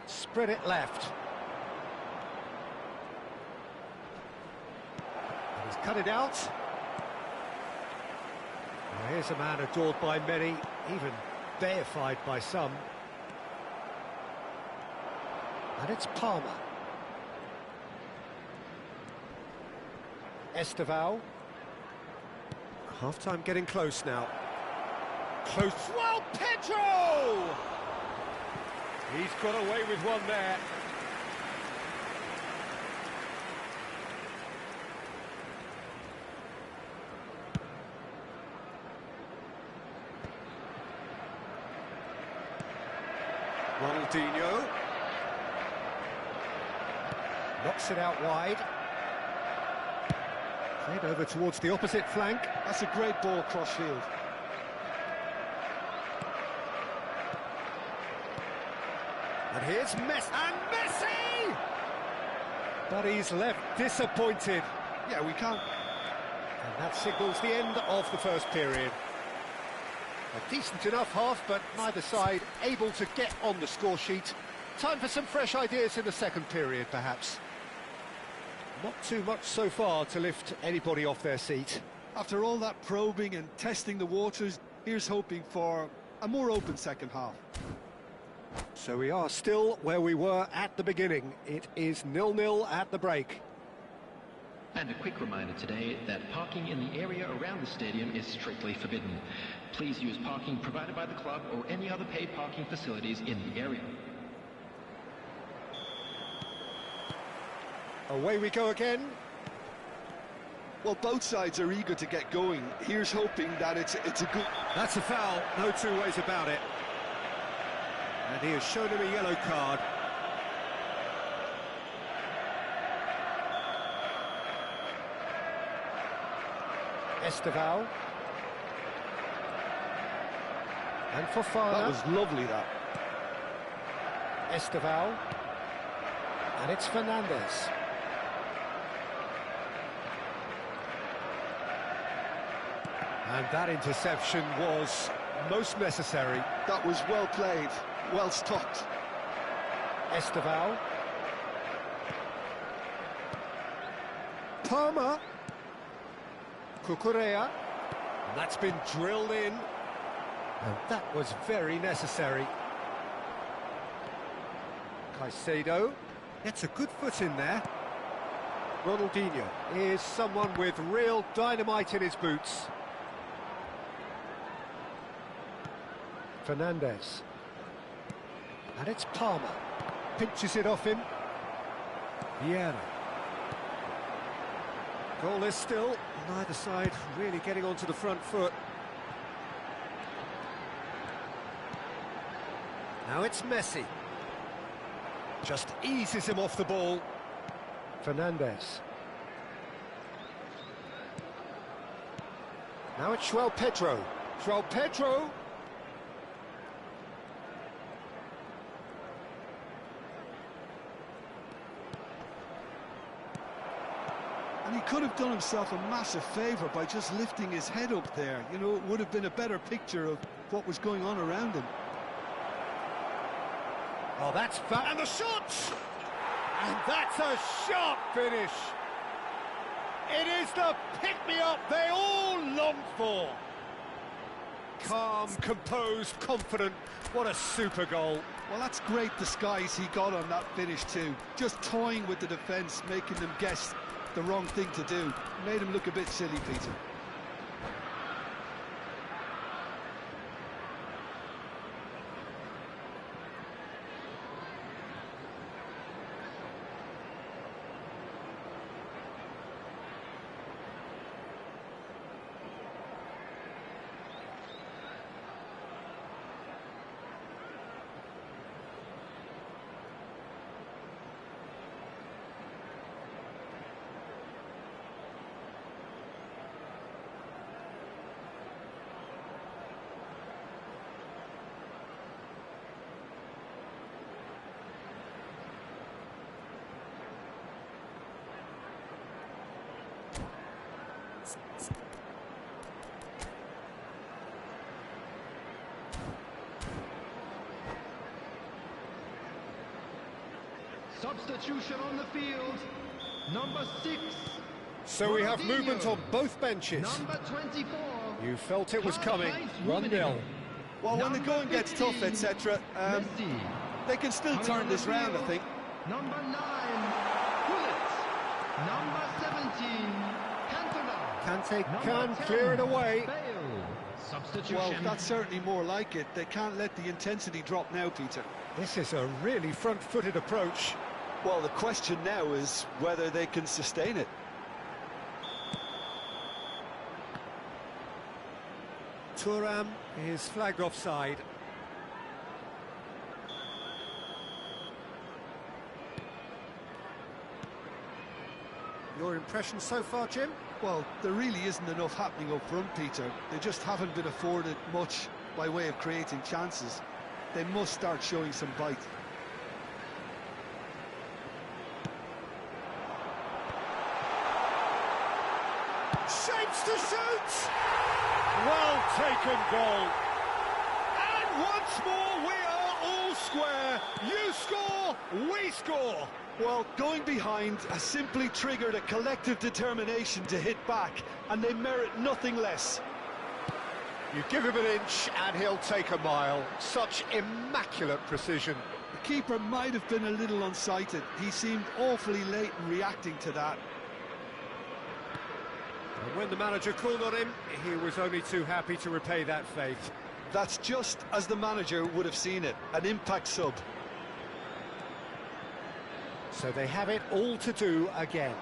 Spread it left. And he's cut it out. Well, here's a man adored by many, even deified by some. And it's Palmer. Estevao. Half-time getting close now. Close. Well, Pedro! He's got away with one there. Ronaldinho. Knocks it out wide. Played over towards the opposite flank. That's a great ball cross-field. And here's Messi. And Messi! But he's left disappointed. Yeah, we can't. And that signals the end of the first period. A decent enough half, but neither side able to get on the score sheet. Time for some fresh ideas in the second period, perhaps. Not too much so far to lift anybody off their seat. After all that probing and testing the waters, here's hoping for a more open second half. So we are still where we were at the beginning. It is 0-0 at the break. And a quick reminder today that parking in the area around the stadium is strictly forbidden. Please use parking provided by the club or any other paid parking facilities in the area. Away we go again. Well, both sides are eager to get going. Here's hoping that it's a good... That's a foul, no two ways about it. And he has shown him a yellow card. Estevao. And Fofana. That was lovely, that. Estevao. And it's Fernandez. And that interception was most necessary. That was well played, well stopped. Estevao. Palmer. Cucurella. And that's been drilled in. And that was very necessary. Caicedo gets a good foot in there. Ronaldinho is someone with real dynamite in his boots. Fernandez. And it's Palmer. Pinches it off him. Vieira. Goalless still. Neither side really getting onto the front foot. Now it's Messi. Just eases him off the ball. Fernandez. Now it's João Pedro. João Pedro. And he could have done himself a massive favour by just lifting his head up there. You know, it would have been a better picture of what was going on around him. Oh, that's fun. And the shot! And that's a sharp finish. It is the pick-me-up they all longed for. Calm, composed, confident. What a super goal. Well, that's great disguise he got on that finish too. Just toying with the defence, making them guess the wrong thing to do. Made him look a bit silly, Peter. Substitution on the field, number 6. So we have movement on both benches. Number 24. You felt it was coming. 1-0. Well, when the going gets tough, etc., they can still turn this round, I think. Number 9, Bullet. Number 17, Cantona. Kante can clear it away. Bale. Substitution. Well, that's certainly more like it. They can't let the intensity drop now, Peter. This is a really front-footed approach. Well, the question now is whether they can sustain it. Thuram is flagged offside. Your impression so far, Jim? Well, there really isn't enough happening up front, Peter. They just haven't been afforded much by way of creating chances. They must start showing some bite. Shapes to shoot! Well taken goal. And once more we are all square. You score, we score. Well, going behind has simply triggered a collective determination to hit back, and they merit nothing less. You give him an inch and he'll take a mile. Such immaculate precision. The keeper might have been a little unsighted. He seemed awfully late in reacting to that. And when the manager called on him, he was only too happy to repay that faith. That's just as the manager would have seen it, an impact sub. So they have it all to do again.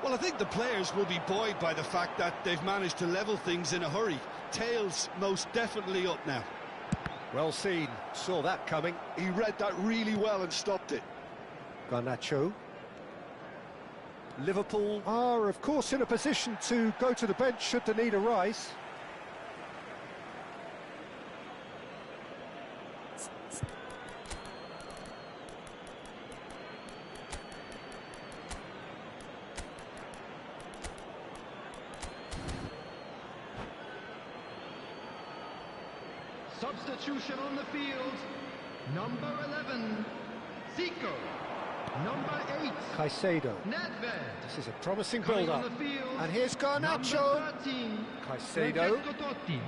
Well, I think the players will be buoyed by the fact that they've managed to level things in a hurry. Tails most definitely up now. Well seen, saw that coming. He read that really well and stopped it. Garnacho. Liverpool are, of course, in a position to go to the bench should the need arise. Substitution on the field, number 11, Zico. Number 8, Caicedo. Nedved. This is a promising Coming on build-up. the field, And here's Garnacho. Number 13, Caicedo. Francesco Totti.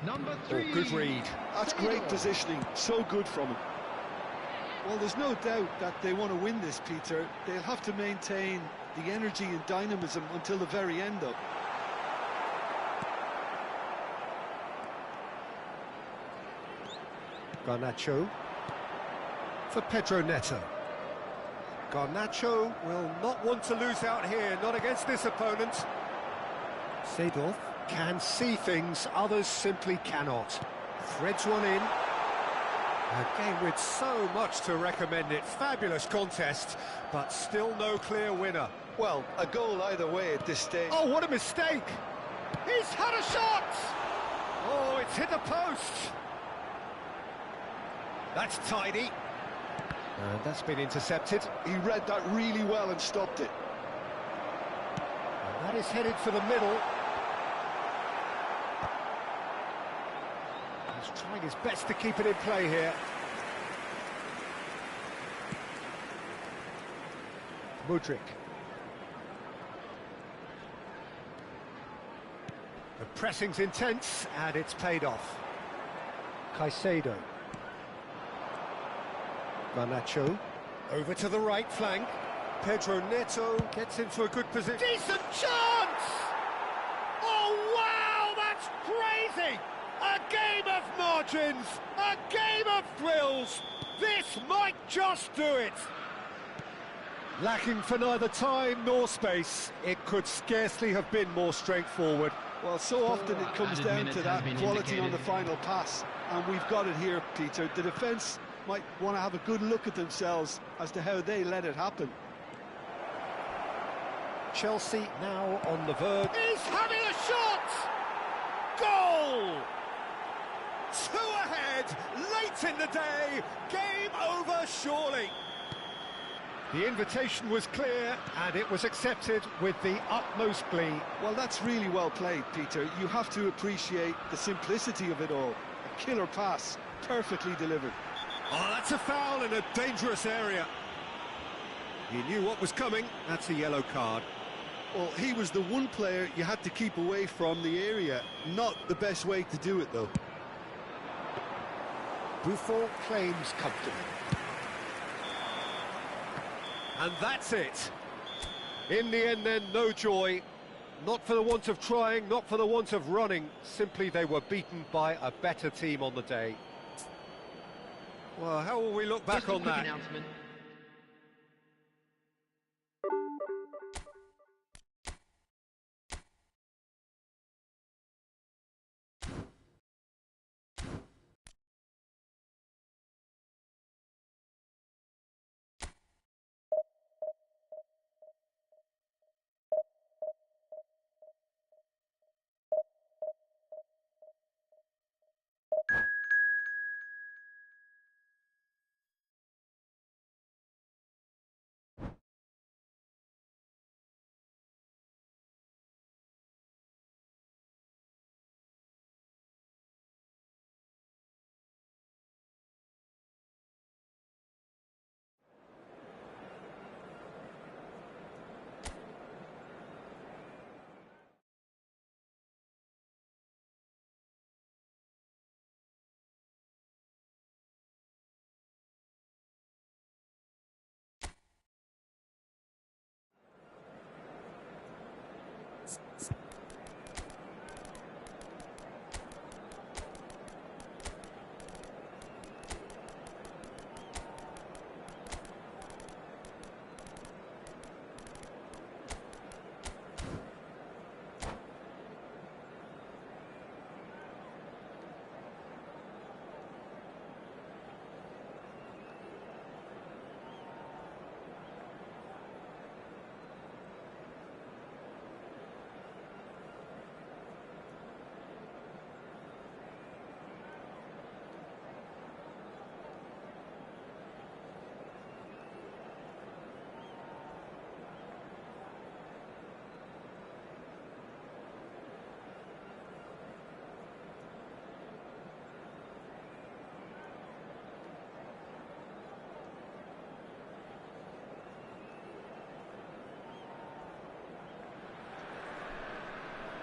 Number 3, Oh, good read. That's Sado. great positioning, so good from him. Well, there's no doubt that they want to win this, Peter. They'll have to maintain the energy and dynamism until the very end, though. Garnacho. For Pedro Neto. Garnacho will not want to lose out here, not against this opponent. Seedorf can see things others simply cannot. Threads one in. A game with so much to recommend it. Fabulous contest, but still no clear winner. Well, a goal either way at this stage. Oh, what a mistake! He's had a shot! Oh, it's hit the post! That's tidy. And that's been intercepted. He read that really well and stopped it. And that is headed for the middle. He's trying his best to keep it in play here. Mudryk. The pressing's intense, and it's paid off. Caicedo. Garnacho. Over to the right flank. Pedro Neto gets into a good position. Decent chance! Oh, wow, that's crazy! A game of margins, a game of thrills. This might just do it. Lacking for neither time nor space, it could scarcely have been more straightforward. Well, so often it comes down to that quality on the final pass, and we've got it here, Peter. The defence might want to have a good look at themselves as to how they let it happen. Chelsea now on the verge. He's having a shot! Goal! 2 ahead, late in the day, game over surely. The invitation was clear, and it was accepted with the utmost glee. Well, that's really well played, Peter. You have to appreciate the simplicity of it all. A killer pass, perfectly delivered. Oh, that's a foul in a dangerous area. He knew what was coming. That's a yellow card. Well, he was the one player you had to keep away from the area. Not the best way to do it, though. Buffon claims comfortably. And that's it. In the end then, no joy. Not for the want of trying, not for the want of running. Simply they were beaten by a better team on the day. Well, how will we look back on that? Announcement.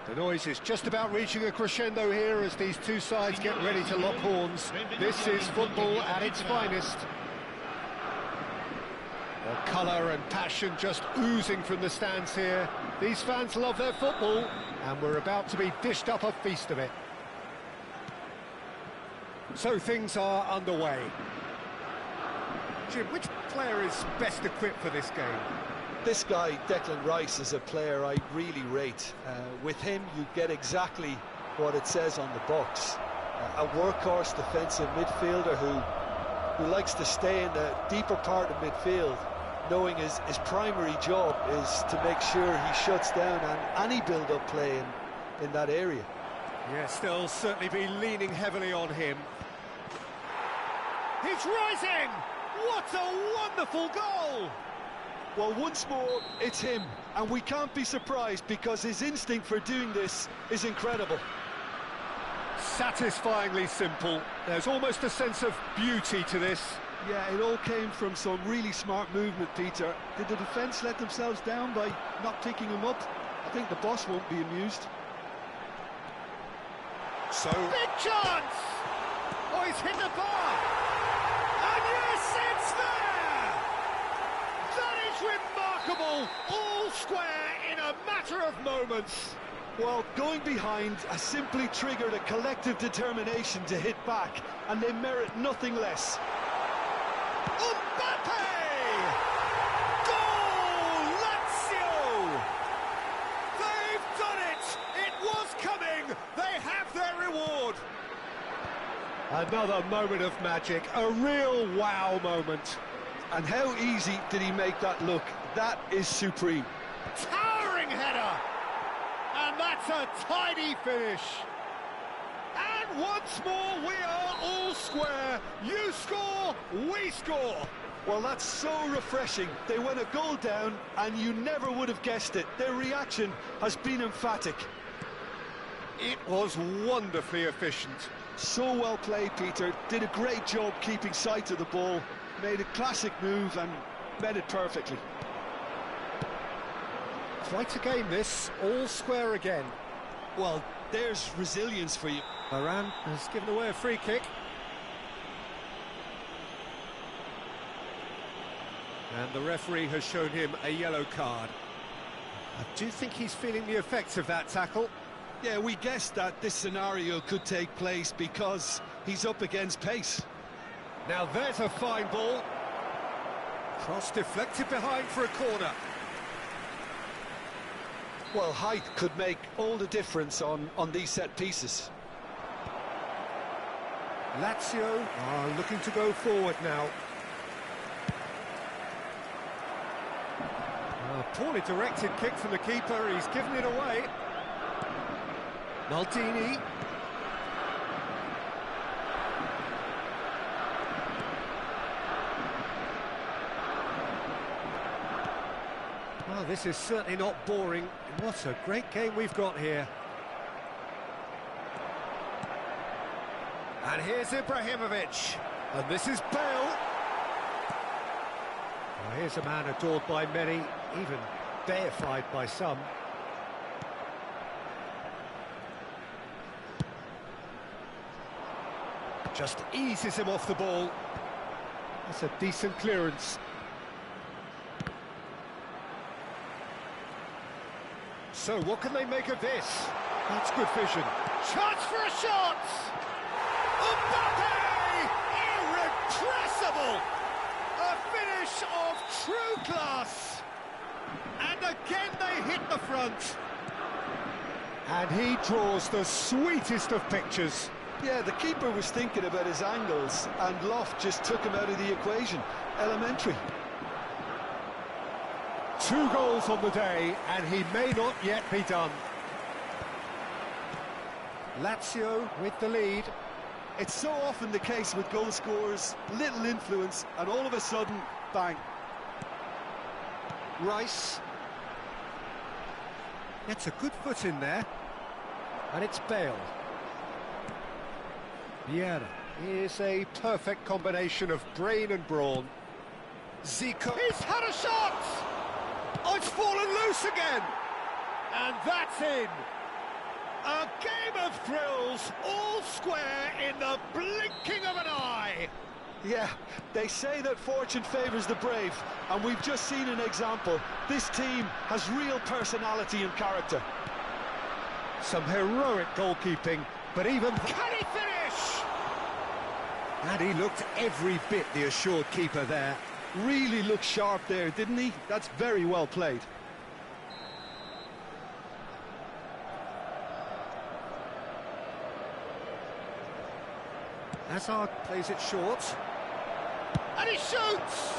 The noise is just about reaching a crescendo here as these two sides get ready to lock horns. This is football at its finest. The colour and passion just oozing from the stands here. These fans love their football, and we're about to be dished up a feast of it. So things are underway. Jim, which player is best equipped for this game? This guy, Declan Rice, is a player I really rate. With him, you get exactly what it says on the box. A workhorse defensive midfielder who likes to stay in the deeper part of midfield, knowing his primary job is to make sure he shuts down any build-up play in that area. Yes, they'll certainly be leaning heavily on him. He's rising! What a wonderful goal! Well, once more, it's him, and we can't be surprised because his instinct for doing this is incredible. Satisfyingly simple. There's almost a sense of beauty to this. Yeah, it all came from some really smart movement, Peter. Did the defence let themselves down by not picking him up? I think the boss won't be amused. So... Big chance! Oh, he's hit the bar! And yes, it's there! That is remarkable! All square in a matter of moments. Well, going behind has simply triggered a collective determination to hit back, and they merit nothing less. Mbappe! Goal! Lazio! They've done it! It was coming! They have their reward! Another moment of magic, a real wow moment. And how easy did he make that look? That is supreme. Towering header! And that's a tidy finish. And once more we are all square. You score, we score. Well, that's so refreshing. They went a goal down, and you never would have guessed it. Their reaction has been emphatic. It was wonderfully efficient. So well played, Peter. Did a great job keeping sight of the ball. Made a classic move and met it perfectly. Quite a game this, all square again. Well, there's resilience for you. Varane has given away a free kick. And the referee has shown him a yellow card. I do think he's feeling the effects of that tackle. Yeah, we guessed that this scenario could take place because he's up against pace. Now there's a fine ball. Cross deflected behind for a corner. Well, height could make all the difference on these set pieces. Lazio are looking to go forward now. A poorly directed kick from the keeper, he's given it away. Maldini. Well, this is certainly not boring. What a great game we've got here. And here's Ibrahimovic. And this is Bale. Well, here's a man adored by many, even deified by some. Just eases him off the ball. That's a decent clearance. So what can they make of this? That's good vision. Chance for a shot! Mbappe! Irrepressible! A finish of true class! And again they hit the front. And he draws the sweetest of pictures. Yeah, the keeper was thinking about his angles, and Loft just took him out of the equation. Elementary. 2 goals on the day, and he may not yet be done. Lazio with the lead. It's so often the case with goal scorers, little influence, and all of a sudden, bang. Rice. Gets a good foot in there. And it's Bale. Vieira is a perfect combination of brain and brawn. Zico. He's had a shot! Oh, it's fallen loose again! And that's in! A game of thrills, all square in the blinking of an eye! Yeah, they say that fortune favours the brave, and we've just seen an example. This team has real personality and character. Some heroic goalkeeping, but even... Can he finish? And he looked every bit the assured keeper there. Really looked sharp there, didn't he? That's very well played. Hazard plays it short. And he shoots!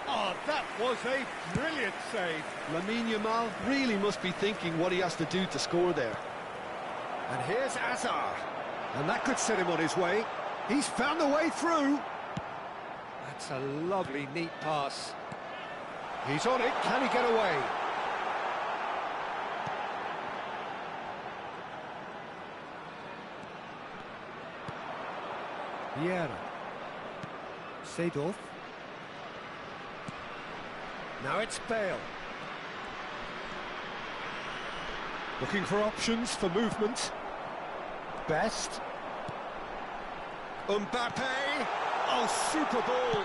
Oh, that was a brilliant save. Lamine Yamal really must be thinking what he has to do to score there. And here's Hazard. And that could set him on his way. He's found the way through. That's a lovely, neat pass. He's on it. Can he get away? Vieira. Seedorf. Now it's Bale. Looking for options for movement. Best. Mbappe. Oh, super ball.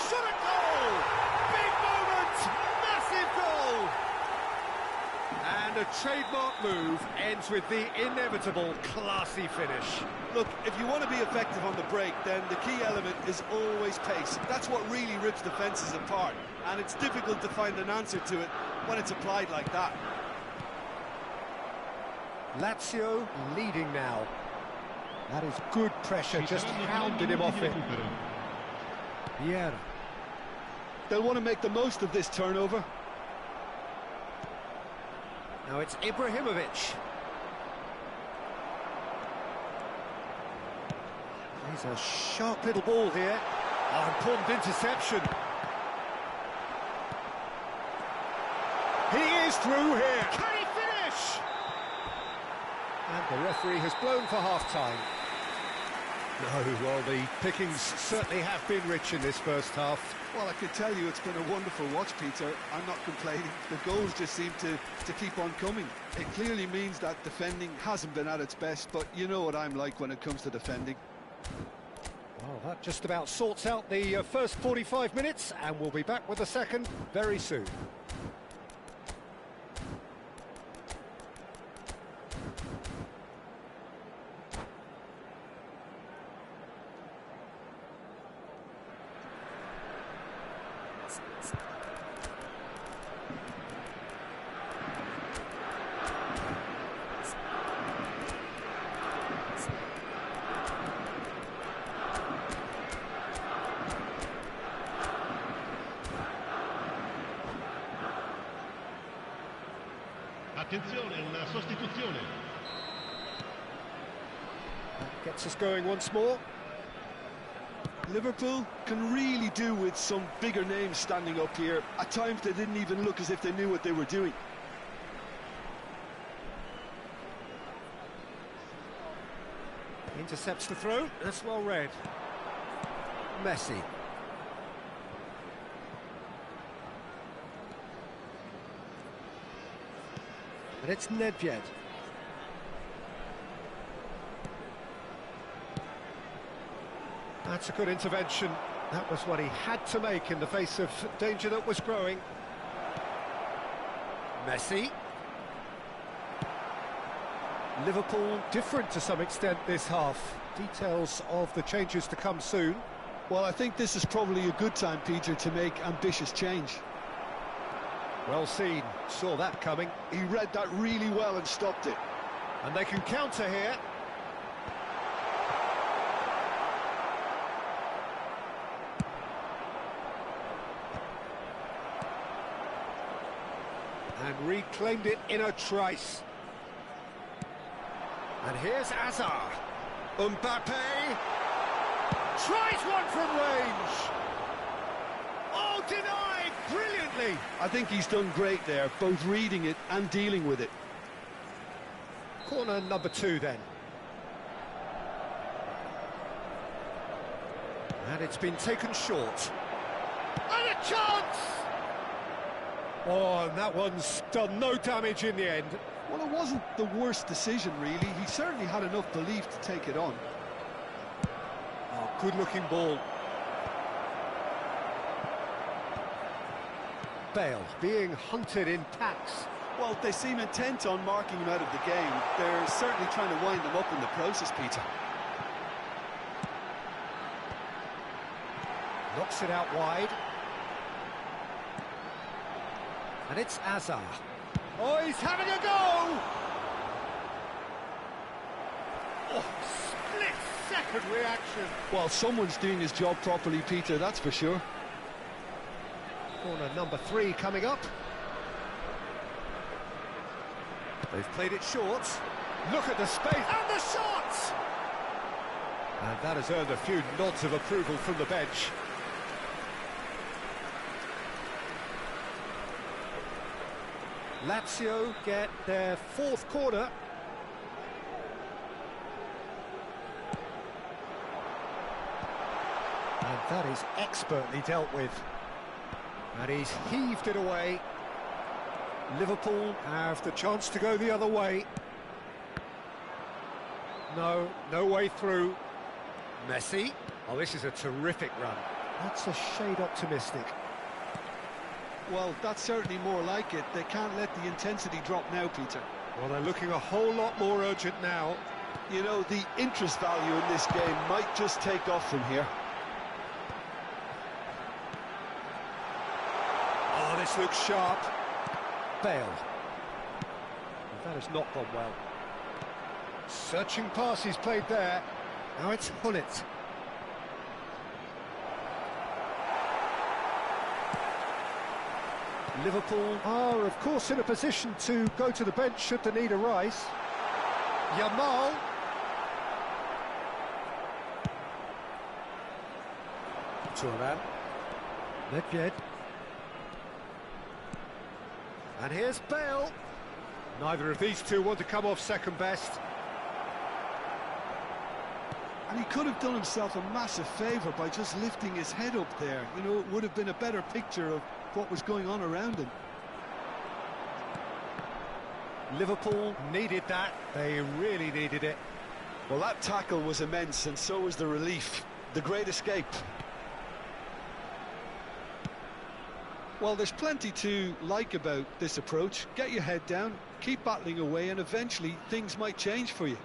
Shot a goal! Big moment! Massive goal! And a trademark move ends with the inevitable classy finish. Look, if you want to be effective on the break, then the key element is always pace. That's what really rips defences apart, and it's difficult to find an answer to it when it's applied like that. Lazio leading now. That is good pressure, just hounded him off it. Vieira. They'll want to make the most of this turnover. Now it's Ibrahimovic. He's a sharp little ball here. Oh, important interception. He is through here. Can he finish? And the referee has blown for half-time. No, well, the pickings certainly have been rich in this first half. Well, I can tell you it's been a wonderful watch, Peter. I'm not complaining. The goals just seem to keep on coming. It clearly means that defending hasn't been at its best, but you know what I'm like when it comes to defending. Well, that just about sorts out the first 45 minutes, and we'll be back with the second very soon. Attenzione, una sostituzione. That gets us going once more. Liverpool can really do with some bigger names standing up here. At times they didn't even look as if they knew what they were doing. Intercepts the throw. That's well read. Messi. And it's Nedved. That's a good intervention. That was what he had to make in the face of danger that was growing. Messi. Liverpool different to some extent this half. Details of the changes to come soon. Well, I think this is probably a good time, Peter, to make ambitious change. Well seen, saw that coming. He read that really well and stopped it. And they can counter here. And reclaimed it in a trice. And here's Hazard. Mbappe tries one from range. Oh, denied brilliantly. I think he's done great there, both reading it and dealing with it. Corner number 2 then. And it's been taken short. And a chance! Oh, and that one's done no damage in the end. Well, it wasn't the worst decision, really. He certainly had enough belief to take it on. Oh, good-looking ball. Bale being hunted in packs. Well, they seem intent on marking him out of the game. They're certainly trying to wind him up in the process, Peter. Knocks it out wide. And it's Hazard. Oh, he's having a go! Oh, split-second reaction. Well, someone's doing his job properly, Peter, that's for sure. Corner number 3 coming up. They've played it short. Look at the space and the shot! And that has earned a few nods of approval from the bench. Lazio get their 4th corner. And that is expertly dealt with. And he's heaved it away. Liverpool have the chance to go the other way. No way through. Messi. Oh, this is a terrific run. That's a shade optimistic. Well, that's certainly more like it. They can't let the intensity drop now, Peter. Well, they're looking a whole lot more urgent now. You know, the interest value in this game might just take off from here. Oh, this looks sharp. Bale. That has not gone well. Searching pass he's played there. Now it's Hullet. Liverpool are, of course, in a position to go to the bench should the need arise. Yamal. Thuram. Nedved. And here's Bale. Neither of these two want to come off second best. And he could have done himself a massive favour by just lifting his head up there. You know, it would have been a better picture of what was going on around him. Liverpool needed that. They really needed it. Well, that tackle was immense, and so was the relief. The great escape. Well, there's plenty to like about this approach. Get your head down, keep battling away, and eventually things might change for you.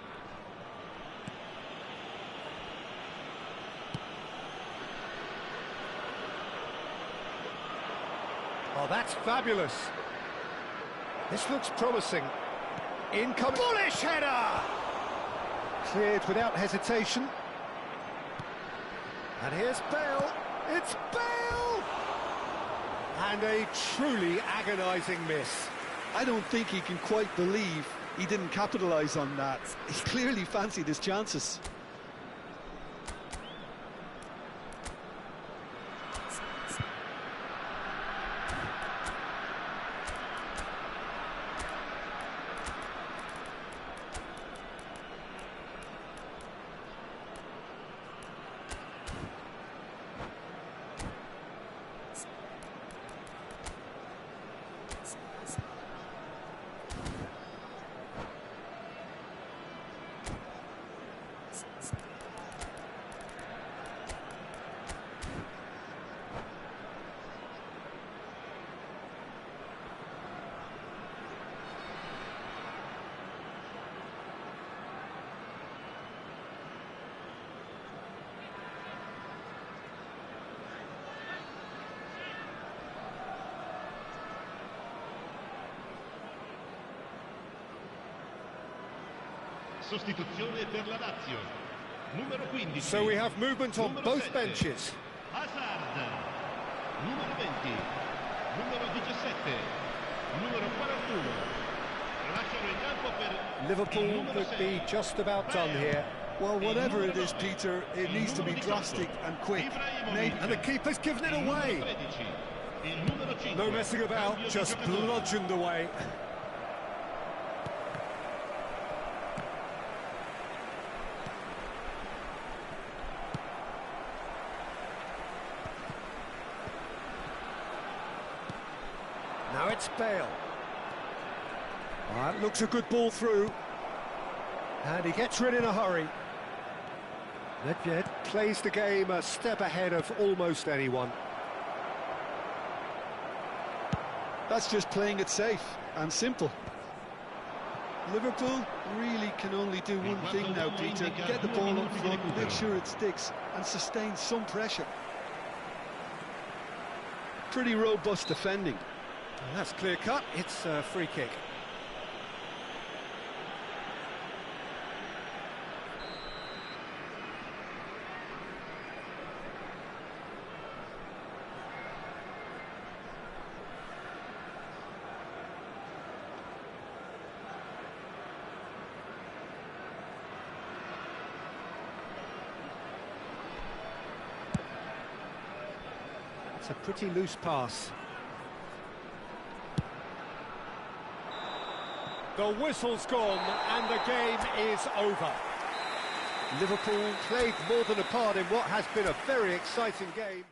Oh, that's fabulous. This looks promising. Incoming. Bullish header! Cleared without hesitation. And here's Bale. It's Bale! And a truly agonising miss. I don't think he can quite believe he didn't capitalise on that. He clearly fancied his chances. Sostituzione per la Lazio. Numero 15. So we have movement on both 7. benches. Hazard. Numero 20. Numero 17. Numero 41. Lasciano il campo per Liverpool could be just about done here. Well, whatever it is, Peter, it needs to be drastic and quick. And the keeper's given it away. No messing about, just bludgeoned away. Now it's Bale. That looks a good ball through. And he gets rid in a hurry. Nedved plays the game a step ahead of almost anyone. That's just playing it safe and simple. Liverpool really can only do one thing now, Peter. Get the ball up front, make sure it sticks, and sustain some pressure. Pretty robust defending. And that's clear cut, it's a free kick. It's a pretty loose pass. The whistle's gone and the game is over. Liverpool played more than a part in what has been a very exciting game.